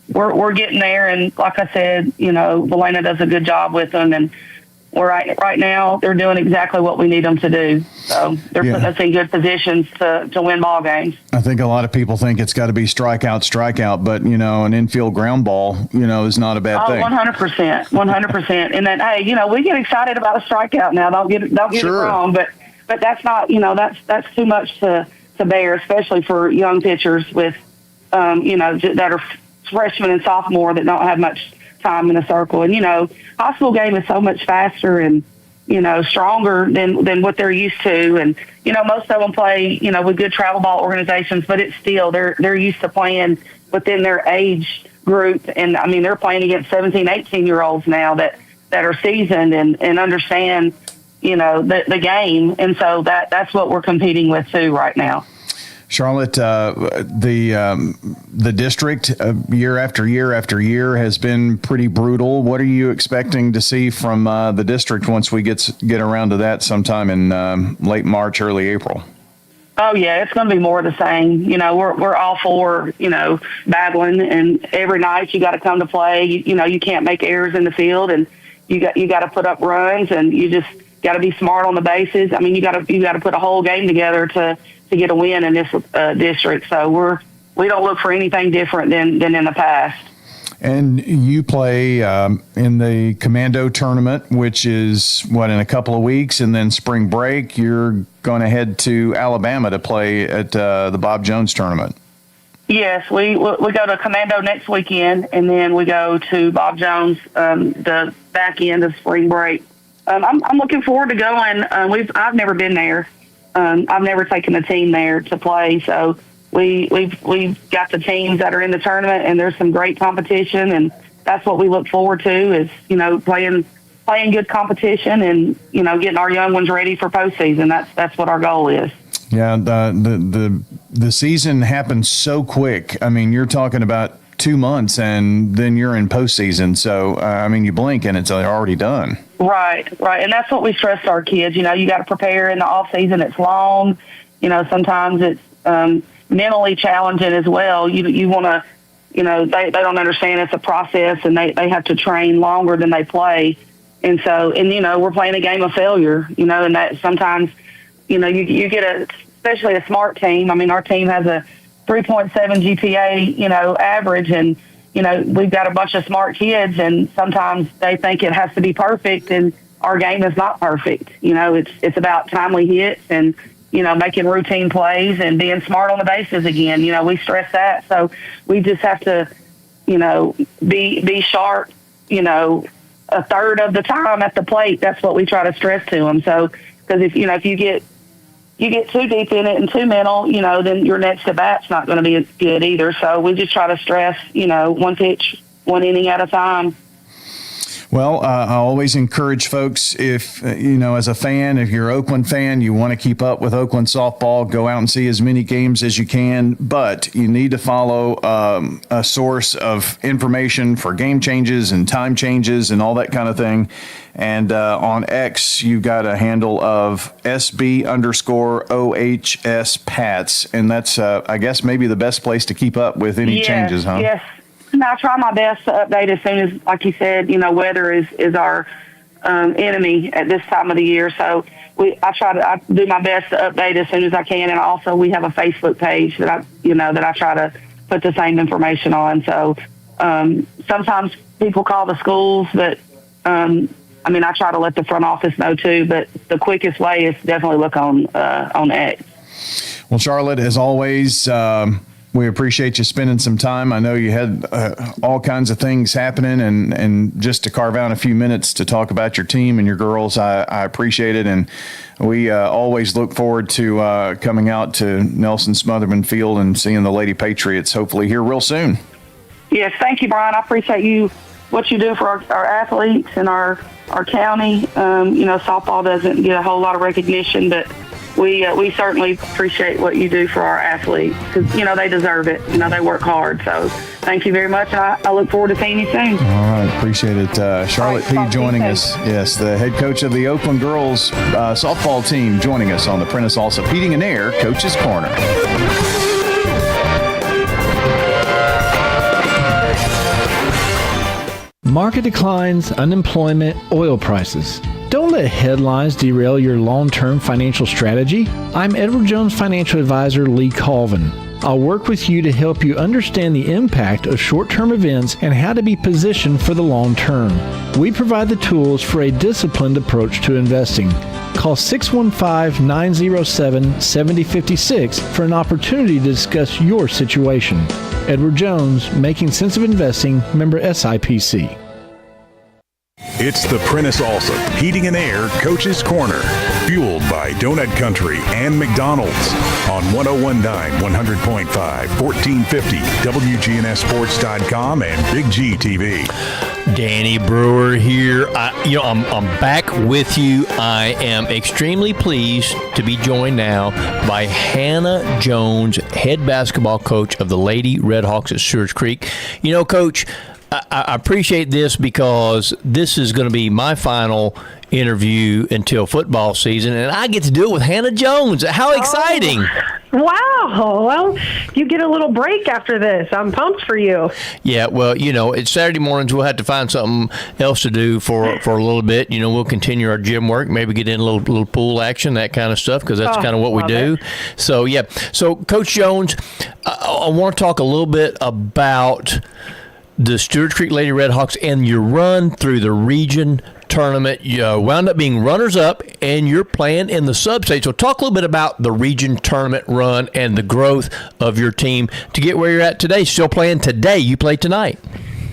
we're getting there, and like I said, Valena does a good job with them, and we're right now they're doing exactly what we need them to do. So they're putting us in good positions to win ball games. I think a lot of people think it's got to be strikeout, but an infield ground ball, is not a bad thing. 100%. And then, hey, we get excited about a strikeout now. Don't get it wrong, but that's not, that's too much to bear, especially for young pitchers with, that are freshmen and sophomore that don't have much time in the circle. And, high school game is so much faster and, stronger than what they're used to. And, most of them play, with good travel ball organizations, but it's still, they're used to playing, within their age group. And I mean, they're playing against 17, 18-year-olds now that are seasoned and understand, the game. And so that's what we're competing with too right now. Charlotte, the district year after year after year has been pretty brutal. What are you expecting to see from the district once we get around to that sometime in late March, early April? Oh yeah, it's going to be more of the same. We're all for battling, and every night you got to come to play. You can't make errors in the field, and you got to put up runs, and you just got to be smart on the bases. I mean, you got to put a whole game together to get a win in this district. So we don't look for anything different than in the past. And you play in the Commando tournament, which is in a couple of weeks, and then spring break, you're going to head to Alabama to play at the Bob Jones tournament. Yes, we go to Commando next weekend, and then we go to Bob Jones the back end of spring break. I'm looking forward to going. I've never been there. I've never taken a team there to play, so we've got the teams that are in the tournament, and there's some great competition, and that's what we look forward to is playing good competition and getting our young ones ready for postseason. That's what our goal is. Yeah, the season happens so quick. I mean, you're talking about 2 months, and then you're in postseason. So you blink and it's already done. Right, and that's what we stress to our kids. You got to prepare in the off season. It's long. Sometimes it's mentally challenging as well. You want to, they don't understand it's a process, and they have to train longer than they play. And so, we're playing a game of failure, and that sometimes, you get especially a smart team. I mean, our team has a 3.7 GPA, average, and, we've got a bunch of smart kids, and sometimes they think it has to be perfect, and our game is not perfect. It's about timely hits and, making routine plays and being smart on the bases again. We stress that. So we just have to, be sharp, a third of the time at the plate. That's what we try to stress to them. So, because if you get too deep in it and too mental, then your next at bat's not going to be good either. So we just try to stress, one pitch, one inning at a time. Well, I always encourage folks, if, as a fan, if you're an Oakland fan, you want to keep up with Oakland softball, go out and see as many games as you can, but you need to follow a source of information for game changes and time changes and all that kind of thing. And on X, you've got a handle of SB_OHS Pats, and that's, I guess, maybe the best place to keep up with any changes, huh? Yes. And I try my best to update as soon as, like you said, weather is our enemy at this time of the year. So I do my best to update as soon as I can. And also we have a Facebook page that I try to put the same information on. So sometimes people call the schools, but I try to let the front office know too. But the quickest way is definitely look on X. Well, Charlotte, as always, we appreciate you spending some time. I know you had all kinds of things happening, and just to carve out a few minutes to talk about your team and your girls, I appreciate it. And we always look forward to coming out to Nelson Smotherman Field and seeing the Lady Patriots hopefully here real soon. Yes, thank you, Brian. I appreciate what you do for our athletes and our county. Softball doesn't get a whole lot of recognition, but we certainly appreciate what you do for our athletes because, they deserve it. They work hard. So thank you very much. And I look forward to seeing you soon. All right. Appreciate it. Charlotte P. joining us. Yes, the head coach of the Oakland girls softball team joining us on the Prentice Allsup Heating and Air Coach's Corner. Market declines, unemployment, oil prices. Don't let headlines derail your long-term financial strategy. I'm Edward Jones Financial Advisor Lee Colvin. I'll work with you to help you understand the impact of short-term events and how to be positioned for the long term. We provide the tools for a disciplined approach to investing. Call 615-907-7056 for an opportunity to discuss your situation. Edward Jones, Making Sense of Investing, member SIPC. It's the Prentice Allsup Heating and Air Coach's Corner, fueled by Donut Country and McDonald's on 101.9, 100.5, 1450, wgnssports.com, and Big G TV. Danny Brewer here. I'm back with you. I am extremely pleased to be joined now by Hannah Jones, head basketball coach of the Lady Redhawks at Stewart's Creek. Coach, I appreciate this because this is going to be my final interview until football season, and I get to do it with Hannah Jones. How exciting! Wow. Well, you get a little break after this. I'm pumped for you. Yeah, well, it's Saturday mornings. We'll have to find something else to do for a little bit. We'll continue our gym work, maybe get in a little pool action, that kind of stuff, because that's kind of what we do. So, yeah. So, Coach Jones, I want to talk a little bit about the Stewart's Creek Lady Redhawks and your run through the region tournament. You wound up being runners-up, and you're playing in the sub-state. So talk a little bit about the region tournament run and the growth of your team to get where you're at today. Still playing today. You play tonight.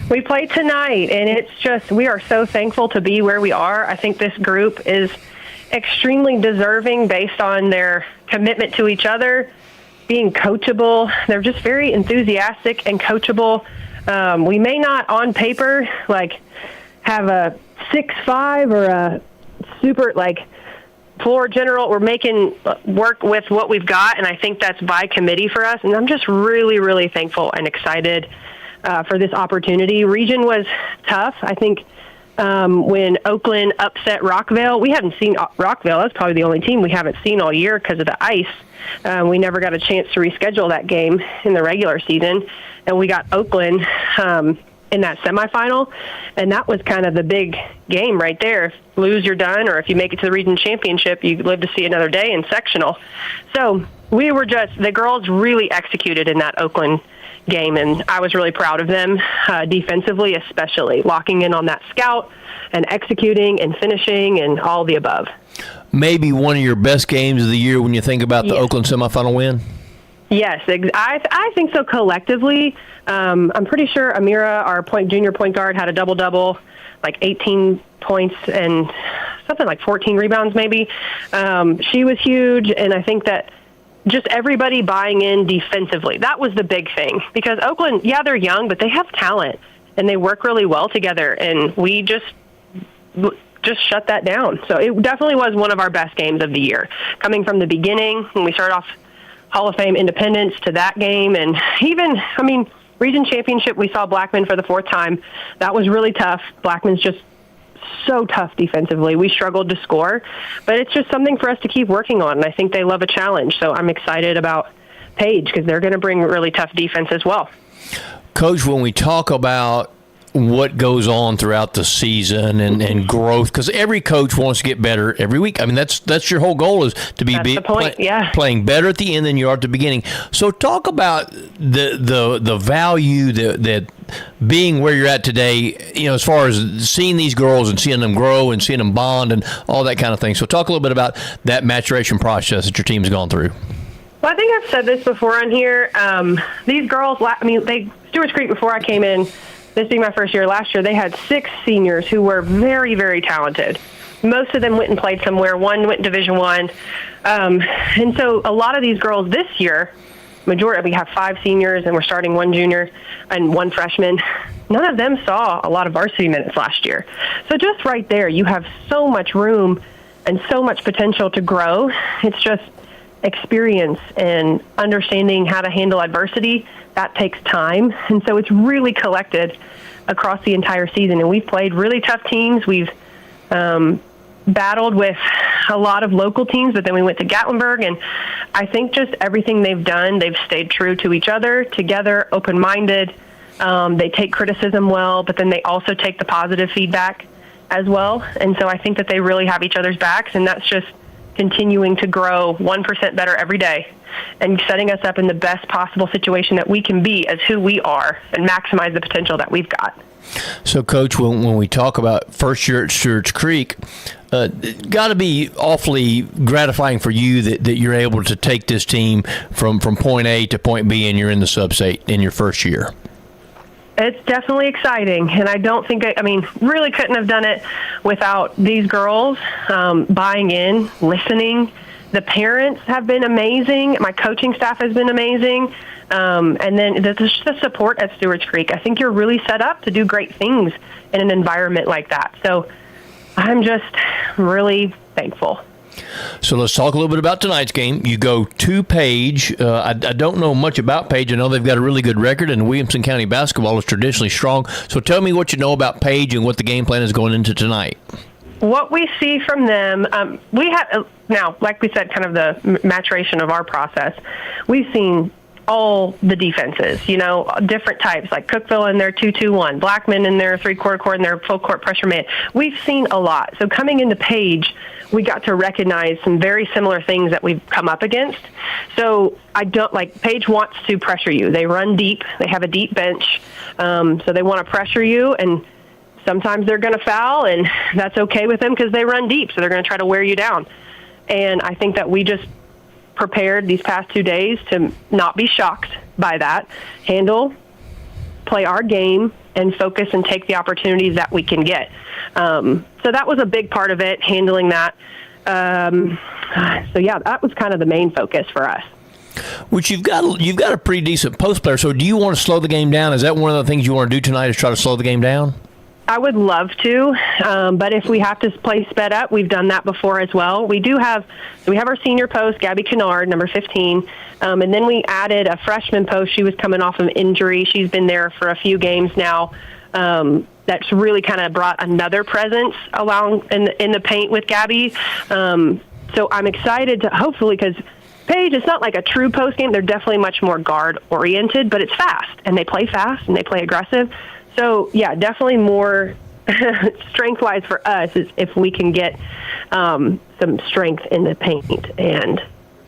We play tonight, and it's just, we are so thankful to be where we are. I think this group is extremely deserving based on their commitment to each other, being coachable. They're just very enthusiastic and coachable. We may not on paper have a 6'5" or a super floor general. We're making work with what we've got, and I think that's by committee for us. And I'm just really, really thankful and excited for this opportunity. Region was tough. I think when Oakland upset Rockville, we haven't seen Rockville. That's probably the only team we haven't seen all year because of the ice. We never got a chance to reschedule that game in the regular season, and we got Oakland in that semifinal, and that was kind of the big game right there. If you lose, you're done, or if you make it to the region championship, you live to see another day in sectional. So the girls really executed in that Oakland game, and I was really proud of them defensively, especially locking in on that scout and executing and finishing and all the above. Maybe one of your best games of the year when you think about the Oakland semifinal win? Yes, I think so collectively. I'm pretty sure Amira, our junior point guard, had a double-double, 18 points and something like 14 rebounds maybe. She was huge, and I think that just everybody buying in defensively, that was the big thing. Because Oakland, they're young, but they have talent, and they work really well together, and we just shut that down. So it definitely was one of our best games of the year. Coming from the beginning, when we started off Hall of Fame Independence to that game, and even, region championship, we saw Blackman for the fourth time. That was really tough. Blackman's just so tough defensively. We struggled to score, but it's just something for us to keep working on, and I think they love a challenge. So I'm excited about Page because they're going to bring really tough defense as well. Coach, when we talk about what goes on throughout the season and growth, because every coach wants to get better every week. That's your whole goal, is to be playing better at the end than you are at the beginning. So talk about the value that being where you're at today, as far as seeing these girls and seeing them grow and seeing them bond and all that kind of thing. So talk a little bit about that maturation process that your team's gone through. Well, I think I've said this before on here. These girls, Stewart's Creek, before I came in, this being my first year, last year, they had 6 seniors who were very, very talented. Most of them went and played somewhere. One went Division I. And so a lot of these girls this year, we have 5 seniors, and we're starting 1 junior and 1 freshman. None of them saw a lot of varsity minutes last year. So just right there, you have so much room and so much potential to grow. It's just experience and understanding how to handle adversity. That takes time, and so it's really collected across the entire season. And we've played really tough teams. We've battled with a lot of local teams, but then we went to Gatlinburg, and I think just everything they've done, they've stayed true to each other, together, open-minded. They take criticism well, but then they also take the positive feedback as well. And so I think that they really have each other's backs, and that's just continuing to grow 1% better every day and setting us up in the best possible situation that we can be as who we are and maximize the potential that we've got. So, Coach, when we talk about first year at Stewart's Creek, got to be awfully gratifying for you that you're able to take this team from point A to point B, and you're in the sub-state in your first year. It's definitely exciting, and I don't think really couldn't have done it without these girls buying in, listening. The parents have been amazing. My coaching staff has been amazing. And then the support at Stewart's Creek. I think you're really set up to do great things in an environment like that. So I'm just really thankful. So let's talk a little bit about tonight's game. You go to Page. I don't know much about Page. I know they've got a really good record, and Williamson County basketball is traditionally strong. So tell me what you know about Page and what the game plan is going into tonight. What we see from them, we have now, like we said, kind of the maturation of our process. We've seen all the defenses, different types, like Cookville in their 2-2-1, Blackman in their three-quarter court and their full-court pressure man. We've seen a lot. So coming into Page, we got to recognize some very similar things that we've come up against. So Page wants to pressure you. They run deep. They have a deep bench. So they want to pressure you, and sometimes they're going to foul, and that's okay with them because they run deep. So they're going to try to wear you down. And I think that we just prepared these past 2 days to not be shocked by that, play our game, and focus and take the opportunities that we can get. So that was a big part of it, handling that. That was kind of the main focus for us. Which you've got a pretty decent post player. So do you want to slow the game down? Is that one of the things you want to do tonight, is try to slow the game down? I would love to, but if we have to play sped up, we've done that before as well. We have our senior post, Gabby Kennard, number 15, and then we added a freshman post. She was coming off of injury. She's been there for a few games now. That's really kind of brought another presence along in the paint with Gabby. So I'm excited to hopefully, because Page, it's not like a true post game. They're definitely much more guard oriented, but it's fast, and they play fast and they play aggressive. So, yeah, definitely more strength-wise for us is if we can get some strength in the paint and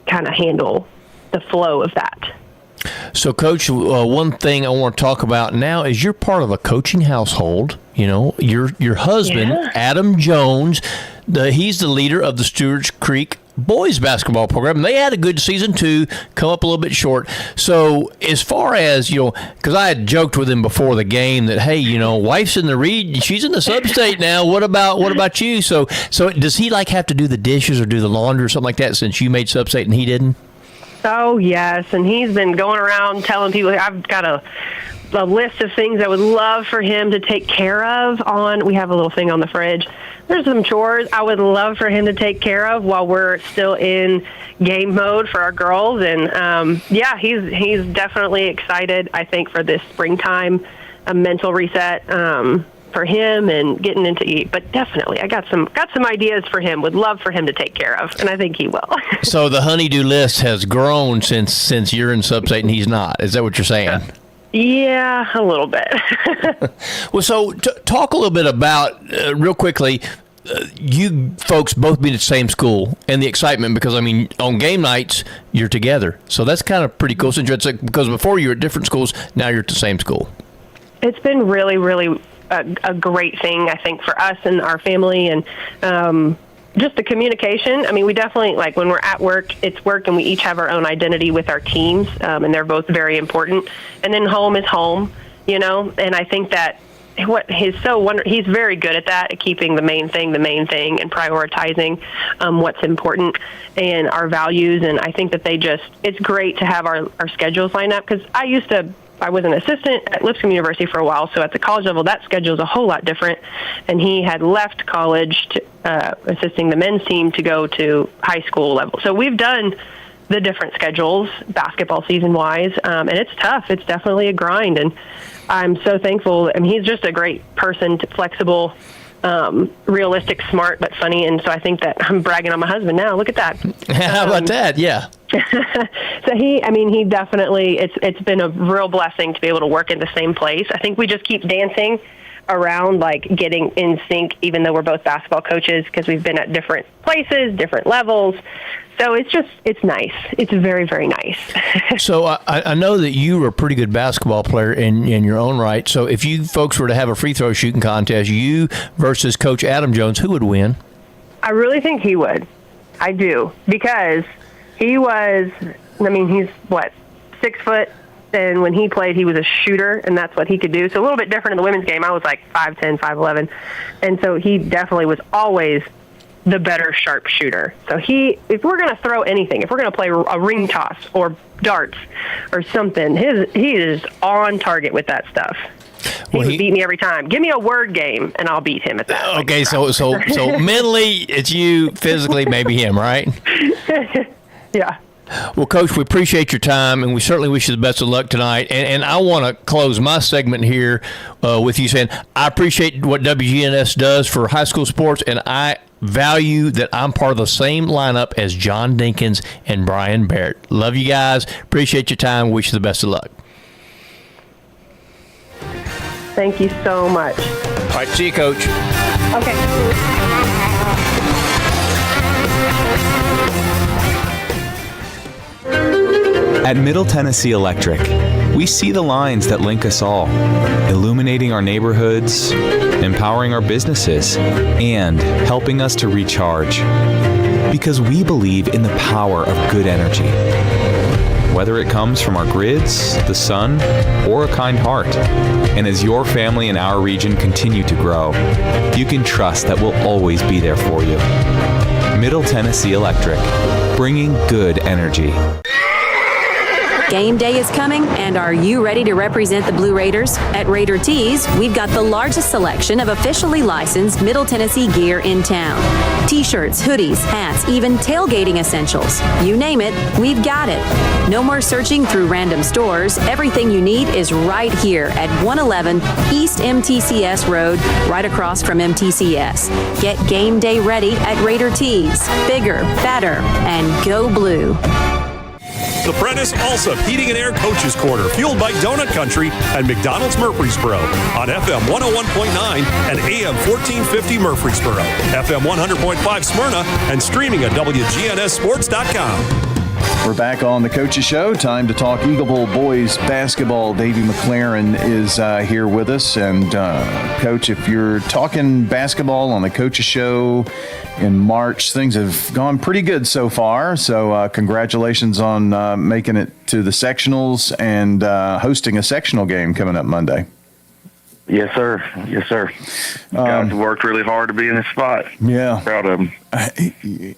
kind of handle the flow of that. So, Coach, one thing I want to talk about now is you're part of a coaching household. Your husband, Adam Jones, he's the leader of the Stewart's Creek boys basketball program. They had a good season too, come up a little bit short. So as far as, because I had joked with him before the game that, hey, wife's in the read, she's in the sub-state now. What about you? So does he have to do the dishes or do the laundry or something like that since you made sub-state and he didn't? Oh, yes. And he's been going around telling people, I've got a list of things I would love for him to take care of we have a little thing on the fridge. There's some chores I would love for him to take care of while we're still in game mode for our girls. And, he's definitely excited, I think, for this springtime, a mental reset for him and getting into eat. But definitely, I got some ideas for him, would love for him to take care of, and I think he will. So the honey-do list has grown since you're in sub-state and he's not. Is that what you're saying? Yeah, a little bit. Well, so talk a little bit about, real quickly, you folks both being at the same school and the excitement, because, on game nights, you're together. So that's kind of pretty cool, because before you were at different schools, now you're at the same school. It's been really, really a great thing, I think, for us and our family, and just the communication. We definitely, when we're at work, it's work, and we each have our own identity with our teams, and they're both very important. And then home is home, and I think that he's very good at that, at keeping the main thing, and prioritizing what's important and our values. And I think that it's great to have our schedules line up, because I was an assistant at Lipscomb University for a while, so at the college level, that schedule is a whole lot different. And he had left college to assisting the men's team to go to high school level. So we've done the different schedules, basketball season-wise, and it's tough. It's definitely a grind, and I'm so thankful. He's just a great person, flexible, realistic, smart, but funny, and so I think that I'm bragging on my husband now. Look at that. How about that? Yeah. So he definitely, it's been a real blessing to be able to work in the same place. I think we just keep dancing around, getting in sync, even though we're both basketball coaches, because we've been at different places, different levels. So it's nice. It's very, very nice. So I know that you were a pretty good basketball player in your own right. So if you folks were to have a free throw shooting contest, you versus Coach Adam Jones, who would win? I really think he would. I do, because he was, he's 6 foot And when he played, he was a shooter, and that's what he could do. So a little bit different in the women's game. I was like 5'10", 5'11", and so he definitely was always the better sharp shooter. So if we're going to throw anything, if we're going to play a ring toss or darts or something, he is on target with that stuff. He would beat me every time. Give me a word game, and I'll beat him at that. Okay, so mentally it's you, physically maybe him, right? Yeah. Well, Coach, we appreciate your time, and we certainly wish you the best of luck tonight. And I want to close my segment here with you saying I appreciate what WGNS does for high school sports, and I value that I'm part of the same lineup as John Dinkins and Brian Barrett. Love you guys. Appreciate your time. Wish you the best of luck. Thank you so much. All right, see you, Coach. Okay. At Middle Tennessee Electric, we see the lines that link us all, illuminating our neighborhoods, empowering our businesses, and helping us to recharge. Because we believe in the power of good energy. Whether it comes from our grids, the sun, or a kind heart. And as your family and our region continue to grow, you can trust that we'll always be there for you. Middle Tennessee Electric, bringing good energy. Game day is coming, and are you ready to represent the Blue Raiders? At Raider Tees, we've got the largest selection of officially licensed Middle Tennessee gear in town. T-shirts, hoodies, hats, even tailgating essentials. You name it, we've got it. No more searching through random stores. Everything you need is right here at 111 East MTCS Road, right across from MTCS. Get game day ready at Raider Tees. Bigger, better, and go blue. The Prentice Allsup Heating and Air Coaches Corner, fueled by Donut Country and McDonald's Murfreesboro on FM 101.9 and AM 1450 Murfreesboro, FM 100.5 Smyrna, and streaming at wgnssports.com. We're back on the Coaches Show. Time to talk Eagle Bowl boys basketball. Davey McLaren is here with us. And, Coach, if you're talking basketball on the Coaches Show in March, things have gone pretty good so far. So congratulations on making it to the sectionals and hosting a sectional game coming up Monday. Yes, sir. Yes, sir. Guys worked really hard to be in this spot. Yeah. Proud of them.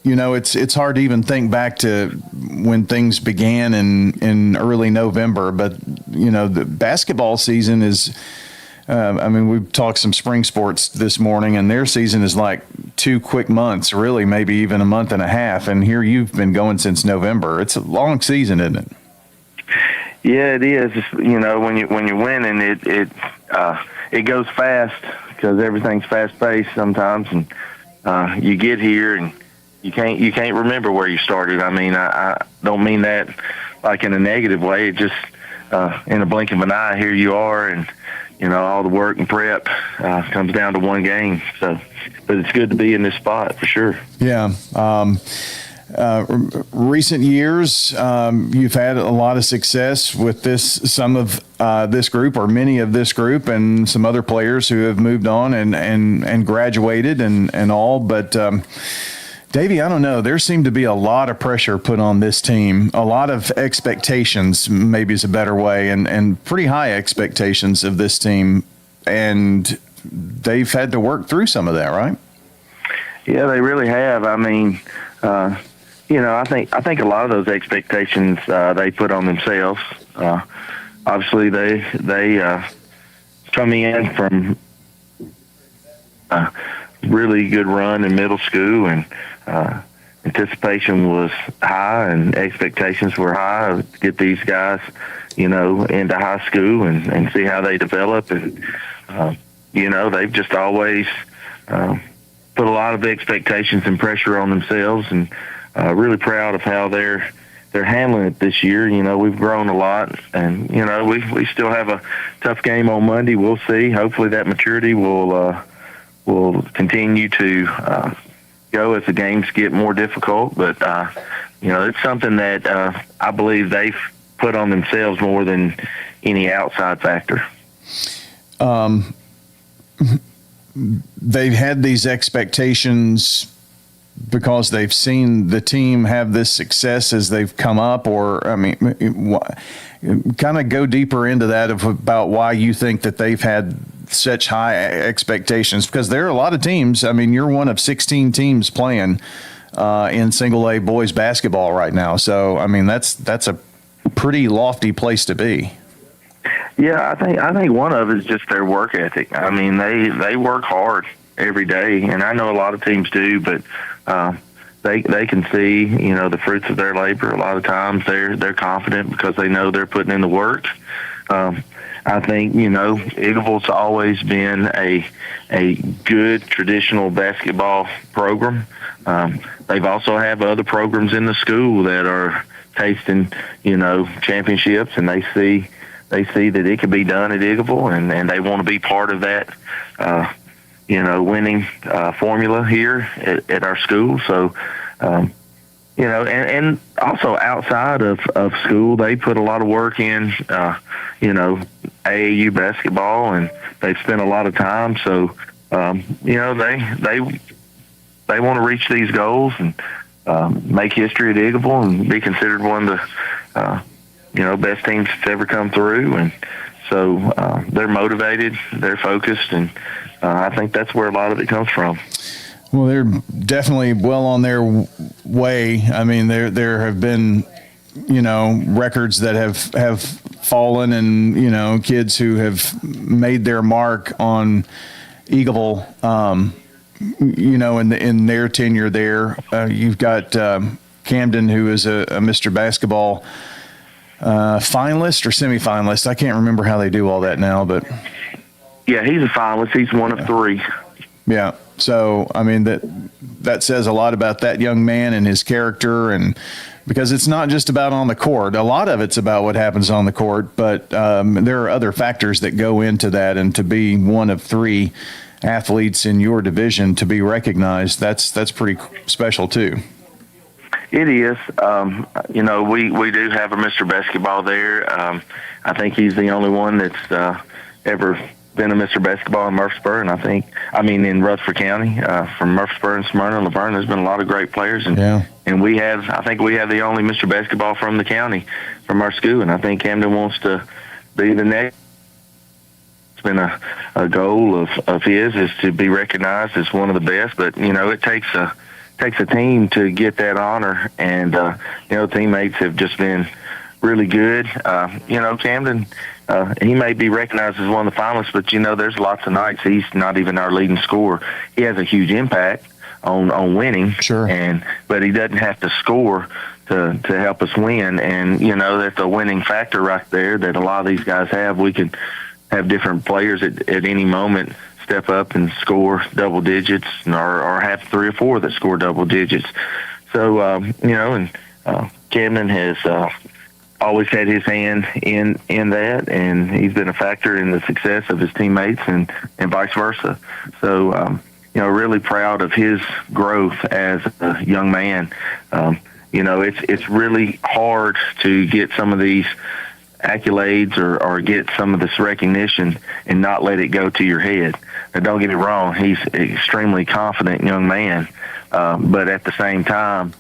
You know, it's hard to even think back to when things began in early November, but, you know, the basketball season is, I mean, we've talked some spring sports this morning, and their season is like 2 quick months, really, maybe even a month and a half. And here you've been going since November. It's a long season, isn't it? Yeah, it is. It's, you know, when you're winning, it goes fast because everything's fast paced sometimes, and you get here and you can't remember where you started. I mean, I don't mean that like in a negative way. It just in a blink of an eye, here you are, and you know all the work and prep comes down to one game. So, but it's good to be in this spot for sure. Yeah. Recent years, you've had a lot of success with some of this group, or many of this group, and some other players who have moved on and graduated and all. But Davey, I don't know. There seemed to be a lot of pressure put on this team, a lot of expectations, maybe is a better way, and pretty high expectations of this team, and they've had to work through some of that, right? Yeah, they really have. I mean, you know, I think a lot of those expectations they put on themselves. Obviously, they come in from a really good run in middle school, and anticipation was high and expectations were high to get these guys, you know, into high school and see how they develop. And you know, they've just always put a lot of expectations and pressure on themselves, and really proud of how they're handling it this year. You know, we've grown a lot, and you know, we still have a tough game on Monday. We'll see. Hopefully that maturity will continue to go as the games get more difficult. But you know, it's something that I believe they've put on themselves more than any outside factor. They've had these expectations because they've seen the team have this success as they've come up? Or, I mean, kind of go deeper into that about why you think that they've had such high expectations, because there are a lot of teams. I mean, you're one of 16 teams playing in single A boys basketball right now. So, I mean, that's a pretty lofty place to be. Yeah, I think one of it is just their work ethic. I mean, they work hard every day, and I know a lot of teams do, but they can see, the fruits of their labor. A lot of times they're confident because they know they're putting in the work. I think, Eagleville's always been a good traditional basketball program. They've also have other programs in the school that are tasting, championships, and they see that it can be done at Eagleville, and they want to be part of that, winning formula here at our school. So, and also outside of school, they put a lot of work in, AAU basketball, and they've spent a lot of time. So, they want to reach these goals and make history at Eagleville and be considered one of the, best teams that's ever come through. And so they're motivated, they're focused, and I think that's where a lot of it comes from. Well, they're definitely well on their way. I mean, there have been, records that have fallen, and, kids who have made their mark on Eagleville, in their tenure there. You've got Camden, who is a Mr. Basketball finalist or semifinalist. I can't remember how they do all that now, but yeah, he's a finalist. He's one of three. Yeah. So, I mean, that says a lot about that young man and his character, and because it's not just about on the court. A lot of it's about what happens on the court, but there are other factors that go into that, and to be one of three athletes in your division to be recognized, that's pretty special too. It is. We do have a Mr. Basketball there. I think he's the only one that's ever been a Mr. Basketball in Murfreesboro, and in Rutherford County, from Murfreesboro and Smyrna and Laverne. There's been a lot of great players, and I think we have the only Mr. Basketball from the county, from our school, and I think Camden wants to be the next. It's been a goal of his is to be recognized as one of the best, but it takes a team to get that honor, and teammates have just been really good. Camden, he may be recognized as one of the finalists, but there's lots of nights he's not even our leading scorer. He has a huge impact on winning, sure, but he doesn't have to score to help us win. And that's a winning factor right there that a lot of these guys have. We can have different players at any moment step up and score double digits, or have 3 or 4 that score double digits. So Camden has always had his hand in that, and he's been a factor in the success of his teammates and vice versa. So really proud of his growth as a young man. It's really hard to get some of these accolades or get some of this recognition and not let it go to your head. Now, don't get me wrong, he's an extremely confident young man, but at the same time,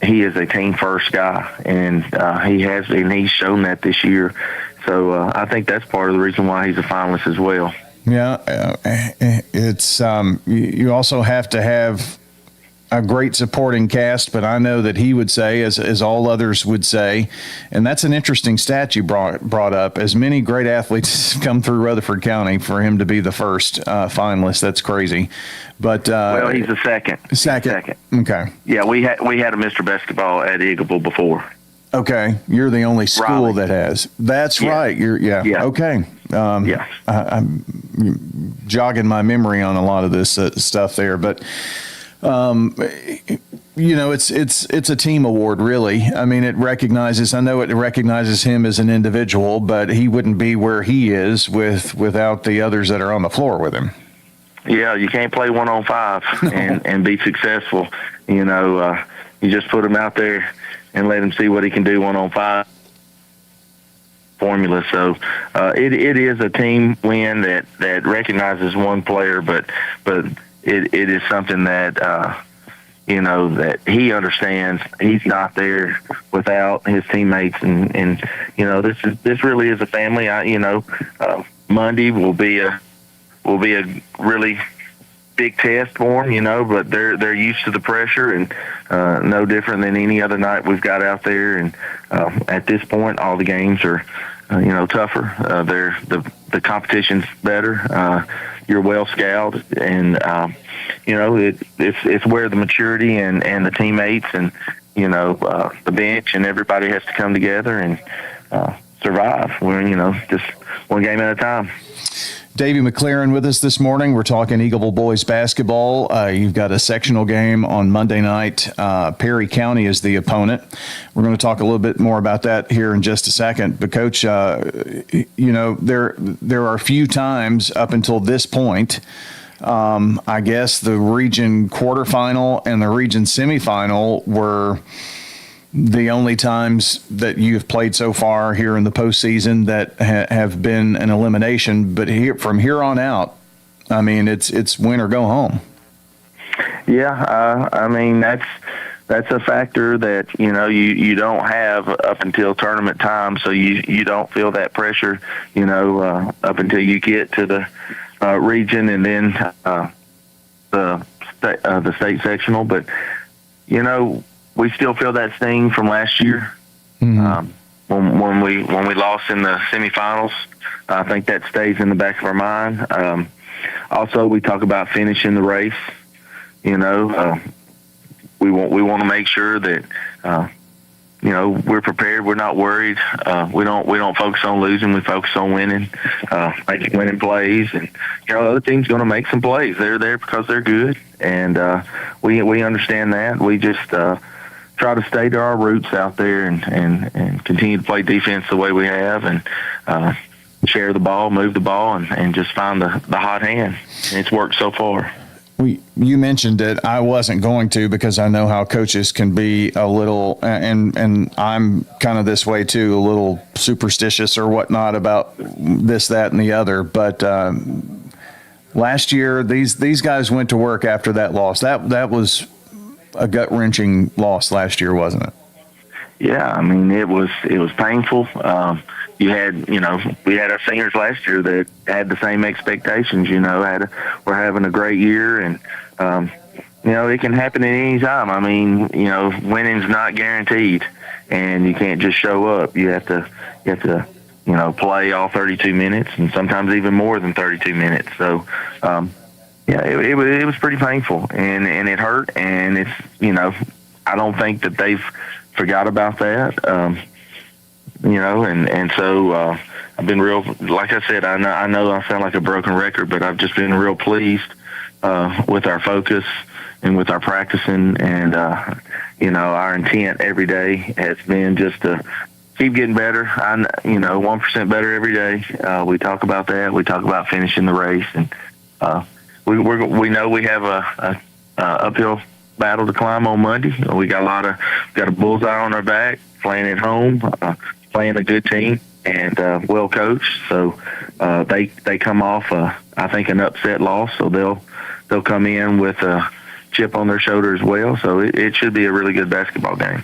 he is a team first guy, and he's shown that this year. So I think that's part of the reason why he's a finalist as well. Yeah, it's you also have to have a great supporting cast, but I know that he would say, as all others would say, and that's an interesting stat you brought up. As many great athletes come through Rutherford County, for him to be the first finalist, that's crazy. But well, he's the second. Second. Okay. Yeah, we had a Mr. Basketball at Eagleville before. Okay, you're the only school Raleigh. That has. That's right. Yeah. Okay. I'm jogging my memory on a lot of this stuff there, but. It's a team award, really. I mean, I know it recognizes him as an individual, but he wouldn't be where he is without the others that are on the floor with him. Yeah, you can't play 1-on-5 and be successful. You just put him out there and let him see what he can do 1-on-5 formula. So it is a team win that recognizes one player, but it is something that that he understands he's not there without his teammates, and this really is a family. Monday will be a really big test for them, but they're used to the pressure, and no different than any other night we've got out there. And at this point, all the games are tougher. The competition's better. You're well scouted, and it's where the maturity and the teammates and the bench and everybody has to come together and survive. We're just one game at a time. Davey McLaren with us this morning. We're talking Eagleville boys basketball. You've got a sectional game on Monday night. Perry County is the opponent. We're going to talk a little bit more about that here in just a second. But Coach, there are a few times up until this point, I guess the region quarterfinal and the region semifinal were the only times that you've played so far here in the postseason that have been an elimination. But from here on out, I mean, it's win or go home. Yeah, that's a factor that you don't have up until tournament time, so you don't feel that pressure up until you get to the region and then the state sectional. But we still feel that sting from last year. When we lost in the semifinals. I think that stays in the back of our mind. Also, we talk about finishing the race. We want to make sure that we're prepared. We're not worried. We don't focus on losing. We focus on winning, making winning plays. And the other team's going to make some plays. They're there because they're good, and we understand that. We just try to stay to our roots out there and continue to play defense the way we have, and share the ball, move the ball, and just find the hot hand. And it's worked so far. You mentioned it. I wasn't going to, because I know how coaches can be a little, and I'm kind of this way too, a little superstitious or whatnot about this, that, and the other. But last year, these guys went to work after that loss. That was a gut-wrenching loss last year, wasn't it? Yeah, it was painful. We had our seniors last year that had the same expectations. We're having a great year, and it can happen at any time. Winning's not guaranteed, and you can't just show up. You have to play all 32 minutes, and sometimes even more than 32 minutes. So, it was pretty painful, and it hurt, and it's I don't think that they've forgot about that. And so I've been real, like I said, I know I sound like a broken record, but I've just been real pleased with our focus and with our practicing, and our intent every day has been just to keep getting better. 1% better every day. We talk about that. We talk about finishing the race, and we know we have a uphill battle to climb on Monday. We got a bullseye on our back, playing at home, playing a good team, and well coached. So they come off I think an upset loss, so they'll come in with a chip on their shoulder as well. So it should be a really good basketball game.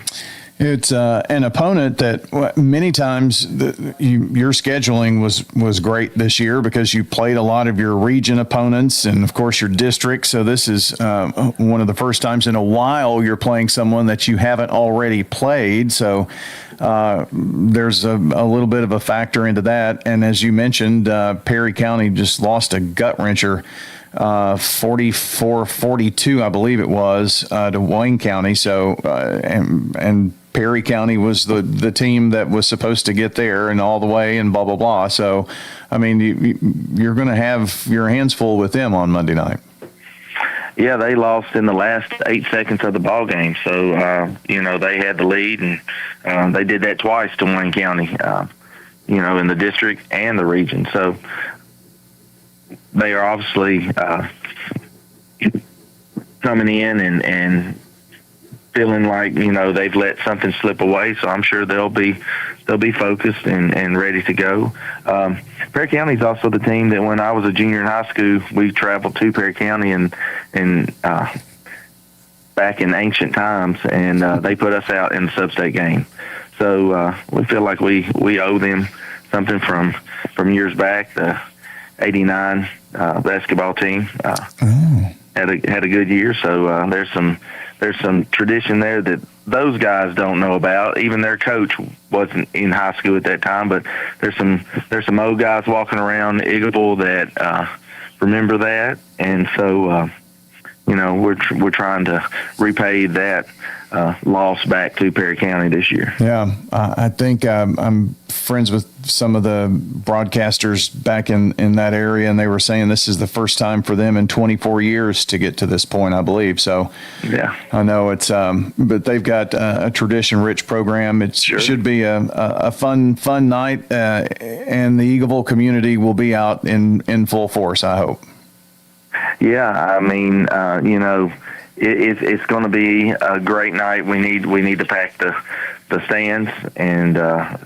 It's an opponent that many times your scheduling was great this year, because you played a lot of your region opponents and, of course, your district. So this is one of the first times in a while you're playing someone that you haven't already played. So there's a little bit of a factor into that. And as you mentioned, Perry County just lost a gut-wrencher, 44-42, I believe it was, to Wayne County. So and Perry County was the team that was supposed to get there and all the way and blah, blah, blah. So, you're going to have your hands full with them on Monday night. Yeah, they lost in the last 8 seconds of the ball game. So, they had the lead, and they did that twice to Wayne County, in the district and the region. So they are obviously coming in and feeling like they've let something slip away. So I'm sure they'll be focused and ready to go. Perry County is also the team that when I was a junior in high school, we traveled to Perry County and back in ancient times, and they put us out in the sub-state game. So we feel like we owe them something from years back. The '89 basketball team had a good year. So there's some tradition there that those guys don't know about. Even their coach wasn't in high school at that time, but there's some old guys walking around Eagleville that remember that, and so we're trying to repay that loss back to Perry County this year. Yeah, I think I'm friends with some of the broadcasters back in that area, and they were saying this is the first time for them in 24 years to get to this point, I believe. So yeah, I know it's, but they've got a tradition-rich program. It should be a fun night, and the Eagleville community will be out in full force, I hope. Yeah, I mean, it's going to be a great night. We need to pack the stands and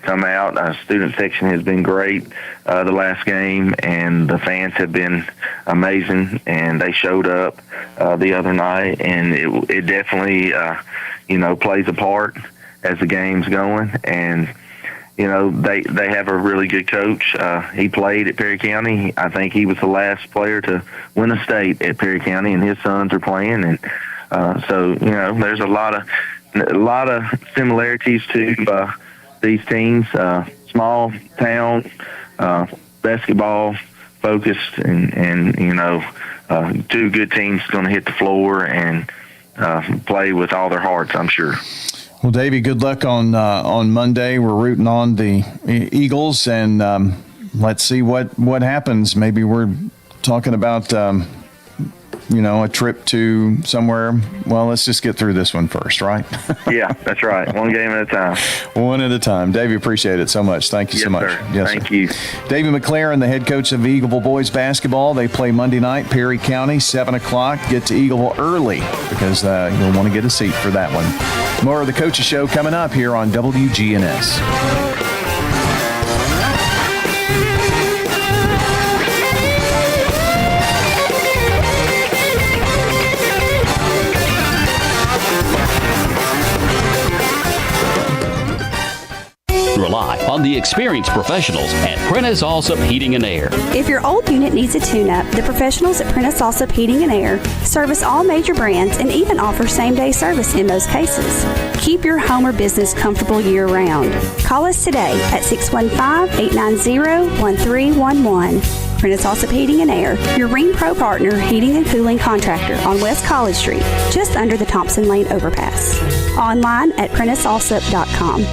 come out. Our student section has been great the last game, and the fans have been amazing, and they showed up the other night, and it definitely plays a part as the game's going. And they have a really good coach. He played at Perry County. I think he was the last player to win a state at Perry County, and his sons are playing. And so there's a lot of similarities to these teams. Small town, basketball focused, and two good teams going to hit the floor and play with all their hearts, I'm sure. Well, Davey, good luck on Monday. We're rooting on the Eagles, and let's see what happens. Maybe we're talking about a trip to somewhere. Well, let's just get through this one first, right? Yeah, that's right. One game at a time. One at a time. Davey, appreciate it so much. Thank you so much. Sir. Yes, Thank sir. you. Davey McLaren, the head coach of Eagleville boys basketball. They play Monday night, Perry County, 7 o'clock. Get to Eagleville early because you'll want to get a seat for that one. More of the Coaches Show coming up here on WGNS. Rely on the experienced professionals at Prentice Allsup Heating and Air. If your old unit needs a tune-up, the professionals at Prentice Allsup Heating and Air service all major brands and even offer same-day service in most cases. Keep your home or business comfortable year-round. Call us today at 615-890-1311. Prentice Allsup Heating and Air, your Ring Pro partner heating and cooling contractor on West College Street, just under the Thompson Lane overpass. Online at PrenticeAllsup.com.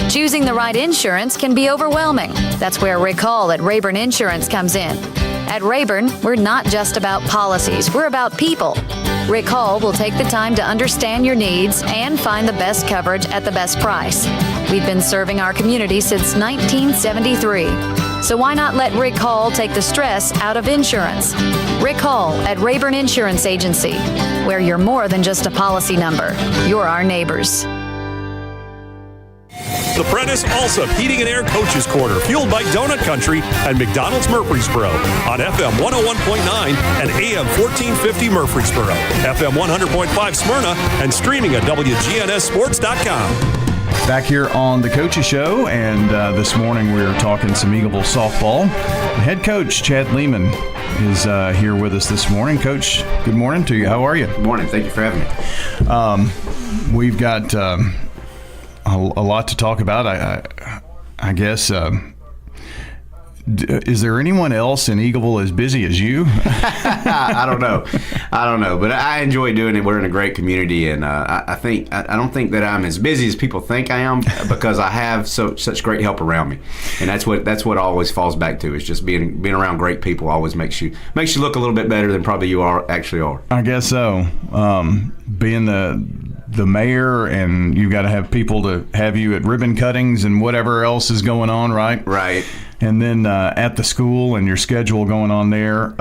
Choosing the right insurance can be overwhelming. That's where Rick Hall at Rayburn Insurance comes in. At Rayburn, we're not just about policies, we're about people. Rick Hall will take the time to understand your needs and find the best coverage at the best price. We've been serving our community since 1973. So why not let Rick Hall take the stress out of insurance? Rick Hall at Rayburn Insurance Agency, where you're more than just a policy number. You're our neighbors. The Prentice Allsup Heating and Air Coaches Corner, fueled by Donut Country and McDonald's Murfreesboro on FM 101.9 and AM 1450 Murfreesboro, FM 100.5 Smyrna, and streaming at wgnssports.com. Back here on the Coaches Show, and this morning we're talking some Eagleville softball. Head coach Chad Lehman is here with us this morning. Coach, good morning to you. How are you? Good morning. Thank you for having me. We've got a lot to talk about. I guess. Is there anyone else in Eagleville as busy as you? I don't know, but I enjoy doing it. We're in a great community, and I don't think that I'm as busy as people think I am because I have such great help around me, and that's what always falls back to is just being around great people always makes you look a little bit better than probably you actually are. I guess so. Being the mayor, and you got to have people to have you at ribbon cuttings and whatever else is going on, right? Right. And then at the school and your schedule going on there,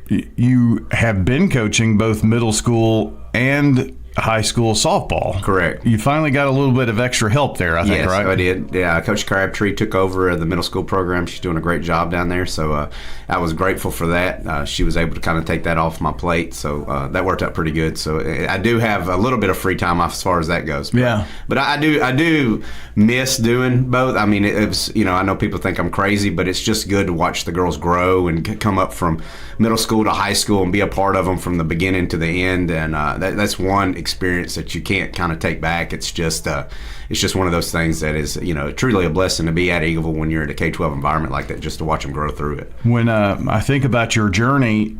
you have been coaching both middle school and high school softball. Correct. You finally got a little bit of extra help there, I think, yes, right? I did. Yeah, Coach Crabtree took over the middle school program. She's doing a great job down there, so I was grateful for that. She was able to kind of take that off my plate, so that worked out pretty good. So I do have a little bit of free time as far as that goes. But I do miss doing both. I mean, it was, I know people think I'm crazy, but it's just good to watch the girls grow and come up from middle school to high school and be a part of them from the beginning to the end. And that's one experience that you can't kind of take back. It's just one of those things that is, truly a blessing to be at Eagleville when you're in a K-12 environment like that, just to watch them grow through it. When I think about your journey,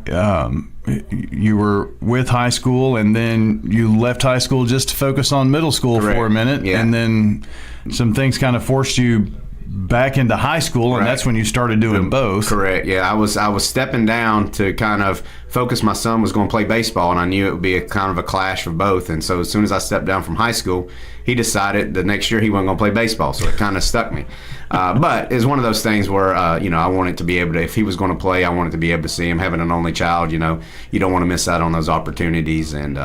you were with high school and then you left high school just to focus on middle school for a minute. Yeah. And then some things kind of forced you back into high school, and that's when you started doing both. Correct. Yeah, I was stepping down to kind of focus. My son was going to play baseball, and I knew it would be a kind of a clash of both. And so as soon as I stepped down from high school, he decided the next year he wasn't going to play baseball, so it kind of stuck me. But it's one of those things where, I wanted to be able to, if he was going to play, I wanted to be able to see him. Having an only child, you don't want to miss out on those opportunities. And,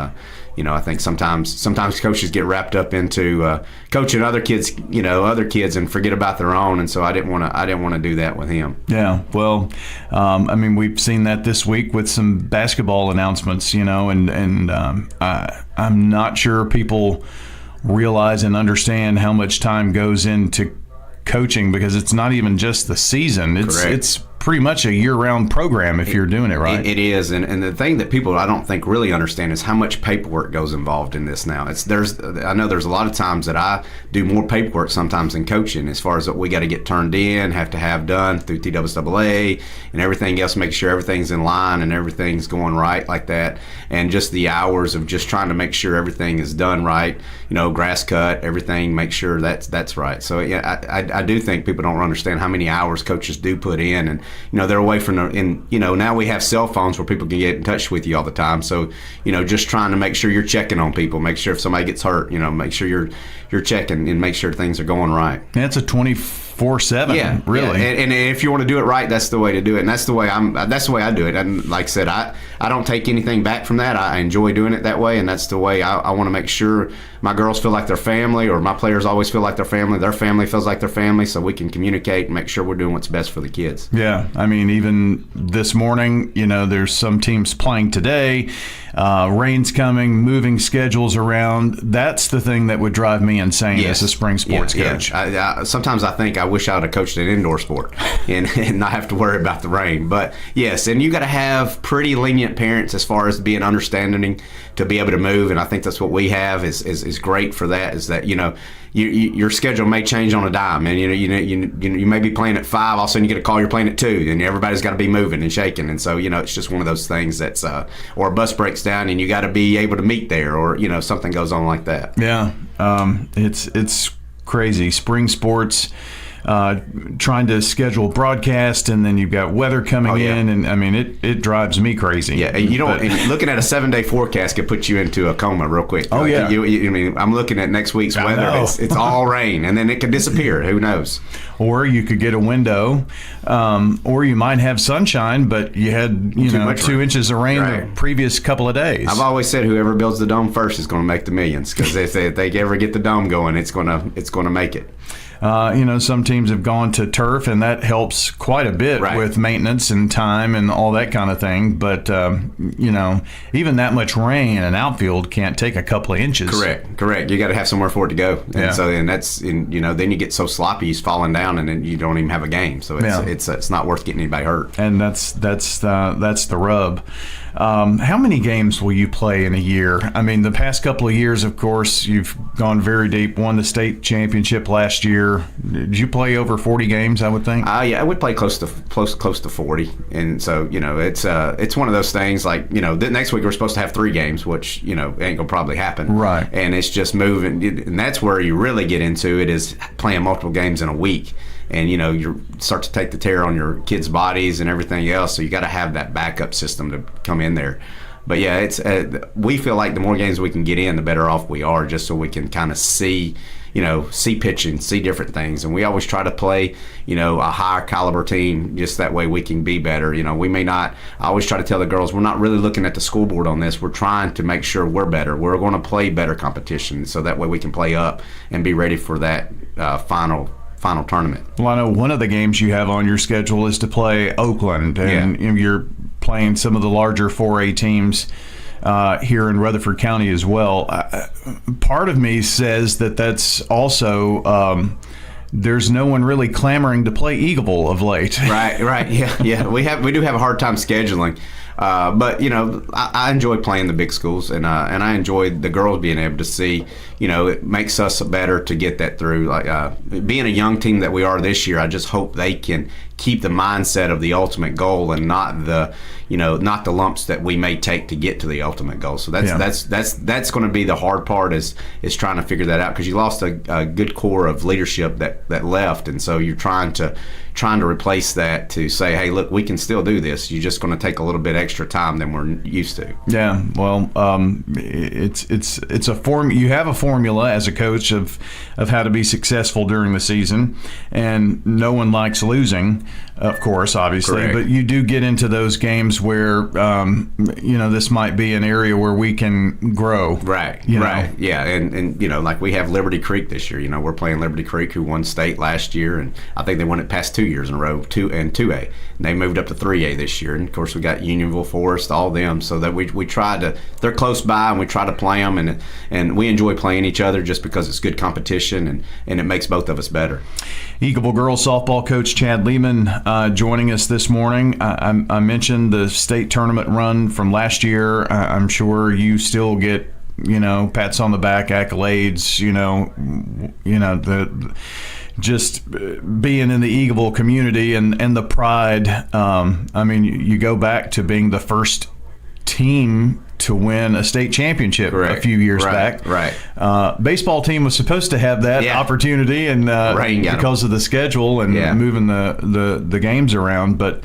I think sometimes coaches get wrapped up into coaching other kids, and forget about their own. And so I didn't want to do that with him. Yeah, well, we've seen that this week with some basketball announcements, and I'm not sure people realize and understand how much time goes into coaching, because it's not even just the season. It's pretty much a year-round program if you're doing it right. It is, and the thing that people I don't think really understand is how much paperwork goes involved in this now. I know there's a lot of times that I do more paperwork sometimes than coaching, as far as what we got to get turned in, have to have done through TWAA and everything else, make sure everything's in line and everything's going right like that, and just the hours of just trying to make sure everything is done right, grass cut, everything, make sure that's right. So yeah, I do think people don't understand how many hours coaches do put in, and they're away from now we have cell phones where people can get in touch with you all the time. So, just trying to make sure you're checking on people, make sure if somebody gets hurt, make sure you're checking and make sure things are going right. That's a 24/7, really. Yeah. And if you want to do it right, that's the way to do it. And that's the way I do it. And like I said, I don't take anything back from that. I enjoy doing it that way, and that's the way I want to make sure my girls feel like their family, or my players always feel like their family feels like their family, so we can communicate and make sure we're doing what's best for the kids. Yeah, even this morning, there's some teams playing today, rain's coming, moving schedules around. That's the thing that would drive me insane as a spring sports coach. Yeah. Sometimes I think I wish I would have coached an indoor sport and not have to worry about the rain. But yes, and you got to have pretty lenient parents as far as being understanding to be able to move, and I think that's what we have is great for that, is that your schedule may change on a dime, and you may be playing at 5, all of a sudden you get a call you're playing at 2, and everybody's got to be moving and shaking, and so it's just one of those things that's or a bus breaks down and you got to be able to meet there, or something goes on like that. Yeah, it's crazy. Spring sports, trying to schedule broadcast, and then you've got weather coming in, and it drives me crazy. Yeah, and looking at a 7-day forecast could put you into a coma real quick. Oh, yeah. I'm looking at next week's weather. It's all rain, and then it could disappear. Who knows? Or you could get a window, or you might have sunshine, but you had 2 inches of rain the previous couple of days. I've always said whoever builds the dome first is going to make the millions, because if they ever get the dome going, it's going to make it. Some teams have gone to turf, and that helps quite a bit with maintenance and time and all that kind of thing. But, even that much rain in an outfield can't take a couple of inches. Correct. You got to have somewhere for it to go. And so then you get so sloppy, he's falling down, and then you don't even have a game. So it's not worth getting anybody hurt. And that's the rub. How many games will you play in a year? The past couple of years, of course, you've gone very deep, won the state championship last year. Did you play over 40 games, I would think? Yeah, I would play close to 40. And so, it's one of those things like, next week we're supposed to have 3 games, which, ain't going to probably happen. Right. And it's just moving. And that's where you really get into it, is playing multiple games in a week. And you start to take the tear on your kids' bodies and everything else, so you got to have that backup system to come in there. But yeah, it's we feel like the more games we can get in, the better off we are, just so we can kind of see, see pitching, see different things. And we always try to play, a higher caliber team, just that way we can be better. We may not, I always try to tell the girls, we're not really looking at the scoreboard on this. We're trying to make sure we're better. We're going to play better competition, so that way we can play up and be ready for that final tournament. Well, I know one of the games you have on your schedule is to play Oakland, and you're playing some of the larger 4A teams here in Rutherford County as well. Part of me says that's also there's no one really clamoring to play Eagleville of late. Right. Yeah. We do have a hard time scheduling. But I enjoy playing the big schools, and I enjoy the girls being able to see. It makes us better to get that through. Like being a young team that we are this year, I just hope they can keep the mindset of the ultimate goal and not the lumps that we may take to get to the ultimate goal. So that's going to be the hard part is trying to figure that out, because you lost a good core of leadership that left, and so you're trying to replace that to say, hey, look, we can still do this. You're just going to take a little bit extra time than we're used to. Yeah, well, it's a form. You have a formula as a coach of how to be successful during the season, and no one likes losing, of course, obviously. Correct. But you do get into those games where this might be an area where we can grow. Right. Yeah, and like we have Liberty Creek this year. We're playing Liberty Creek, who won state last year, and I think they won it past 2 years in a row, 2A. And they moved up to 3A this year. And of course, we got Unionville, Forest, all them. So that we try to, they're close by, and we try to play them, and we enjoy playing each other just because it's good competition, and it makes both of us better. Eagleville girls softball coach Chad Lehman joining us this morning. I mentioned the state tournament run from last year. I'm sure you still get pats on the back, accolades. The just being in the Eagleville community and the pride. You go back to being the first team to win a state championship a few years back. Right. Baseball team was supposed to have that opportunity, and because of the schedule and moving the games around. But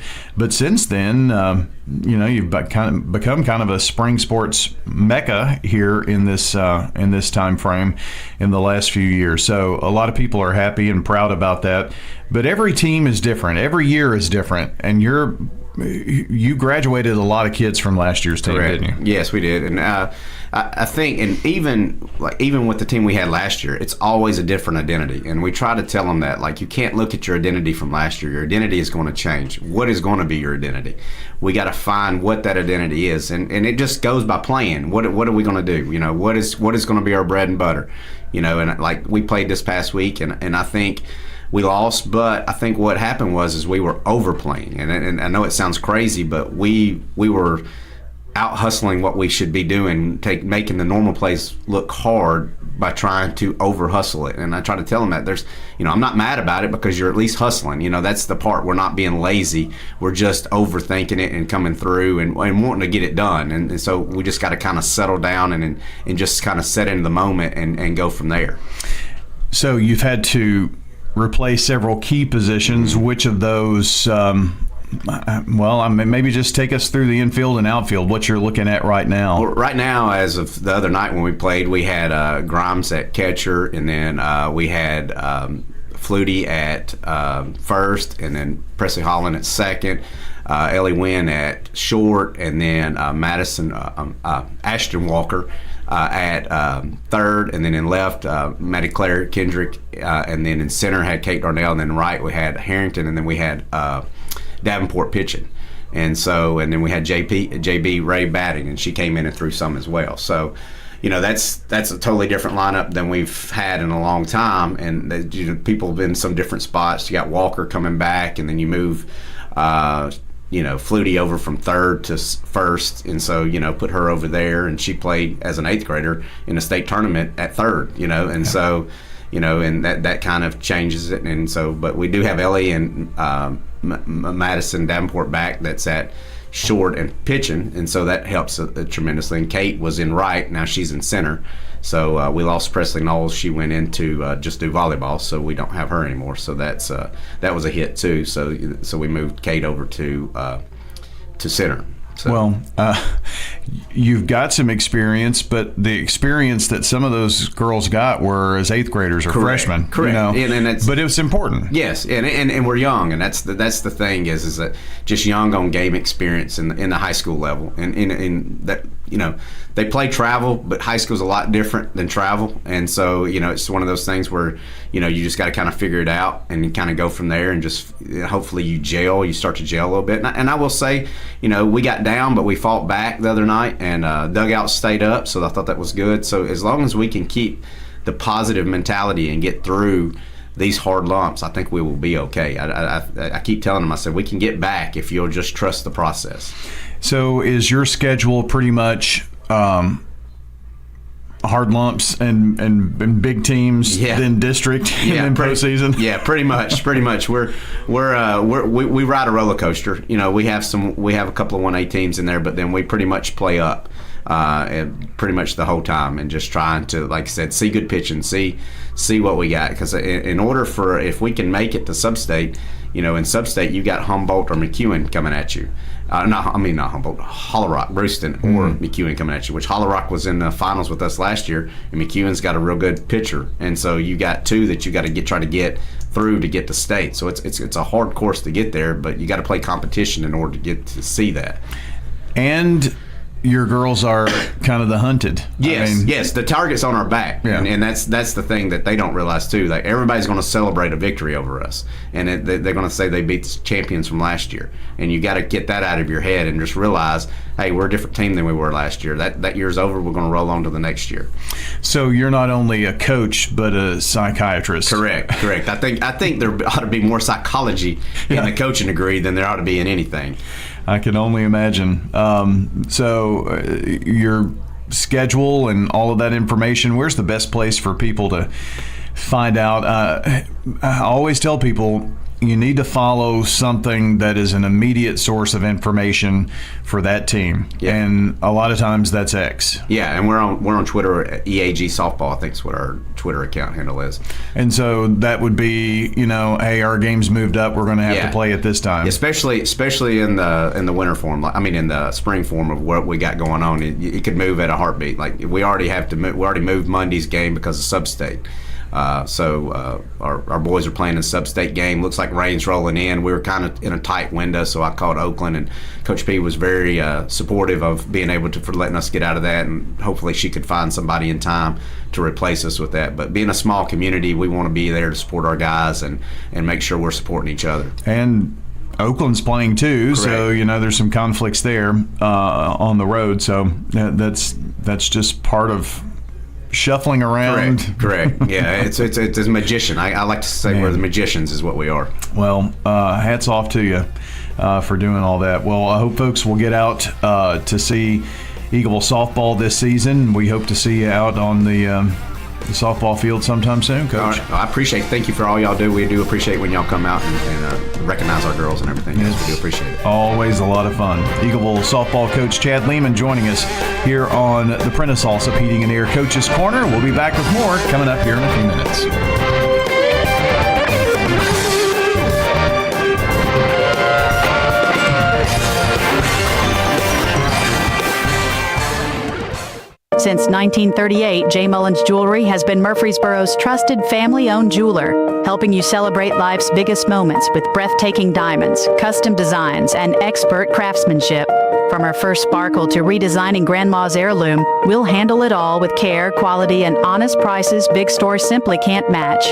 since then, you've become kind of a spring sports mecca here in this time frame in the last few years. So a lot of people are happy and proud about that. But every team is different. Every year is different, and you graduated a lot of kids from last year's team, didn't you? Yes, we did. And I think, and even with the team we had last year, it's always a different identity. And we try to tell them that, like, you can't look at your identity from last year. Your identity is going to change. What is going to be your identity? We got to find what that identity is, and it just goes by playing. What are we going to do? What is going to be our bread and butter? And like we played this past week, and I think we lost, but I think what happened was we were overplaying, and I know it sounds crazy, but we were out hustling what we should be doing, making the normal plays look hard by trying to over hustle it. And I try to tell them that I'm not mad about it, because you're at least hustling. That's the part. We're not being lazy. We're just overthinking it and coming through and wanting to get it done. And so we just got to kind of settle down and just kind of set into the moment and go from there. So you've had to replace several key positions. Which of those, maybe just take us through the infield and outfield, what you're looking at right now. Well, right now, as of the other night when we played, we had Grimes at catcher, and then we had Flutie at first, and then Presley Holland at second, Ellie Wynn at short, and then Ashton Walker at third, and then in left, Maddie Claire Kendrick, and then in center had Kate Darnell, and then right we had Harrington, and then we had Davenport pitching. And then we had JB Ray batting, and she came in and threw some as well. So, that's a totally different lineup than we've had in a long time. And people have been in some different spots. You got Walker coming back, and then you move Flutie over from third to first, and so put her over there, and she played as an 8th grader in a state tournament at third, so and that kind of changes it. And so, but we do have Ellie and Madison Davenport back that's at short and pitching, and so that helps tremendously. And Kate was in right, now she's in center. So we lost Presley Knowles. She went into just do volleyball, so we don't have her anymore. So that was a hit too. So we moved Kate over to center. So. Well, you've got some experience, but the experience that some of those girls got were as 8th graders or freshmen. Correct. And but it was important. Yes, and we're young, and that's the thing is that just young on game experience in the high school level, and that they play travel, but high school's a lot different than travel, and so it's one of those things where you just got to kind of figure it out and kind of go from there, and just hopefully you start to gel a little bit. And I will say, we got down, but we fought back the other night, and dugouts stayed up, so I thought that was good. So as long as we can keep the positive mentality and get through these hard lumps, I think we will be okay. I keep telling them, I said, we can get back if you'll just trust the process. So is your schedule pretty much hard lumps and big teams, then district, and then postseason? Yeah, pretty much. We ride a roller coaster. We have a couple of 1A teams in there, but then we pretty much play up pretty much the whole time, and just trying to, like I said, see good pitching, see what we got. Because in order for, if we can make it to Sub-State, in Sub-State you got Humboldt or McEwen coming at you. Not Humboldt, Hollow Rock, Brewston, or McEwen coming at you, which Hollow Rock was in the finals with us last year, and McEwen's got a real good pitcher, and so you got two that you got to try to get through to get to state. So it's a hard course to get there, but you got to play competition in order to get to see that. And your girls are kind of the hunted. Yes, the target's on our back, and that's the thing that they don't realize too. Like, everybody's going to celebrate a victory over us, and they're going to say they beat the champions from last year. And you got to get that out of your head and just realize, hey, we're a different team than we were last year. That year's over. We're going to roll on to the next year. So you're not only a coach but a psychiatrist. Correct. I think there ought to be more psychology in the coaching degree than there ought to be in anything. I can only imagine. So your schedule and all of that information, where's the best place for people to find out? I always tell people you need to follow something that is an immediate source of information for that team. Yeah. And a lot of times that's X. Yeah, and we're on Twitter, EAG Softball, I think is what our Twitter account handle is. And so that would be, hey, our game's moved up, we're going to have to play at this time. Especially in the winter form, in the spring form of what we got going on. It could move at a heartbeat. Like, we already moved Monday's game because of Sub-State. So our boys are playing a Sub-State game. Looks like rain's rolling in. We were kind of in a tight window, so I called Oakland, and Coach P was very supportive of being able for letting us get out of that, and hopefully she could find somebody in time to replace us with that. But being a small community, we want to be there to support our guys and make sure we're supporting each other. And Oakland's playing too. Correct. So there's some conflicts there on the road. So that's just part of shuffling around. Correct. Yeah, it's a magician. I like to say we're the magicians is what we are. Well, hats off to you for doing all that. Well, I hope folks will get out to see Eagleville softball this season. We hope to see you out on the softball field sometime soon, Coach. Right. I appreciate it. Thank you for all y'all do. We do appreciate when y'all come out and recognize our girls and everything. Yes, we do appreciate it. Always a lot of fun. Eagleville softball coach Chad Lehman joining us here on the Prentice Allsup Heating and Air Coach's Corner. We'll be back with more coming up here in a few minutes. Since 1938, J. Mullins Jewelry has been Murfreesboro's trusted family-owned jeweler, helping you celebrate life's biggest moments with breathtaking diamonds, custom designs, and expert craftsmanship. From our first sparkle to redesigning Grandma's heirloom, we'll handle it all with care, quality, and honest prices big stores simply can't match.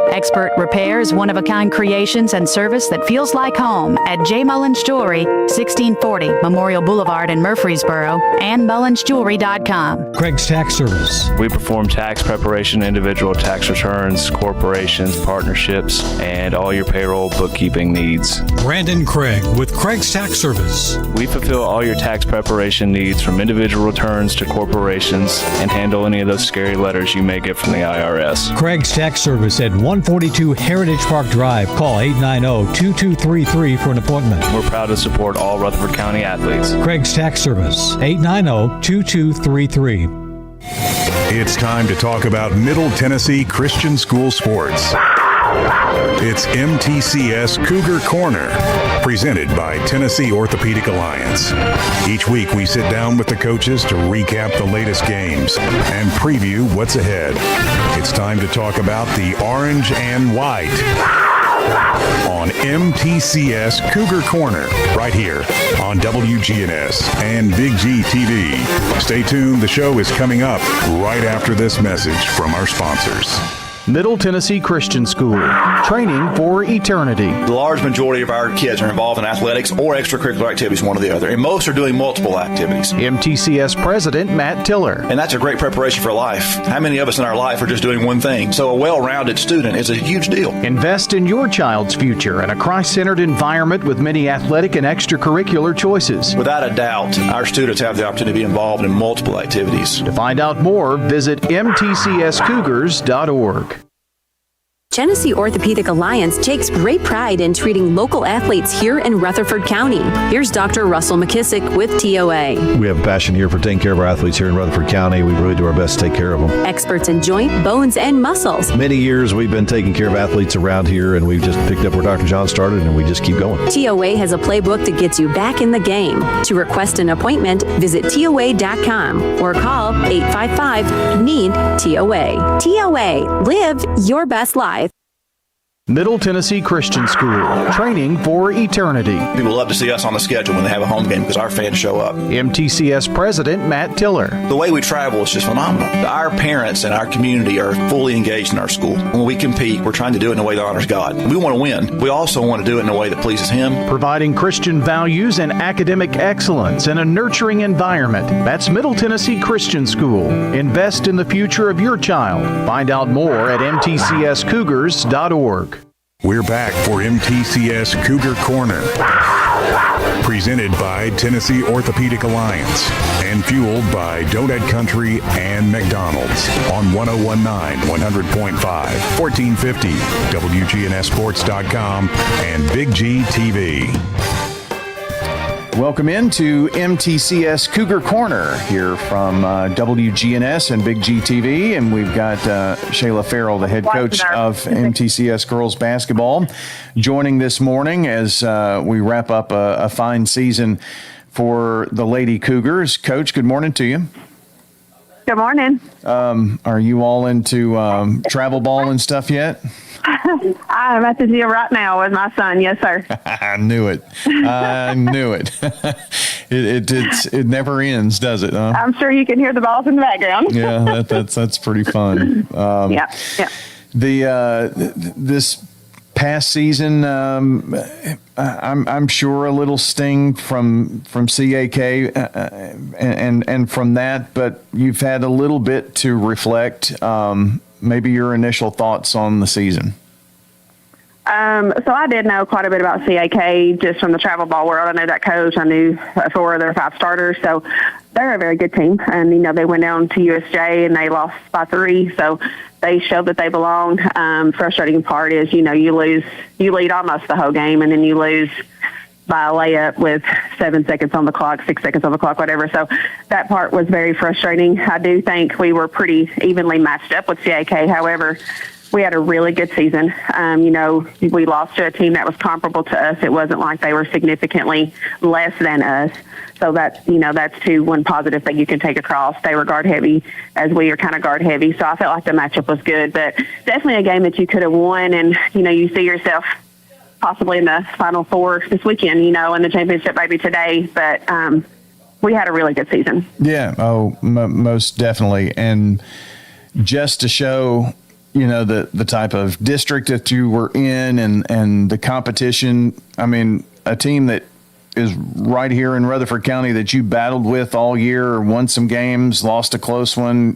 Expert repairs, one-of-a-kind creations, and service that feels like home at J. Mullins Jewelry, 1640 Memorial Boulevard in Murfreesboro, and mullinsjewelry.com. Craig's Tax Service. We perform tax preparation, individual tax returns, corporations, partnerships, and all your payroll bookkeeping needs. Brandon Craig with Craig's Tax Service. We fulfill all your tax preparation needs from individual returns to corporations and handle any of those scary letters you may get from the IRS. Craig's Tax Service at 142 Heritage Park Drive. Call 890-2233 for an appointment. We're proud to support all Rutherford County athletes. Craig's Tax Service, 890-2233. It's time to talk about Middle Tennessee Christian School sports. It's MTCS Cougar Corner, presented by Tennessee Orthopedic Alliance. Each week we sit down with the coaches to recap the latest games and preview what's ahead. It's time to talk about the orange and white on MTCS Cougar Corner, right here on WGNS and Big G TV. Stay tuned, the show is coming up right after this message from our sponsors. Middle Tennessee Christian School, training for eternity. The large majority of our kids are involved in athletics or extracurricular activities, one or the other, and most are doing multiple activities. MTCS President Matt Tiller. And that's a great preparation for life. How many of us in our life are just doing one thing? So a well-rounded student is a huge deal. Invest in your child's future in a Christ-centered environment with many athletic and extracurricular choices. Without a doubt, our students have the opportunity to be involved in multiple activities. To find out more, visit mtcscougars.org. Tennessee Orthopedic Alliance takes great pride in treating local athletes here in Rutherford County. Here's Dr. Russell McKissick with TOA. We have a passion here for taking care of our athletes here in Rutherford County. We really do our best to take care of them. Experts in joint, bones, and muscles. Many years we've been taking care of athletes around here, and we've just picked up where Dr. John started, and we just keep going. TOA has a playbook that gets you back in the game. To request an appointment, visit TOA.com or call 855-NEED-TOA. TOA, live your best life. Middle Tennessee Christian School, training for eternity. People love to see us on the schedule when they have a home game because our fans show up. MTCS President Matt Tiller. The way we travel is just phenomenal. Our parents and our community are fully engaged in our school. When we compete, we're trying to do it in a way that honors God. We want to win. We also want to do it in a way that pleases Him. Providing Christian values and academic excellence in a nurturing environment. That's Middle Tennessee Christian School. Invest in the future of your child. Find out more at mtcscougars.org. We're back for MTCS Cougar Corner, presented by Tennessee Orthopedic Alliance and fueled by Donut Country and McDonald's on 101.9, 100.5, 1450, wgnssports.com, and Big G TV. Welcome into MTCS Cougar Corner here from WGNS and Big G TV, and we've got Shayla Farrell, the head coach of MTCS girls basketball, joining this morning as we wrap up a fine season for the Lady Cougars. Coach, good morning to you. Good morning. Are you all into travel ball and stuff yet? I'm at the gym right now with my son. Yes, sir. I knew it. I knew it. It never ends, does it? Huh? I'm sure you can hear the balls in the background. Yeah, that's pretty fun. Yeah. This past season, I'm sure a little sting from CAK and from that, but you've had a little bit to reflect. Maybe your initial thoughts on the season. So I did know quite a bit about CAK just from the travel ball world. I know that coach. I knew 4 of their 5 starters. So they're a very good team. And, they went down to USJ and they lost by 3. So they showed that they belonged. Frustrating part is, you lead almost the whole game and then you lose by a layup with 7 seconds on the clock, 6 seconds on the clock, whatever. So that part was very frustrating. I do think we were pretty evenly matched up with CAK. However, we had a really good season. We lost to a team that was comparable to us. It wasn't like they were significantly less than us. So that's one positive thing you can take across. They were guard heavy as we are kind of guard heavy. So I felt like the matchup was good, but definitely a game that you could have won. And, you see yourself possibly in the Final Four this weekend, and the championship maybe today. But we had a really good season. Yeah, most definitely. And just to show, the type of district that you were in and the competition, I mean, a team that is right here in Rutherford County that you battled with all year, won some games, lost a close one,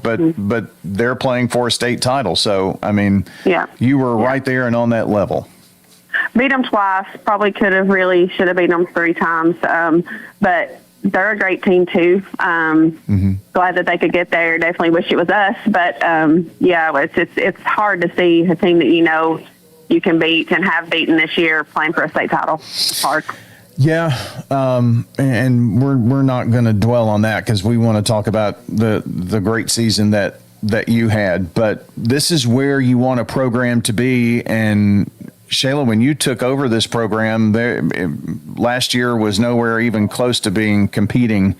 but they're playing for a state title. So, I mean, you were right there and on that level. Beat them twice. Probably should have beaten them 3 times. But they're a great team too. Glad that they could get there. Definitely wish it was us. But it's hard to see a team that you can beat and have beaten this year playing for a state title. It's hard. Yeah, and we're not going to dwell on that because we want to talk about the great season that that you had, but this is where you want a program to be. And Shayla, when you took over this program, last year was nowhere even close to competing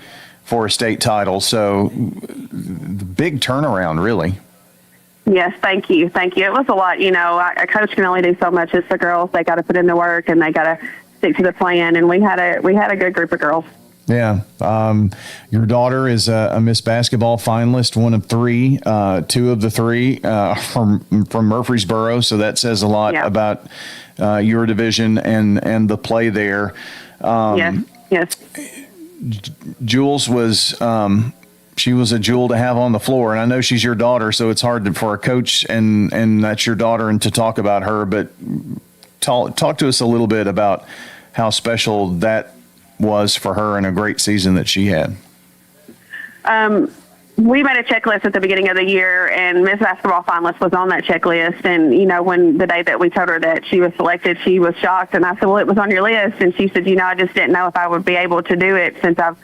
for a state title. So big turnaround, really. Yes, thank you. It was a lot. A coach can only do so much. It's the girls. They got to put in the work and they got to stick to the plan. And we had a good group of girls. Yeah. Your daughter is a Miss Basketball finalist, one of three, two of the three from Murfreesboro. So that says a lot about your division and the play there. Yes. Jules was she was a jewel to have on the floor, and I know she's your daughter, so it's hard for a coach and that's your daughter and to talk about her. But talk to us a little bit about how special that was for her and a great season that she had. We made a checklist at the beginning of the year, and Miss Basketball finalist was on that checklist. And, when the day that we told her that she was selected, she was shocked. And I said, well, it was on your list. And she said, I just didn't know if I would be able to do it since I've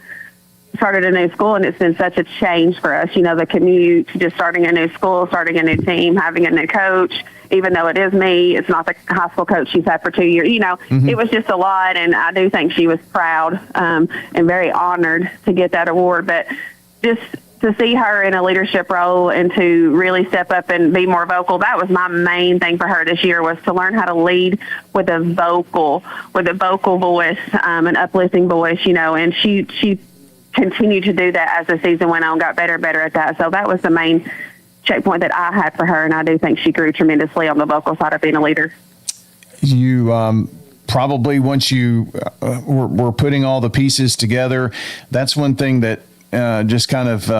started a new school, and it's been such a change for us. The commute, just starting a new school, starting a new team, having a new coach. Even though it is me, it's not the high school coach she's had for 2 years. It was just a lot, and I do think she was proud and very honored to get that award. But just to see her in a leadership role and to really step up and be more vocal, that was my main thing for her this year, was to learn how to lead with a vocal voice, an uplifting voice, and she continued to do that as the season went on, got better and better at that. So that was the main checkpoint that I had for her, and I do think she grew tremendously on the vocal side of being a leader. You probably, once you were putting all the pieces together, that's one thing that just kind of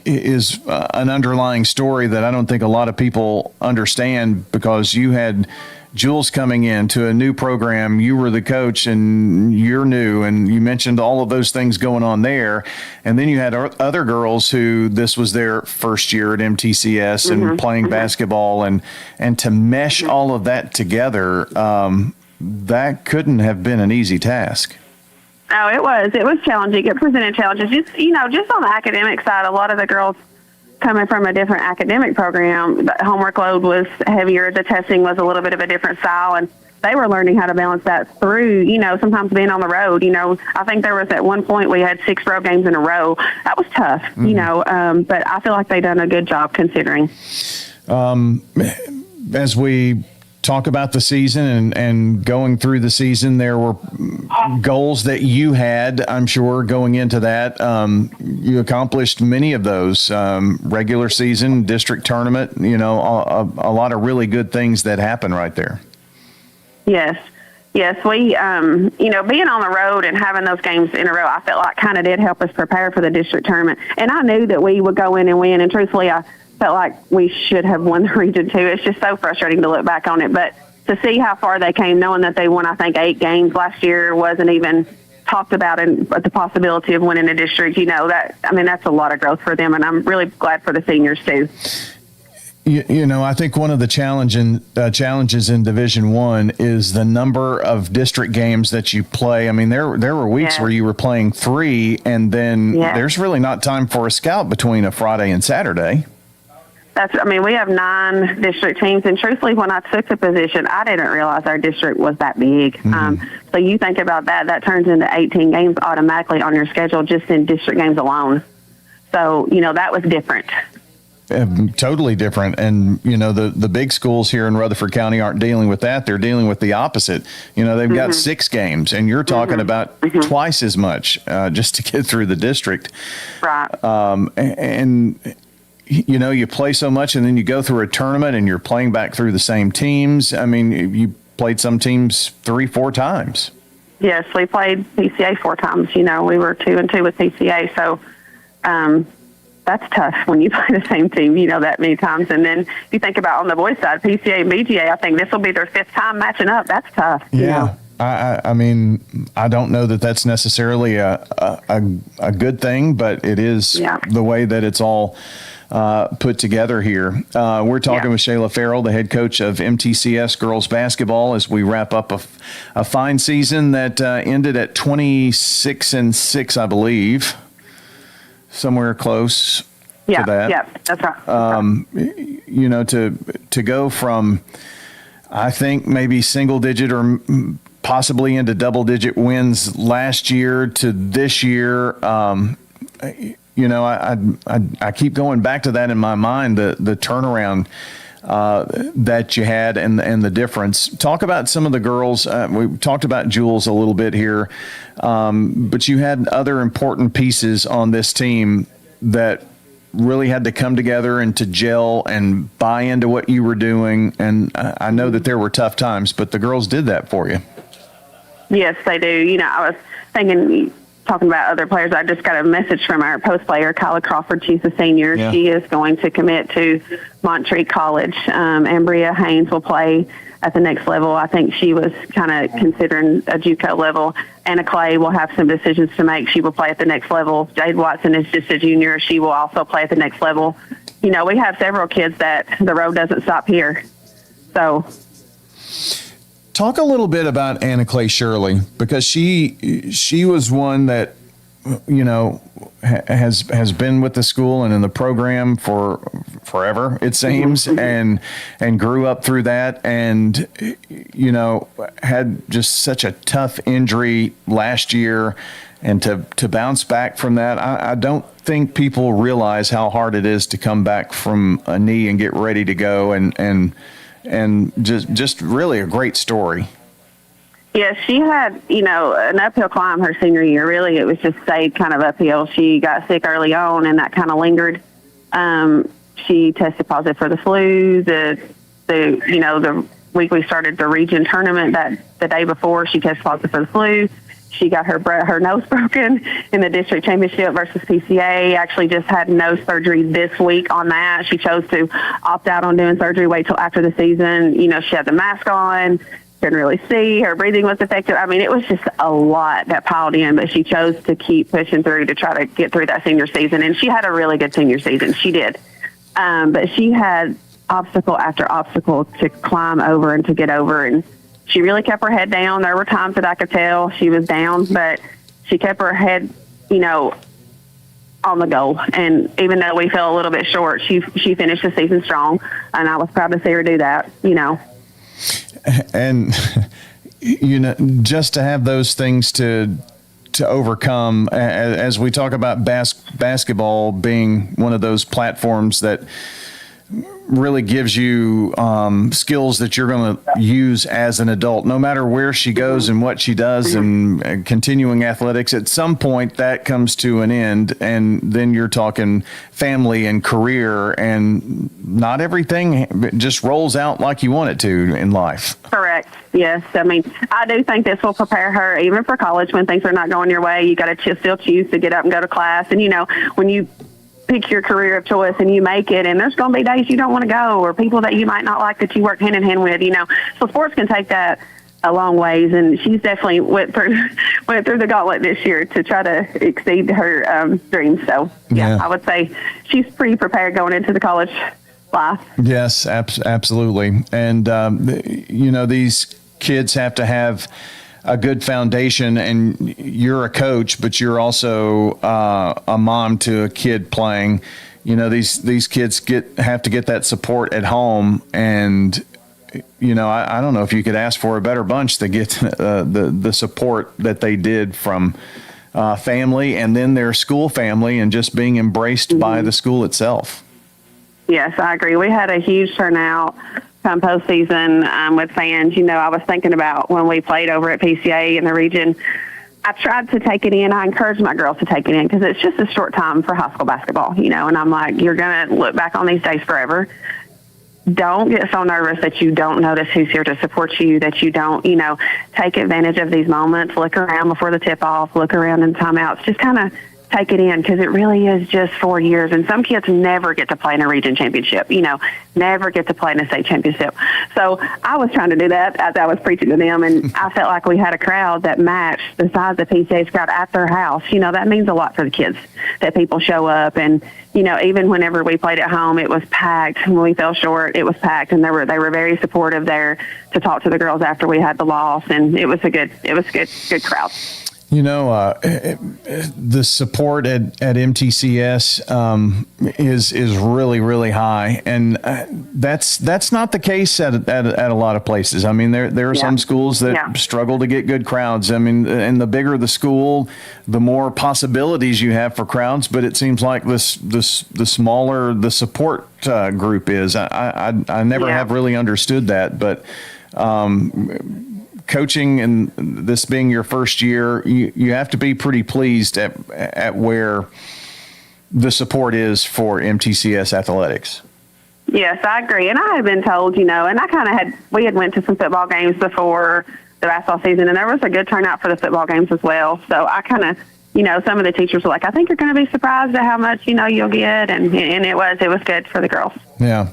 is an underlying story that I don't think a lot of people understand, because you had Jules coming into a new program, you were the coach and you're new, and you mentioned all of those things going on there. And then you had other girls who this was their first year at MTCS and playing basketball, and to mesh all of that together, that couldn't have been an easy task. Oh, it was challenging. It presented challenges. Just on the academic side, a lot of the girls coming from a different academic program, the homework load was heavier. The testing was a little bit of a different style, and they were learning how to balance that through, sometimes being on the road. I think there was at one point we had 6 road games in a row. That was tough, but I feel like they done a good job considering. As we talk about the season and going through the season, there were goals that you had, I'm sure, going into that. You accomplished many of those, regular season, district tournament, a lot of really good things that happened right there. Yes, we, being on the road and having those games in a row, I felt like kind of did help us prepare for the district tournament. And I knew that we would go in and win, and truthfully, I felt like we should have won the region too. It's just so frustrating to look back on it, but to see how far they came, knowing that they won, I think, 8 games last year, wasn't even talked about, and the possibility of winning a district, that's a lot of growth for them, and I'm really glad for the seniors too. I think one of the challenges in Division I is the number of district games that you play. I mean, there were weeks where you were playing 3, and then there's really not time for a scout between a Friday and Saturday. We have 9 district teams, and truthfully, when I took the position, I didn't realize our district was that big. So you think about that turns into 18 games automatically on your schedule just in district games alone. So, that was different. Totally different. And, the big schools here in Rutherford County aren't dealing with that. They're dealing with the opposite. They've got 6 games, and you're talking about twice as much just to get through the district. Right. And you play so much, and then you go through a tournament and you're playing back through the same teams. I mean, you played some teams 3-4 times. Yes, we played PCA 4 times. We were 2-2 with PCA. So that's tough when you play the same team, that many times. And then if you think about on the boys' side, PCA and BGA, I think this will be their 5th time matching up. That's tough. Yeah. I mean, I don't know that that's necessarily a good thing, but it is the way that it's all put together here. We're talking with Shayla Farrell, the head coach of MTCS girls basketball, as we wrap up a fine season that ended at 26-6, I believe, somewhere close. Yeah, to that. Yeah, that's right. You know, to go from, I think, maybe single digit or possibly into double digit wins last year to this year. You know, I keep going back to that in my mind, the turnaround that you had and the difference. Talk about some of the girls. We talked about Jules a little bit here, but you had other important pieces on this team that really had to come together and to gel and buy into what you were doing. And I know that there were tough times, but the girls did that for you. Yes, they do. You know, I was thinking, talking about other players, I just got a message from our post player, Kyla Crawford. She's a senior. Yeah. She is going to commit to Montreat College. And Bria Haynes will play at the next level. I think she was kind of considering a JUCO level. Anna Clay will have some decisions to make. She will play at the next level. Jade Watson is just a junior. She will also play at the next level. You know, we have several kids that the road doesn't stop here. So talk a little bit about Anna Clay Shirley, because she was one that, you know, has been with the school and in the program for forever, it seems, and grew up through that, and, you know, had just such a tough injury last year, and to bounce back from that, I don't think people realize how hard it is to come back from a knee and get ready to go, and just really a great story. yeah, she had, you know, an uphill climb her senior year. Really, it was just stayed kind of uphill. She got sick early on, and that kind of lingered. She tested positive for the flu. The week we started the region tournament, that the day before, she tested positive for the flu. She got her nose broken in the district championship versus PCA. Actually just had nose surgery this week on that. She chose to opt out on doing surgery, wait till after the season. You know, she had the mask on, couldn't really see. Her breathing was affected. I mean, it was just a lot that piled in, but she chose to keep pushing through to try to get through that senior season. And she had a really good senior season. She did. But she had obstacle after obstacle to climb over and to get over, and she really kept her head down. There were times that I could tell she was down, but she kept her head, you know, on the goal. And even though we fell a little bit short, she finished the season strong, and I was proud to see her do that, you know. And, you know, just to have those things to overcome, as we talk about basketball being one of those platforms that really gives you skills that you're going to use as an adult, no matter where she goes and what she does, and continuing athletics. At some point that comes to an end, and then you're talking family and career, and not everything just rolls out like you want it to in life. Correct. Yes. I mean, I do think this will prepare her even for college when things are not going your way. You got to still choose to get up and go to class. And, you know, when you pick your career of choice and you make it, and there's going to be days you don't want to go, or people that you might not like that you work hand in hand with, you know. So sports can take that a long ways, and she's definitely went through the gauntlet this year to try to exceed her dreams. So yeah, I would say she's pretty prepared going into the college life. Yes, absolutely. And you know, these kids have to have a good foundation, and you're a coach, but you're also a mom to a kid playing. You know, these kids have to get that support at home, and you know, I don't know if you could ask for a better bunch to get the support that they did from family, and then their school family, and just being embraced by the school itself. Yes, I agree. We had a huge turnout come postseason with fans. You know, I was thinking about when we played over at PCA in the region, I tried to take it in. I encouraged my girls to take it in, because it's just a short time for high school basketball, you know, and I'm like, you're going to look back on these days forever. Don't get so nervous that you don't notice who's here to support you, that you don't, you know, take advantage of these moments. Look around before the tip-off, look around in timeouts. Just kind of take it in, because it really is just 4 years, and some kids never get to play in a region championship, you know, never get to play in a state championship. So I was trying to do that as I was preaching to them, and I felt like we had a crowd that matched the size of PCA's crowd at their house. You know, that means a lot for the kids, that people show up. And, you know, even whenever we played at home, it was packed. When we fell short, it was packed, and they were very supportive there to talk to the girls after we had the loss, and it was a good crowd. The support at MTCS is really, really high, and that's not the case at a lot of places. I mean, there are some schools that struggle to get good crowds. I mean, and the bigger the school, the more possibilities you have for crowds. But it seems like the smaller the support group is. I never have really understood that, but. Coaching and this being your first year, you have to be pretty pleased at where the support is for MTCS athletics. Yes, I agree. And I had been told, and we had went to some football games before the basketball season, and there was a good turnout for the football games as well. So I kind of, some of the teachers were like, I think you're going to be surprised at how much, you'll get. And it was good for the girls. Yeah.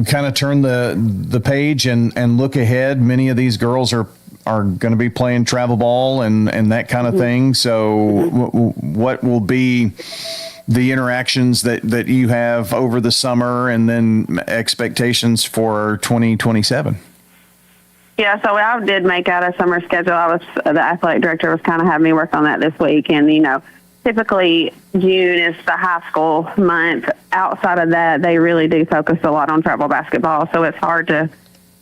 Kind of turn the page and look ahead. Many of these girls are going to be playing travel ball and that kind of thing. So what will be the interactions that you have over the summer and then expectations for 2027? Yeah, so I did make out a summer schedule. The athletic director was kind of having me work on that this week. And, typically June is the high school month. Outside of that, they really do focus a lot on travel basketball, so it's hard to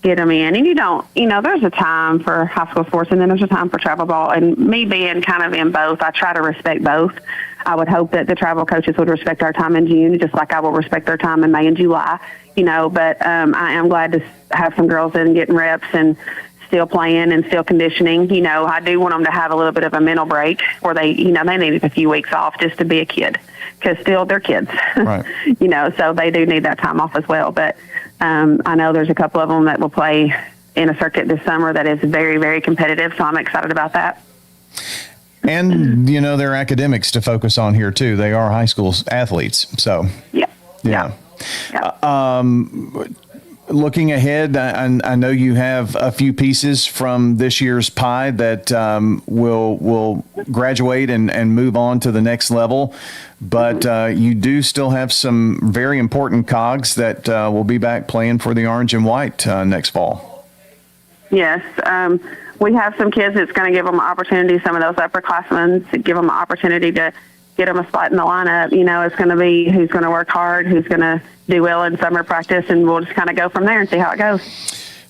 get them in. And you don't, there's a time for high school sports and then there's a time for travel ball. And me being kind of in both, I try to respect both. I would hope that the travel coaches would respect our time in June, just like I will respect their time in May and July, but I am glad to have some girls in getting reps and still playing and still conditioning. I do want them to have a little bit of a mental break where they need a few weeks off just to be a kid, because still they're kids, right. So they do need that time off as well. But I know there's a couple of them that will play in a circuit this summer that is very, very competitive. So I'm excited about that. And, there are academics to focus on here too. They are high school athletes. So, yeah. Looking ahead, I know you have a few pieces from this year's pie that will graduate and move on to the next level, but you do still have some very important cogs that will be back playing for the Orange and White next fall. Yes, we have some kids that's going to give them an opportunity, some of those upperclassmen, to give them an opportunity to get them a spot in the lineup. It's going to be who's going to work hard, who's going to do well in summer practice, and we'll just kind of go from there and see how it goes.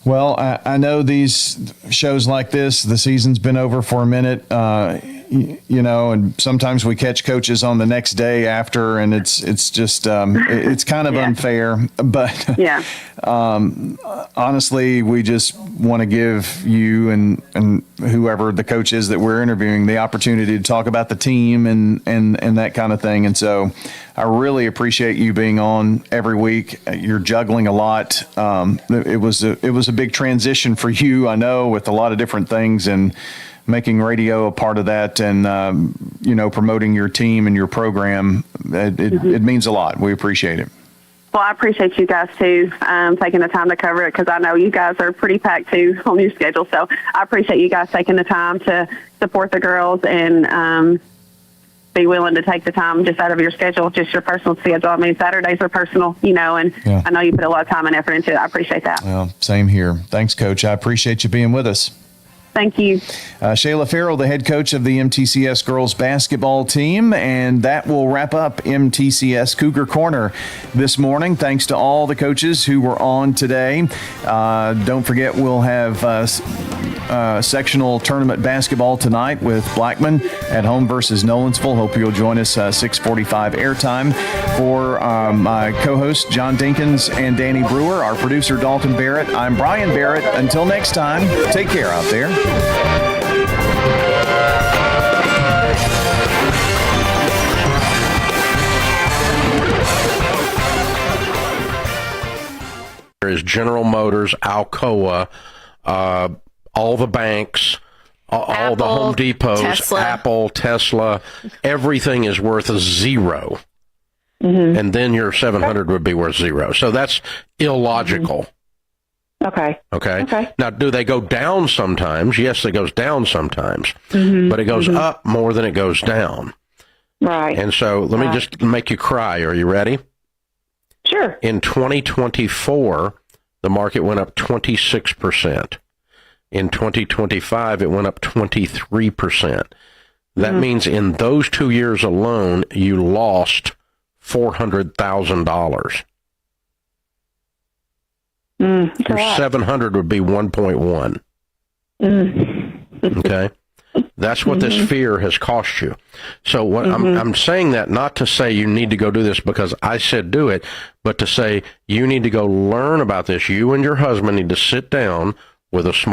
Well, I know these shows like this, the season's been over for a minute, and sometimes we catch coaches on the next day after, and it's just it's kind of unfair. But honestly, we just want to give you and whoever the coach is that we're interviewing the opportunity to talk about the team and that kind of thing. And so I really appreciate you being on every week. You're juggling a lot. It was a big transition for you, I know, with a lot of different things, and making radio a part of that, and promoting your team and your program. It means a lot. We appreciate it. Well, I appreciate you guys too, taking the time to cover it, because I know you guys are pretty packed too on your schedule. So I appreciate you guys taking the time to support the girls and be willing to take the time just out of your schedule, just your personal schedule. I mean, Saturdays are personal, and I know you put a lot of time and effort into it. I appreciate that. Well, same here. Thanks, Coach. I appreciate you being with us. Thank you. Shayla Farrell, the head coach of the MTCS girls basketball team. And that will wrap up MTCS Cougar Corner this morning. Thanks to all the coaches who were on today. Don't forget, we'll have sectional tournament basketball tonight with Blackman at home versus Nolensville. Hope you'll join us 6:45 airtime. For my co-hosts John Dinkins and Danny Brewer, our producer Dalton Barrett, I'm Brian Barrett. Until next time, take care out there. There is General Motors, Alcoa, all the banks, all the Home Depots, Tesla. Apple, Tesla, everything is worth zero. Mm-hmm. And then your 700 would be worth zero. So that's illogical. Okay. Okay. Now, do they go down sometimes? Yes, it goes down sometimes. Mm-hmm. But it goes up more than it goes down. Right. And so let me just make you cry. Are you ready? Sure. In 2024, the market went up 26%. In 2025, it went up 23%. That means in those 2 years alone, you lost $400,000. Your 700 would be 1.1. Okay, that's what this fear has cost you. So what I'm saying that not to say you need to go do this because I said do it, but to say you need to go learn about this. You and your husband need to sit down with a smart